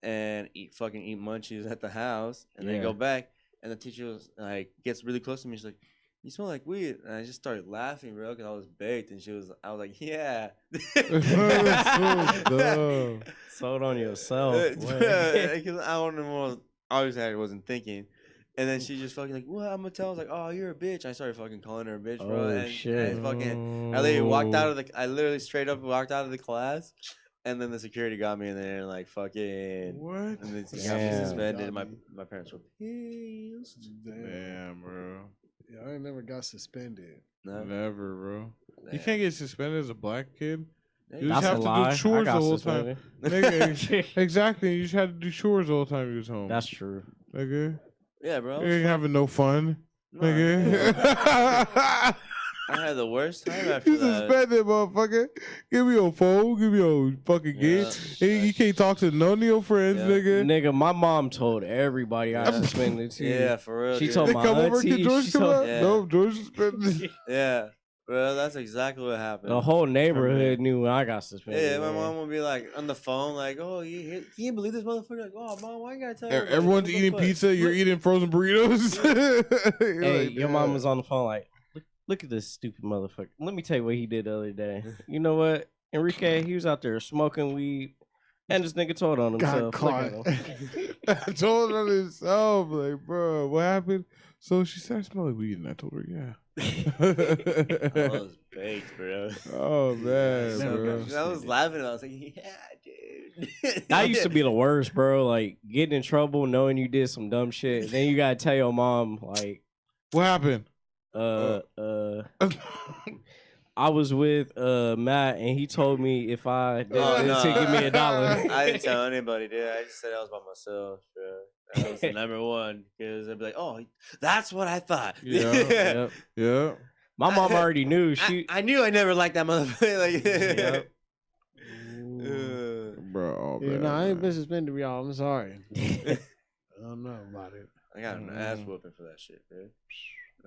Speaker 3: and eat munchies at the house, and then
Speaker 1: Yeah.
Speaker 3: go back. And the teacher was like, gets really close to me. She's like, "You smell like weed," and I just started laughing, bro, because I was baked, and I was like, "Yeah."
Speaker 2: That's so dumb.
Speaker 1: Sold on yourself.
Speaker 3: Because I don't know. Obviously, I wasn't thinking. And then she just fucking like, "What?" I'm gonna tell. I was like, "Oh, you're a bitch." I started fucking calling her a bitch, bro.
Speaker 1: Oh,
Speaker 3: and
Speaker 1: shit.
Speaker 3: I literally walked out of I literally straight up walked out of the class, and then the security got me in there and like fucking.
Speaker 2: What?
Speaker 3: And then got me
Speaker 1: Damn.
Speaker 3: suspended. And my parents were pissed.
Speaker 2: Damn, bro.
Speaker 4: Yeah, I ain't never got suspended.
Speaker 3: No,
Speaker 2: Never, bro. You
Speaker 3: Damn.
Speaker 2: can't get suspended as a black kid. You
Speaker 1: That's
Speaker 2: just have
Speaker 1: a
Speaker 2: to
Speaker 1: lie.
Speaker 2: do chores the
Speaker 1: I got
Speaker 2: whole time.
Speaker 1: suspended.
Speaker 2: Nigga, exactly. You just had to do chores the whole time you was home.
Speaker 1: That's true.
Speaker 2: Nigga.
Speaker 3: Yeah, bro.
Speaker 2: You ain't having no fun.
Speaker 3: No,
Speaker 2: Nigga.
Speaker 3: I had the worst time after
Speaker 2: You
Speaker 3: that.
Speaker 2: suspended, motherfucker. Give me your phone. Give me your fucking
Speaker 3: Yeah.
Speaker 2: game. Hey, you can't talk to none of your friends,
Speaker 3: Yeah.
Speaker 2: nigga.
Speaker 1: Nigga, my mom told everybody I suspended too.
Speaker 3: Yeah, for real.
Speaker 1: She
Speaker 3: dude.
Speaker 1: told
Speaker 2: They
Speaker 1: my
Speaker 2: come over,
Speaker 1: auntie,
Speaker 2: can George
Speaker 1: she
Speaker 2: come
Speaker 1: told-
Speaker 2: out?
Speaker 3: Yeah.
Speaker 2: No, George suspended.
Speaker 3: Yeah, bro. That's exactly what happened.
Speaker 1: The whole neighborhood knew when I got suspended.
Speaker 3: Yeah, my
Speaker 1: man.
Speaker 3: mom would be like on the phone, like, "Oh, you can't believe this motherfucker!" Like, "Oh, mom, why you gotta tell everybody?
Speaker 2: Everyone's
Speaker 3: What the
Speaker 2: eating
Speaker 3: fuck?"
Speaker 2: pizza. You're eating frozen burritos. You're
Speaker 1: Hey,
Speaker 2: like,
Speaker 1: your
Speaker 2: "Damn."
Speaker 1: mom was on the phone like, look at this stupid motherfucker. Let me tell you what he did the other day. You know what? Enrique, he was out there smoking weed, and this nigga told on
Speaker 4: Got
Speaker 1: himself. Look
Speaker 4: caught.
Speaker 1: at him.
Speaker 2: I told her himself, like, bro, what happened? So she said, I smell like weed, and I told her, yeah.
Speaker 3: I was baked, bro.
Speaker 2: Oh, man,
Speaker 3: So
Speaker 2: bro.
Speaker 3: good. I was laughing. I was like, "Yeah, dude."
Speaker 1: That used to be the worst, bro. Like getting in trouble, knowing you did some dumb shit. Then you gotta tell your mom, like,
Speaker 2: What happened?
Speaker 1: I was with Matt, and he told me if I did
Speaker 3: Oh,
Speaker 1: this,
Speaker 3: no.
Speaker 1: he'd give me $1.
Speaker 3: I didn't tell anybody, dude. I just said I was by myself, bro. That was the number one because I'd be like, "Oh, that's what I thought."
Speaker 2: Yeah.
Speaker 1: Yep.
Speaker 2: Yeah.
Speaker 1: My mom already knew. She
Speaker 3: I knew I never liked that motherfucker. Like,
Speaker 1: Yep.
Speaker 2: Bro, oh,
Speaker 4: Yeah,
Speaker 2: man,
Speaker 4: no, I ain't
Speaker 2: man.
Speaker 4: been suspended, y'all. I'm sorry. I don't know about it.
Speaker 3: I got an ass whooping for that shit, dude.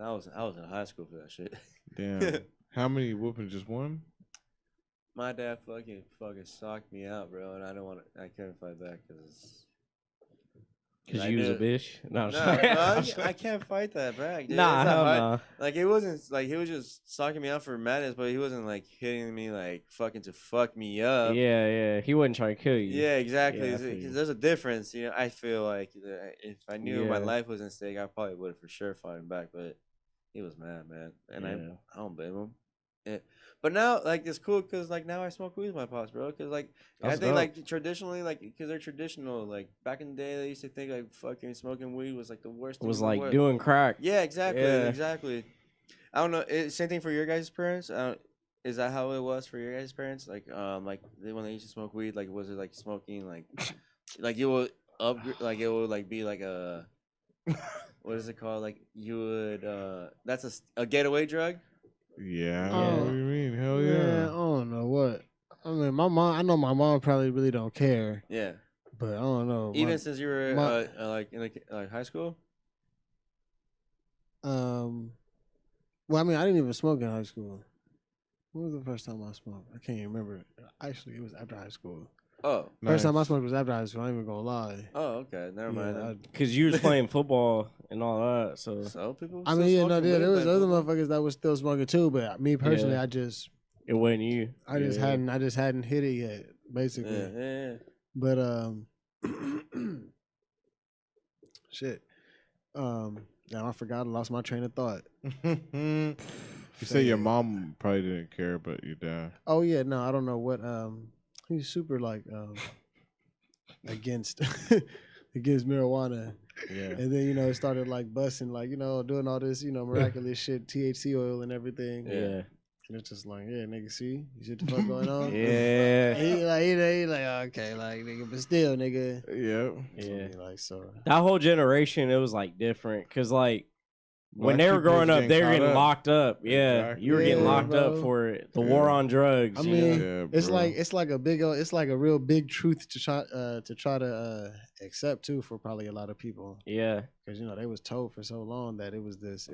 Speaker 3: I was in high school for that shit.
Speaker 2: Damn. How many whoopings? Just one?
Speaker 3: My dad fucking socked me out, bro, and I couldn't fight back because
Speaker 1: Cause you was a bitch. No, I'm
Speaker 3: No,
Speaker 1: sorry.
Speaker 3: I can't fight that back, dude.
Speaker 1: Nah,
Speaker 3: It's not
Speaker 1: hell
Speaker 3: hard.
Speaker 1: nah.
Speaker 3: Like it wasn't like he was just socking me out for madness, but he wasn't like hitting me like fucking to fuck me up.
Speaker 1: Yeah. He wasn't trying to kill you.
Speaker 3: Yeah, exactly.
Speaker 1: Yeah, I feel you.
Speaker 3: There's a difference, you know. I feel like if I knew my
Speaker 1: Yeah.
Speaker 3: life was in stake, I probably would have for sure fought him back. But he was mad, man, and
Speaker 1: Yeah.
Speaker 3: I don't blame him. Yeah. But now, like, it's cool because like now I smoke weed with my pops, bro. Because like
Speaker 1: That's
Speaker 3: I think
Speaker 1: dope.
Speaker 3: like traditionally, like because they're traditional. Like back in the day, they used to think like fucking smoking weed was like the worst.
Speaker 1: It
Speaker 3: thing
Speaker 1: was
Speaker 3: in the
Speaker 1: like
Speaker 3: world.
Speaker 1: doing crack.
Speaker 3: Yeah, exactly,
Speaker 1: Yeah.
Speaker 3: exactly. I don't know. Same thing for your guys' parents. Is that how it was for your guys' parents? Like when they used to smoke weed, like was it like smoking like you would like it would like be like a what is it called? Like you would that's a getaway drug.
Speaker 2: Yeah.
Speaker 4: Oh,
Speaker 2: What do you mean? Hell
Speaker 4: Man, I
Speaker 2: yeah.
Speaker 4: don't know what. I mean, my mom. I know my mom probably really don't care,
Speaker 3: Yeah.
Speaker 4: but I don't know.
Speaker 3: Even since you were
Speaker 4: my-
Speaker 3: like in like high school.
Speaker 4: Well, I mean, I didn't even smoke in high school. When was the first time I smoked? I can't even remember. Actually, it was after high school.
Speaker 3: Oh.
Speaker 4: First time I
Speaker 2: Nice.
Speaker 4: smoked was after high school. I ain't even gonna lie.
Speaker 3: Oh, okay. Never mind.
Speaker 4: Yeah,
Speaker 3: Then.
Speaker 1: Because you was playing football and all that. So
Speaker 3: So people.
Speaker 4: I
Speaker 3: still
Speaker 4: mean, yeah, no,
Speaker 3: smoking
Speaker 4: there
Speaker 3: weed
Speaker 4: was
Speaker 3: playing
Speaker 4: other
Speaker 3: football?
Speaker 4: motherfuckers that was still smoking too, but me personally,
Speaker 1: Yeah.
Speaker 4: I just
Speaker 1: it wasn't you.
Speaker 4: I just hadn't hit it yet, basically.
Speaker 3: Yeah.
Speaker 4: But shit. Now I forgot. I lost my train of thought.
Speaker 2: You say your mom probably didn't care, but your dad.
Speaker 4: Oh yeah, no, I don't know what. He's super like against against marijuana,
Speaker 1: Yeah.
Speaker 4: and then it started like busting, like doing all this miraculous shit, THC oil and everything.
Speaker 1: Yeah.
Speaker 4: And it's just like, yeah, nigga, see, you see what the fuck going on?
Speaker 1: Yeah.
Speaker 4: He like, okay, like nigga, but still, nigga.
Speaker 2: Yep.
Speaker 1: Yeah.
Speaker 4: Like so.
Speaker 1: That whole generation, it was like different. Because, like, when
Speaker 2: Black
Speaker 1: they were
Speaker 2: people
Speaker 1: growing
Speaker 2: was
Speaker 1: up, they were
Speaker 2: caught
Speaker 1: getting
Speaker 2: up.
Speaker 1: locked up. Yeah.
Speaker 2: Exactly.
Speaker 1: You were getting
Speaker 4: Yeah,
Speaker 1: locked up
Speaker 4: bro.
Speaker 1: for it. The war
Speaker 2: Yeah.
Speaker 1: on drugs.
Speaker 4: I
Speaker 1: you
Speaker 4: mean,
Speaker 1: know?
Speaker 2: Yeah,
Speaker 4: it's
Speaker 2: bro.
Speaker 4: like it's like a real big truth to try to accept too for probably a lot of people,
Speaker 1: Yeah.
Speaker 4: because they was told for so long that it was this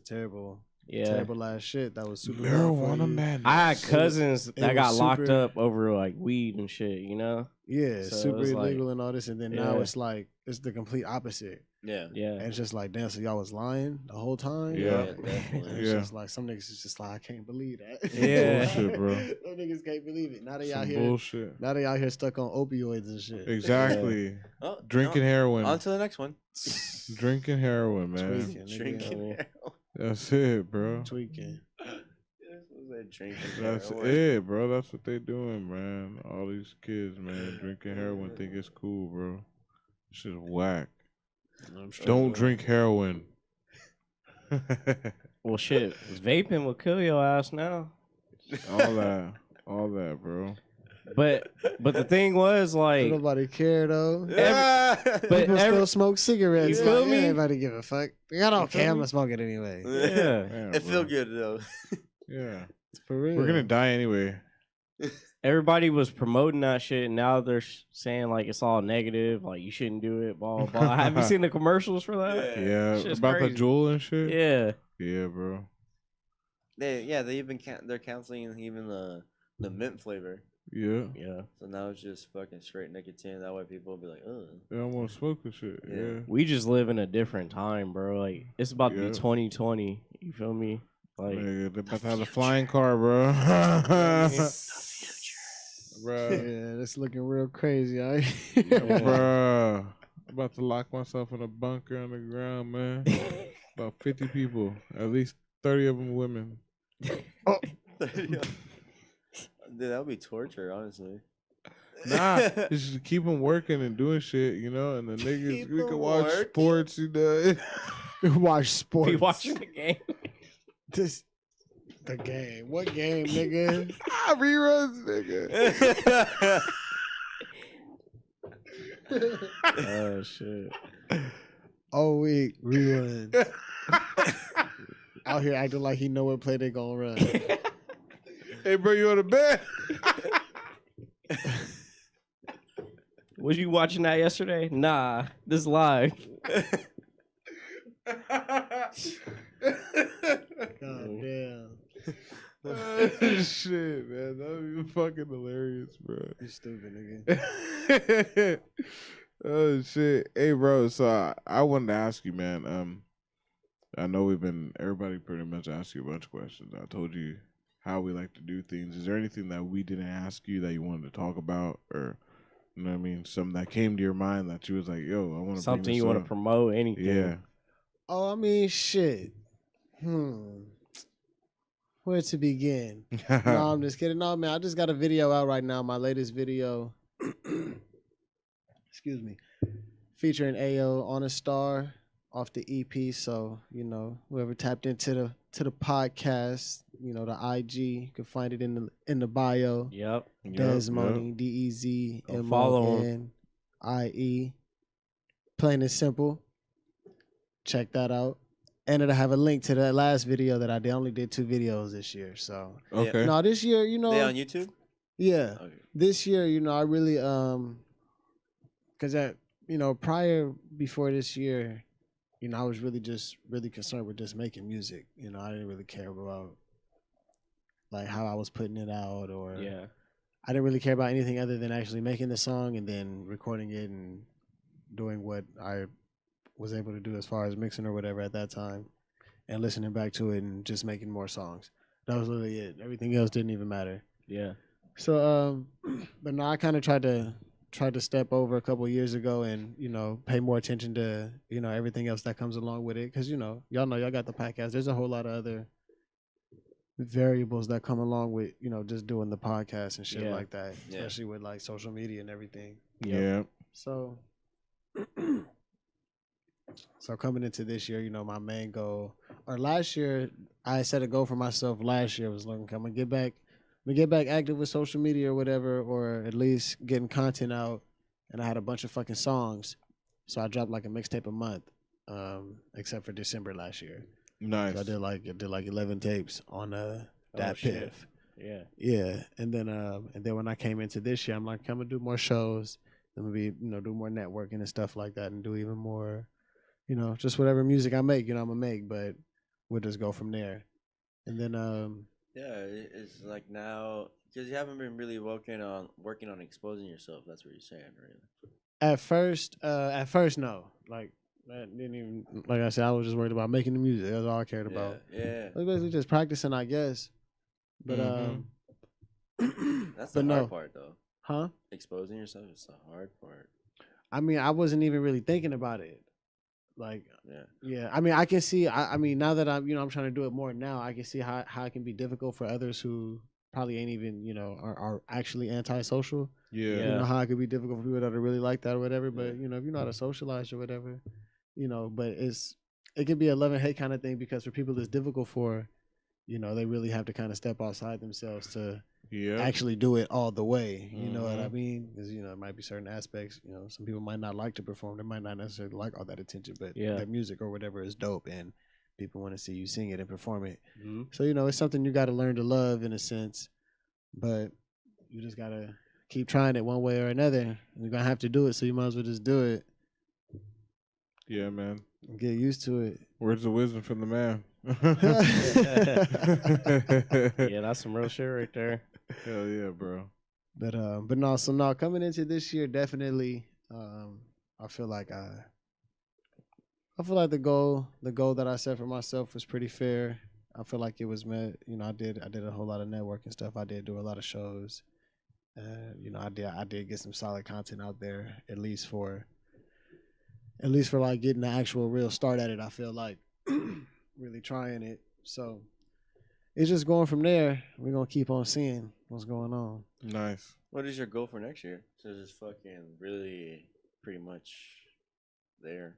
Speaker 4: terrible
Speaker 1: Yeah.
Speaker 4: ass shit that was super bad for
Speaker 2: marijuana
Speaker 4: you.
Speaker 2: man.
Speaker 1: I had cousins that
Speaker 4: was
Speaker 1: got locked
Speaker 4: super-
Speaker 1: up over, like, weed and shit, you know?
Speaker 4: Yeah,
Speaker 1: So
Speaker 4: super
Speaker 1: it was like-
Speaker 4: illegal and all this, and then now
Speaker 1: Yeah.
Speaker 4: it's like it's the complete opposite.
Speaker 3: Yeah.
Speaker 1: Yeah.
Speaker 4: And it's just like, damn, so y'all was lying the whole time.
Speaker 2: Yeah.
Speaker 3: Yeah, definitely.
Speaker 4: And it's
Speaker 2: Yeah.
Speaker 4: just like some niggas is just like, I can't believe that.
Speaker 1: Yeah.
Speaker 2: Bullshit, bro.
Speaker 4: Some niggas can't believe it. Now they out
Speaker 2: Some
Speaker 4: here.
Speaker 2: bullshit.
Speaker 4: Now they out here stuck on opioids and shit.
Speaker 2: Exactly.
Speaker 3: Oh,
Speaker 2: Drinking heroin.
Speaker 3: On to the next one.
Speaker 2: Drinking heroin, man.
Speaker 4: Tweaking, nigga.
Speaker 3: Drinking.
Speaker 1: Yeah.
Speaker 2: That's it, bro.
Speaker 4: Tweaking.
Speaker 3: Drinking.
Speaker 2: That's it, bro. That's what they doing, man. All these kids, man, drinking heroin, think it's cool, bro. Shit whack. Don't drink heroin.
Speaker 1: Well, shit. Vaping will kill your ass now.
Speaker 2: all that, bro.
Speaker 1: But the thing was,
Speaker 4: Don't
Speaker 1: like,
Speaker 4: nobody care though.
Speaker 1: but
Speaker 4: People
Speaker 1: every-
Speaker 4: still smoke cigarettes.
Speaker 1: You feel
Speaker 4: Like,
Speaker 1: me?
Speaker 4: Anybody give a fuck? I don't care.
Speaker 1: feel
Speaker 4: I'm
Speaker 1: me?
Speaker 4: gonna smoke it anyway.
Speaker 1: yeah.
Speaker 2: Yeah,
Speaker 3: It feel
Speaker 2: bro.
Speaker 3: good though.
Speaker 2: Yeah,
Speaker 4: For real.
Speaker 2: we're gonna die anyway.
Speaker 1: Everybody was promoting that shit, and now they're saying, like, it's all negative, like, you shouldn't do it, blah, blah, blah. Have you seen the commercials for that?
Speaker 2: Yeah,
Speaker 1: Shit's
Speaker 2: about
Speaker 1: crazy.
Speaker 2: the jewel and shit.
Speaker 1: Yeah.
Speaker 2: Yeah, bro.
Speaker 3: They even they're canceling even the mint flavor.
Speaker 2: Yeah,
Speaker 1: Yeah.
Speaker 3: So now it's just fucking straight nicotine. That way people will be like, ugh.
Speaker 2: yeah. I want to smoke the shit.
Speaker 3: Yeah.
Speaker 2: Yeah.
Speaker 1: We just live in a different time, bro. Like, it's about to
Speaker 2: Yeah.
Speaker 1: be 2020. You feel me? Like,
Speaker 2: Nigga, they about to have the flying car, bro. Bro.
Speaker 4: Yeah, it's looking real crazy. All right?
Speaker 2: Bruh. I'm about to lock myself in a bunker on the ground, man. About 50 people. At least 30 of them women.
Speaker 3: Dude, that would be torture, honestly.
Speaker 2: Nah, just keep them working and doing shit, and the niggas,
Speaker 3: Keep
Speaker 2: we
Speaker 3: 'em
Speaker 2: can watch
Speaker 3: working.
Speaker 2: sports,
Speaker 4: Watch sports.
Speaker 1: be watching the game.
Speaker 4: This the game. What game, nigga?
Speaker 2: Reruns, nigga.
Speaker 1: Oh, shit.
Speaker 4: All week rerun. Out here acting like he know what play they gonna run.
Speaker 2: Hey, bro, you on the bed?
Speaker 1: Was you watching that yesterday? Nah, this live.
Speaker 4: God damn.
Speaker 2: Shit, man. That would be fucking hilarious, bro.
Speaker 4: You stupid nigga.
Speaker 2: Oh shit. Hey bro, so I wanted to ask you, man. I know everybody pretty much asked you a bunch of questions. I told you how we like to do things. Is there anything that we didn't ask you that you wanted to talk about, or you know what I mean, something that came to your mind that you was like, yo, I want to
Speaker 1: Something you want to promote, anything.
Speaker 2: Yeah.
Speaker 4: Oh, I mean, shit. Where to begin? No, I'm just kidding. No, man, I just got a video out right now. My latest video. Excuse me. Featuring AO on a star off the EP. So, whoever tapped into the podcast, the IG, you can find it in the bio.
Speaker 1: Yep.
Speaker 4: Dez Monie,
Speaker 1: Go follow
Speaker 4: DezMonie. Plain and simple. Check that out. and it'll have a link to that last video that I did. I only did 2 videos this year. So
Speaker 2: Okay.
Speaker 4: no, this year,
Speaker 3: They on YouTube?
Speaker 4: yeah,
Speaker 3: Okay.
Speaker 4: this year, I really because prior before this year, I was really concerned with just making music. I didn't really care about like how I was putting it out, or I didn't really care about anything other than actually making the song and then recording it and doing what I was able to do as far as mixing or whatever at that time, and listening back to it and just making more songs. That was literally it. Everything else didn't even matter.
Speaker 1: Yeah.
Speaker 4: So, but no, I kind of tried to step over a couple of years ago and pay more attention to everything else that comes along with it, because y'all got the podcast. There's a whole lot of other variables that come along with just doing the podcast and shit like that, especially with like social media and everything.
Speaker 2: Yeah.
Speaker 4: So, coming into this year, my main goal, or last year, I set a goal for myself. Last year was like, I'm gonna get back active with social media or whatever, or at least getting content out. And I had a bunch of fucking songs, so I dropped like a mixtape a month, except for December last year.
Speaker 2: Nice.
Speaker 4: So I did like 11 tapes on that piff.
Speaker 1: Yeah.
Speaker 4: Yeah, and then when I came into this year, I'm like, I'm gonna do more shows. I'm gonna be do more networking and stuff like that, and do even more, just whatever music I make, I'm gonna make. But we'll just go from there. And then
Speaker 3: it's like now, because you haven't been really working on exposing yourself. That's what you're saying, right?
Speaker 4: At first, no. Like, that didn't even, like I said, I was just worried about making the music. That's all I cared about.
Speaker 3: Yeah.
Speaker 4: I was basically just practicing, I guess. But
Speaker 3: that's the hard part, though.
Speaker 4: Huh?
Speaker 3: Exposing yourself is the hard part.
Speaker 4: I mean, I wasn't even really thinking about it. Like, yeah. I mean, I can see. I mean, now that I'm trying to do it more now, I can see how it can be difficult for others who probably ain't even, are actually antisocial.
Speaker 2: Yeah.
Speaker 4: How it could be difficult for people that are really like that or whatever. But if you know how to socialize or whatever, but it could be a love and hate kind of thing, because for people it's difficult for, they really have to kind of step outside themselves to actually do it all the way. You know what I mean? Because it might be certain aspects. Some people might not like to perform. They might not necessarily like all that attention, but their music or whatever is dope, and people want to see you sing it and perform it. So it's something you got to learn to love in a sense, but you just gotta keep trying it one way or another. You're gonna have to do it, so you might as well just do it.
Speaker 2: Yeah, man.
Speaker 4: Get used to it.
Speaker 2: Words of wisdom from the man.
Speaker 1: Yeah, that's some real shit right there.
Speaker 2: Hell yeah, bro.
Speaker 4: But no, so no, coming into this year, definitely, I feel like the goal that I set for myself was pretty fair. I feel like it was met. I did a whole lot of networking stuff. I did do a lot of shows. I did get some solid content out there, at least for like getting the actual real start at it. I feel like really trying it. So it's just going from there. We're gonna keep on seeing what's going on.
Speaker 2: Nice.
Speaker 3: What is your goal for next year? So just fucking really pretty much there.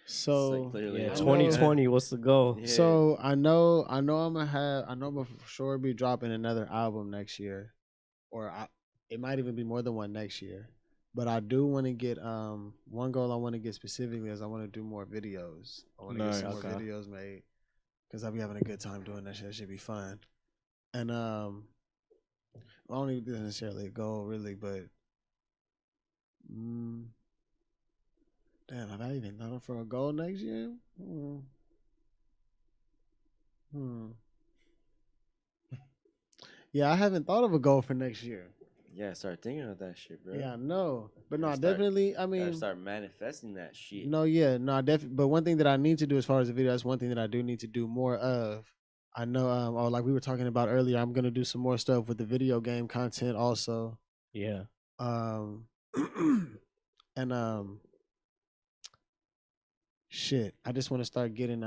Speaker 4: So
Speaker 3: clearly,
Speaker 1: 2020. What's the goal?
Speaker 3: Yeah.
Speaker 4: So I know I'm gonna for sure be dropping another album next year, or it might even be more than one next year. But I do want to get one goal I want to get specifically is I want to do more videos. I want to get some more videos made, because I'll be having a good time doing that shit. It should be fun. And I don't even necessarily a goal really, but damn, have I even thought for a goal next year? Yeah, I haven't thought of a goal for next year.
Speaker 3: Yeah, start thinking of that shit, bro.
Speaker 4: Yeah, I know. But no,
Speaker 3: Definitely.
Speaker 4: I mean,
Speaker 3: Gotta start manifesting that shit.
Speaker 4: No, definitely. But one thing that I need to do as far as the video, that's one thing that I do need to do more of. I know, like we were talking about earlier, I'm gonna do some more stuff with the video game content also.
Speaker 1: Yeah.
Speaker 4: And shit, I just want to start getting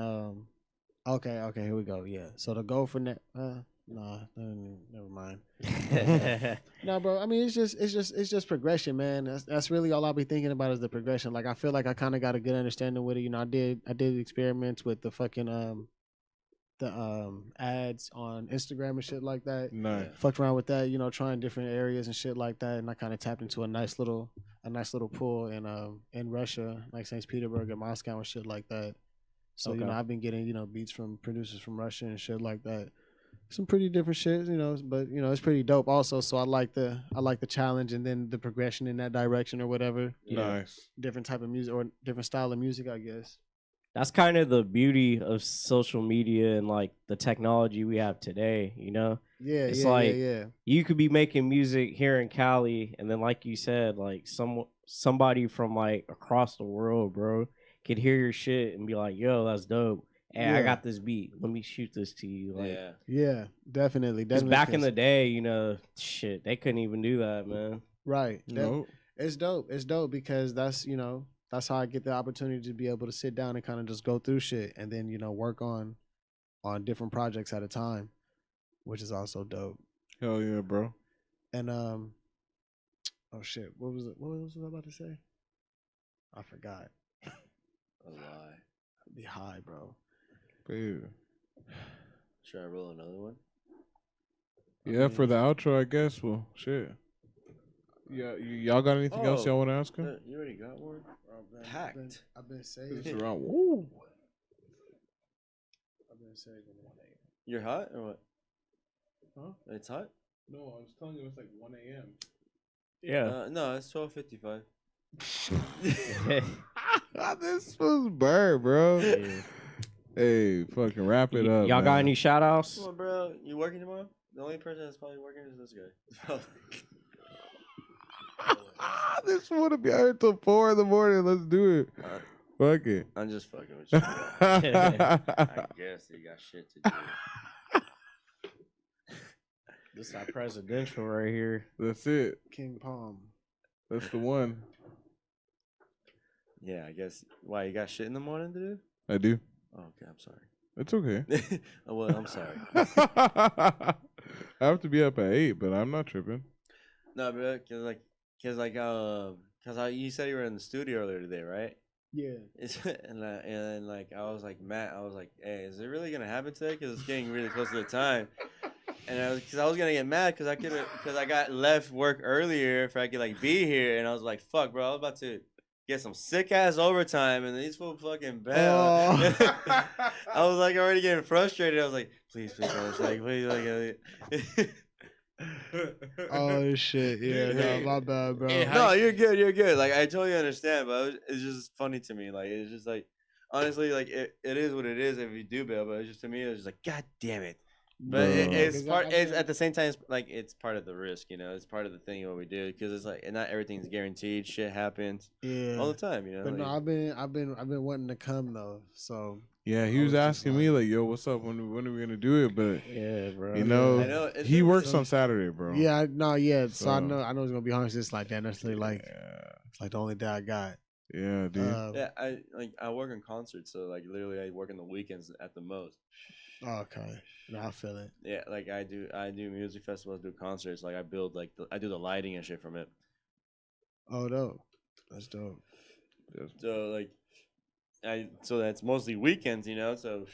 Speaker 4: Okay, here we go. Yeah. So the goal for never mind. No, bro. I mean, it's just progression, man. That's really all I'll be thinking about is the progression. Like, I feel like I kind of got a good understanding with it. I did experiments with the fucking ads on Instagram and shit like that.
Speaker 2: Nice.
Speaker 4: Fucked around with that, trying different areas and shit like that, and I kind of tapped into a nice little pool in Russia, like St. Petersburg and Moscow and shit like that. So
Speaker 1: Okay.
Speaker 4: I've been getting beats from producers from Russia and shit like that. Some pretty different shit, but it's pretty dope also. So I like the challenge and then the progression in that direction or whatever.
Speaker 2: Nice.
Speaker 4: Different type of music or different style of music, I guess.
Speaker 1: That's kind of the beauty of social media and like the technology we have today,
Speaker 4: Yeah,
Speaker 1: It's
Speaker 4: yeah,
Speaker 1: like-
Speaker 4: yeah.
Speaker 1: You could be making music here in Cali, and then like you said, like somebody from like across the world, bro, could hear your shit and be like, "Yo, that's dope. Hey, I
Speaker 4: Yeah.
Speaker 1: got this beat. Let me shoot this to you." Like,
Speaker 3: Yeah.
Speaker 4: Yeah, definitely.
Speaker 1: because
Speaker 4: Definitely.
Speaker 1: back in the day, shit, they couldn't even do that, man.
Speaker 4: right.
Speaker 2: No.
Speaker 4: It's dope. It's dope because that's how I get the opportunity to be able to sit down and kind of just go through shit and then work on different projects at a time, which is also dope.
Speaker 2: Hell yeah, bro.
Speaker 4: And oh shit, what was it? What was I about to say? I forgot.
Speaker 3: A lie.
Speaker 4: I'd be high, bro.
Speaker 2: Baby.
Speaker 3: Should I roll another one?
Speaker 2: Yeah, for the outro, I guess. Well, shit. Yeah, y'all got anything else y'all want to ask him?
Speaker 3: You already got one? Packed.
Speaker 4: I've been saving.
Speaker 2: It's around. Woo.
Speaker 4: I've been saving 1 a.m.
Speaker 3: You're hot or what?
Speaker 2: Huh?
Speaker 3: It's hot?
Speaker 2: No, I was telling you it's like 1 a.m.
Speaker 1: Yeah.
Speaker 3: No, it's 12:55.
Speaker 2: This was bird, bro.
Speaker 1: Yeah.
Speaker 2: Hey, fucking wrap it up.
Speaker 1: Y'all got
Speaker 2: man.
Speaker 1: any shout outs?
Speaker 3: Come on, bro. You working tomorrow? The only person that's probably working is this guy.
Speaker 2: This would have been out here till 4 in the morning. Let's do it. Fuck it.
Speaker 3: I'm just fucking with you. I guess you got shit to do.
Speaker 1: This is our presidential right here.
Speaker 2: That's it.
Speaker 4: King Palm.
Speaker 2: That's the one.
Speaker 3: Yeah, I guess. Why, you got shit in the morning to do?
Speaker 2: I do.
Speaker 3: Oh, okay, I'm sorry.
Speaker 2: It's okay.
Speaker 3: Oh, well, I'm sorry.
Speaker 2: I have to be up at 8, but I'm not tripping.
Speaker 3: No, bro, cause you said you were in the studio earlier today, right?
Speaker 4: Yeah.
Speaker 3: and I was like, Matt, I was like, hey, is it really gonna happen today? Cause it's getting really close to the time. And I was gonna get mad because I got left work earlier if I could like be here, and I was like, fuck, bro, I was about to get some sick ass overtime, and these fool fucking bail.
Speaker 4: Oh.
Speaker 3: I was like already getting frustrated. I was like, please, coach, like, please, like.
Speaker 4: Oh shit! Yeah, no, my bad, bro.
Speaker 3: No, you're good. Like, I totally understand, but it's just funny to me. Like, it's just like, honestly, like it is what it is if you do bail. But it's just, to me, it's just like, god damn it. But it's
Speaker 4: Bro.
Speaker 3: part. It's at the same time, it's part of the risk. It's part of the thing what we do, because it's like, and not everything's guaranteed. Shit happens
Speaker 4: Yeah.
Speaker 3: all the time.
Speaker 4: But no,
Speaker 3: like-
Speaker 4: I've been wanting to come though. So
Speaker 2: Yeah, he
Speaker 4: I
Speaker 2: was
Speaker 4: was just
Speaker 2: asking me like, "Yo, what's up? When are we gonna do it?" But
Speaker 1: Yeah, bro.
Speaker 2: you know,
Speaker 3: I know, it's
Speaker 2: he
Speaker 3: been-
Speaker 2: works
Speaker 4: so-
Speaker 2: on Saturday, bro.
Speaker 4: yeah, yeah. So I
Speaker 2: So-
Speaker 4: know it's gonna be hard. It's like that. That's like
Speaker 2: Yeah,
Speaker 4: it's like the only day I got.
Speaker 2: yeah, dude.
Speaker 3: Yeah, I work in concerts, so like literally I work on the weekends at the most.
Speaker 4: Okay, no, I feel it.
Speaker 3: Yeah, like I do music festivals, do concerts. Like I build I do the lighting and shit from it.
Speaker 4: Oh, dope. That's dope.
Speaker 3: So like so that's mostly weekends, so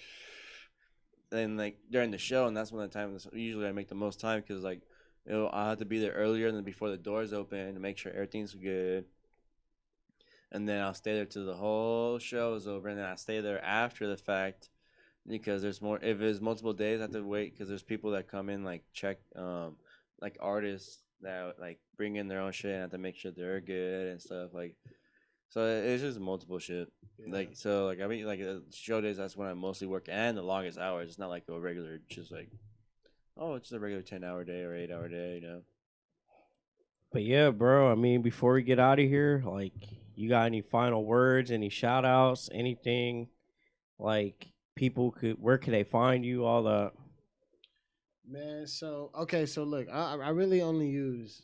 Speaker 3: then like during the show, and that's when the time usually I make the most time, because like I have to be there earlier than before the doors open to make sure everything's good. And then I'll stay there till the whole show is over, and then I stay there after the fact, because there's more. If it's multiple days, I have to wait, because there's people that come in, like check, like artists that like bring in their own shit, and I have to make sure they're good and stuff. Like, so it's just multiple shit. Like, so like I mean, like show days, that's when I mostly work, and the longest hours. It's not like a regular, just like, oh, it's just a regular 10-hour day or 8-hour day,
Speaker 1: But yeah, bro, I mean, before we get out of here, like, you got any final words, any shout outs, anything? Like, where could they find you, all that?
Speaker 4: Man, so okay, so look, I really only use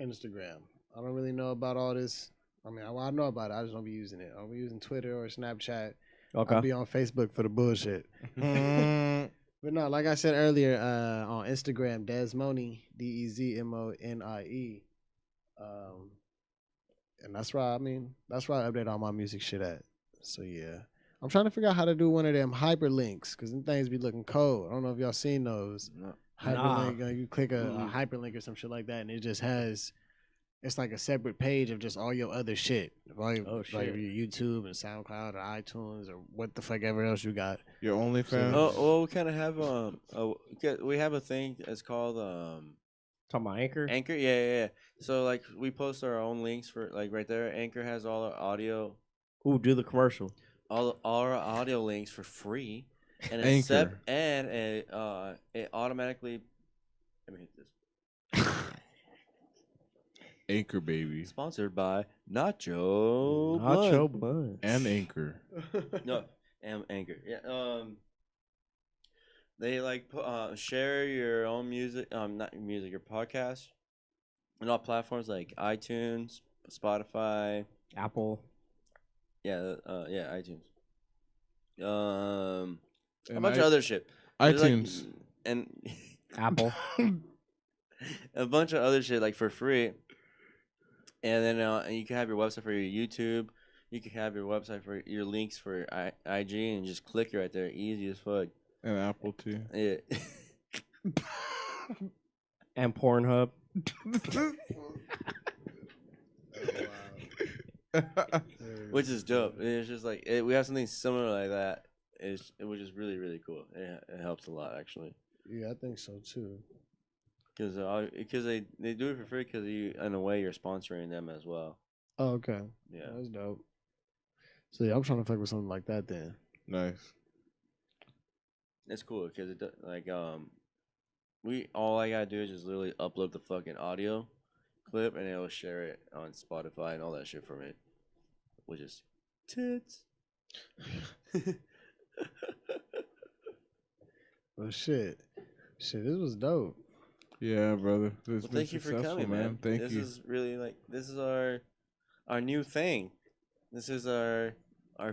Speaker 4: Instagram. I don't really know about all this. I mean, I know about it. I just don't be using it. I'll be using Twitter or Snapchat.
Speaker 1: Okay.
Speaker 4: I'll be on Facebook for the bullshit.
Speaker 2: Mm,
Speaker 4: But no, like I said earlier, on Instagram, Dez Monie, DezMonie. And that's where I update all my music shit at. So yeah. I'm trying to figure out how to do one of them hyperlinks, because them things be looking cold. I don't know if y'all seen those.
Speaker 3: No.
Speaker 4: Hyperlink, you click a hyperlink or some shit like that, and it just has it's like a separate page of just all your other shit. Like your
Speaker 1: shit.
Speaker 4: YouTube and SoundCloud or iTunes or what the fuck ever else you got.
Speaker 2: Your OnlyFans.
Speaker 3: Oh, well, we kind of have we have a thing. It's called
Speaker 1: Talking about Anchor.
Speaker 3: Anchor. Yeah. So like we post our own links for like right there. Anchor has all our audio,
Speaker 1: Ooh, do the commercial.
Speaker 3: all our audio links for free, and
Speaker 2: Anchor.
Speaker 3: it automatically. Let me hit this.
Speaker 2: Anchor, baby.
Speaker 3: Sponsored by Nacho
Speaker 1: Nacho
Speaker 3: Blunt.
Speaker 1: Blunt.
Speaker 2: And Anchor.
Speaker 3: No, and Anchor. Yeah. They like share your own music. Not music, your podcast, on all platforms like iTunes, Spotify.
Speaker 1: Apple.
Speaker 3: Yeah. iTunes. A
Speaker 2: And
Speaker 3: bunch of other shit. There's,
Speaker 2: iTunes.
Speaker 3: and
Speaker 1: Apple.
Speaker 3: a bunch of other shit like for free. And then you can have your website for your YouTube. You can have your website for your links for IG and just click it right there. Easy as fuck.
Speaker 2: And Apple too.
Speaker 3: Yeah.
Speaker 1: And Pornhub.
Speaker 3: Which is dope. It's just like we have something similar like that. Which is really, really cool. It helps a lot actually.
Speaker 4: Yeah, I think so too.
Speaker 3: Because they do it for free because you in a way you're sponsoring them as well.
Speaker 4: Oh, okay.
Speaker 3: Yeah.
Speaker 4: That's dope. So yeah, I'm trying to fuck with something like that then.
Speaker 2: Nice.
Speaker 3: It's cool because all I gotta do is just literally upload the fucking audio clip and it'll share it on Spotify and all that shit for me, which is tits.
Speaker 4: Well, shit, this was dope.
Speaker 2: Yeah, brother.
Speaker 3: Well, thank you for coming, man.
Speaker 2: Thank
Speaker 3: this
Speaker 2: you.
Speaker 3: is really like this is our new thing. This is our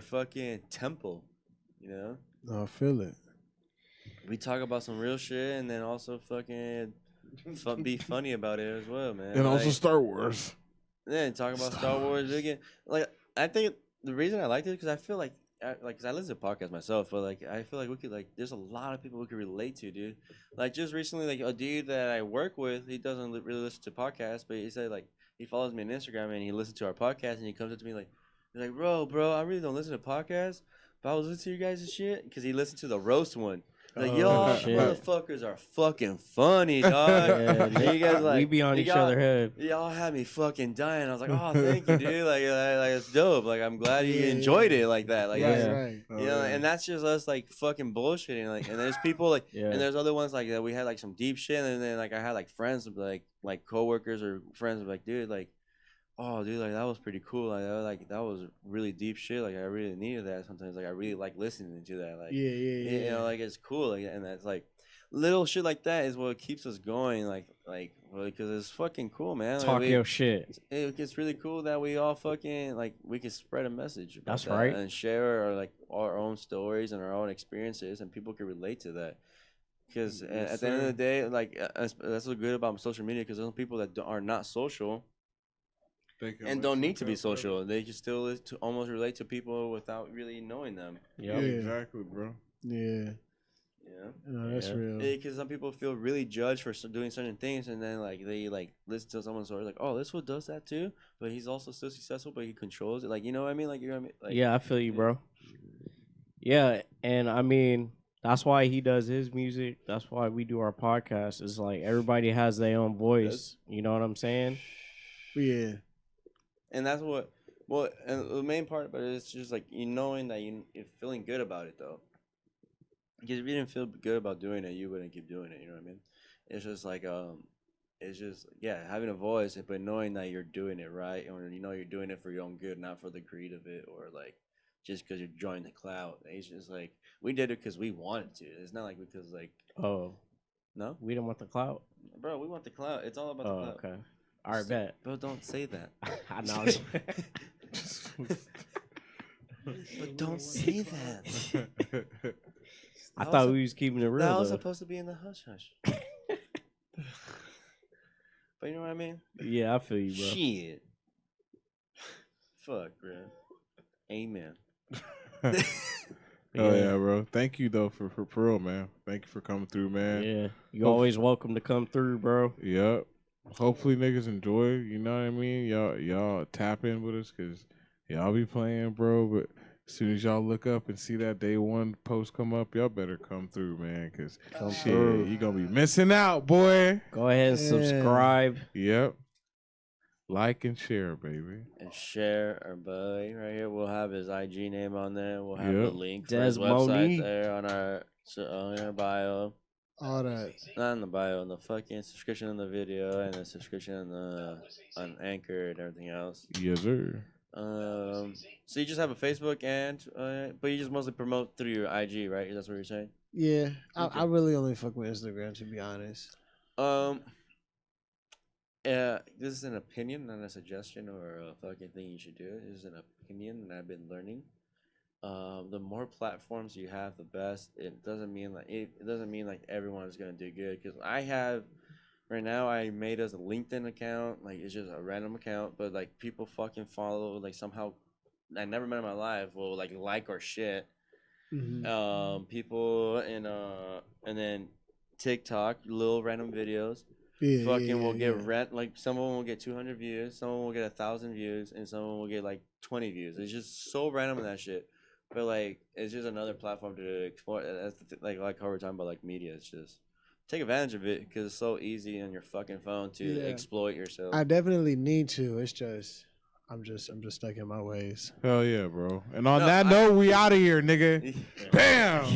Speaker 3: fucking temple, you know.
Speaker 4: I feel it.
Speaker 3: We talk about some real shit and then also fucking be funny about it as well, man.
Speaker 2: And also
Speaker 3: Like,
Speaker 2: Star Wars.
Speaker 3: yeah, talk about Star Wars again. Like I think the reason I liked it because I feel like cause I listen to podcasts myself, but like I feel like we could like there's a lot of people we could relate to, dude. Like just recently, like a dude that I work with, he doesn't really listen to podcasts, but he said like he follows me on Instagram and he listens to our podcast and he comes up to me like, he's like, bro, I really don't listen to podcasts, but I was listening to you guys' shit because he listened to the roast one. Like, y'all
Speaker 1: shit.
Speaker 3: motherfuckers are fucking funny, dog.
Speaker 1: Yeah,
Speaker 3: And you guys like
Speaker 1: we be on each other head.
Speaker 3: Y'all had me fucking dying. I was like, oh, thank you, dude. Like it's dope. Like I'm glad you enjoyed it like that. Like,
Speaker 1: Yeah.
Speaker 4: Right.
Speaker 3: you know, and that's just us like fucking bullshitting. Like, and there's people like,
Speaker 1: Yeah.
Speaker 3: and there's other ones like that. We had like some deep shit, and then like I had like friends like coworkers or friends like, dude, like, oh, dude, like that was pretty cool. Like that was really deep shit. Like I really needed that sometimes. Like I really like listening to that. Like,
Speaker 4: Yeah.
Speaker 3: you know, like it's cool. Like, and that's like little shit like that is what keeps us going. Like, well, because it's fucking cool, man.
Speaker 1: Talk
Speaker 3: like,
Speaker 1: your shit.
Speaker 3: It's really cool that we all fucking like we can spread a message. About
Speaker 1: That's
Speaker 3: that
Speaker 1: right.
Speaker 3: and share our own stories and our own experiences, and people can relate to that. Because
Speaker 2: Yes,
Speaker 3: at the end of
Speaker 2: sir.
Speaker 3: the day, like that's what's good about social media. Because there's people that are not social and don't need to be social. They can still to almost relate to people without really knowing them.
Speaker 2: Yeah,
Speaker 1: Yep.
Speaker 2: exactly, bro.
Speaker 4: Yeah.
Speaker 3: Yeah.
Speaker 4: No, that's
Speaker 1: Yeah.
Speaker 4: real.
Speaker 3: Because some people feel really judged for doing certain things, and then like they like listen to someone's story, like, oh, this one does that too, but he's also still successful, but he controls it. Like, you know what I mean? Like, you know what I mean? Like,
Speaker 1: Yeah, I feel you, bro. Yeah, and I mean that's why he does his music. That's why we do our podcast. It's like everybody has their own voice. You know what I'm saying?
Speaker 4: Yeah.
Speaker 3: And that's what. Well, and the main part about it is just like you knowing that you're feeling good about it though. Because if you didn't feel good about doing it, you wouldn't keep doing it. You know what I mean? It's just like it's just having a voice, but knowing that you're doing it right, or you know you're doing it for your own good, not for the greed of it, or like just because you're joining the cloud. It's just like we did it because we wanted to. It's not like because like
Speaker 1: Oh,
Speaker 3: no,
Speaker 1: we don't want the clout.
Speaker 3: bro, we want the cloud. It's all about the
Speaker 1: Oh,
Speaker 3: cloud.
Speaker 1: okay. All right, bet.
Speaker 3: Bro, don't say that.
Speaker 1: I know.
Speaker 3: But don't say that.
Speaker 1: I thought we was keeping it real.
Speaker 3: That was
Speaker 1: Though.
Speaker 3: supposed to be in the hush hush. But you know what I mean?
Speaker 1: Yeah, I feel you, bro.
Speaker 3: Shit. Fuck, bro. Amen.
Speaker 2: Oh yeah, bro. Thank you though for real, man. Thank you for coming through, man.
Speaker 1: Yeah, you always welcome to come through, bro.
Speaker 2: Yep. hopefully niggas enjoy. You know what I mean? Y'all tap in with us because y'all be playing, bro. But as soon as y'all look up and see that day one post come up, y'all better come through, man. Because shit,
Speaker 1: through.
Speaker 2: you gonna be missing out, boy.
Speaker 1: Go ahead and subscribe.
Speaker 2: Yep. Like and share, baby.
Speaker 3: And share our buddy right here. We'll have his IG name on there. We'll have the
Speaker 2: Yep.
Speaker 3: link for his
Speaker 1: Dez
Speaker 3: website
Speaker 1: Monie.
Speaker 3: there on our bio.
Speaker 4: All that.
Speaker 3: Not in the bio, in the fucking subscription in the video and the subscription on Anchor and everything else.
Speaker 2: Yes, sir.
Speaker 3: So you just have a Facebook and but you just mostly promote through your IG, right? That's what you're saying?
Speaker 4: Yeah,
Speaker 3: Okay.
Speaker 4: I really only fuck with Instagram, to be honest.
Speaker 3: This is an opinion, not a suggestion or a fucking thing you should do. This is an opinion that I've been learning. The more platforms you have, the best. It doesn't mean like everyone is gonna do good. Because I have right now, I made us a LinkedIn account. Like it's just a random account, but like people fucking follow. Like somehow, I never met in my life will like our shit.
Speaker 4: Mhm.
Speaker 3: People and then TikTok, little random videos.
Speaker 4: Yeah,
Speaker 3: Fucking will get
Speaker 4: yeah.
Speaker 3: rent, like some of them will get 200 views, some of them will get 1,000 views, and some of them will get like 20 views. It's just so random in that shit. But like it's just another platform to explore. That's like how we're talking about like media. It's just take advantage of it because it's so easy on your fucking phone to
Speaker 4: Yeah.
Speaker 3: exploit yourself.
Speaker 4: I definitely need to. It's just I'm just stuck in my ways.
Speaker 2: Hell yeah, bro. And on
Speaker 3: No,
Speaker 2: that note, we out of here, nigga. Bam.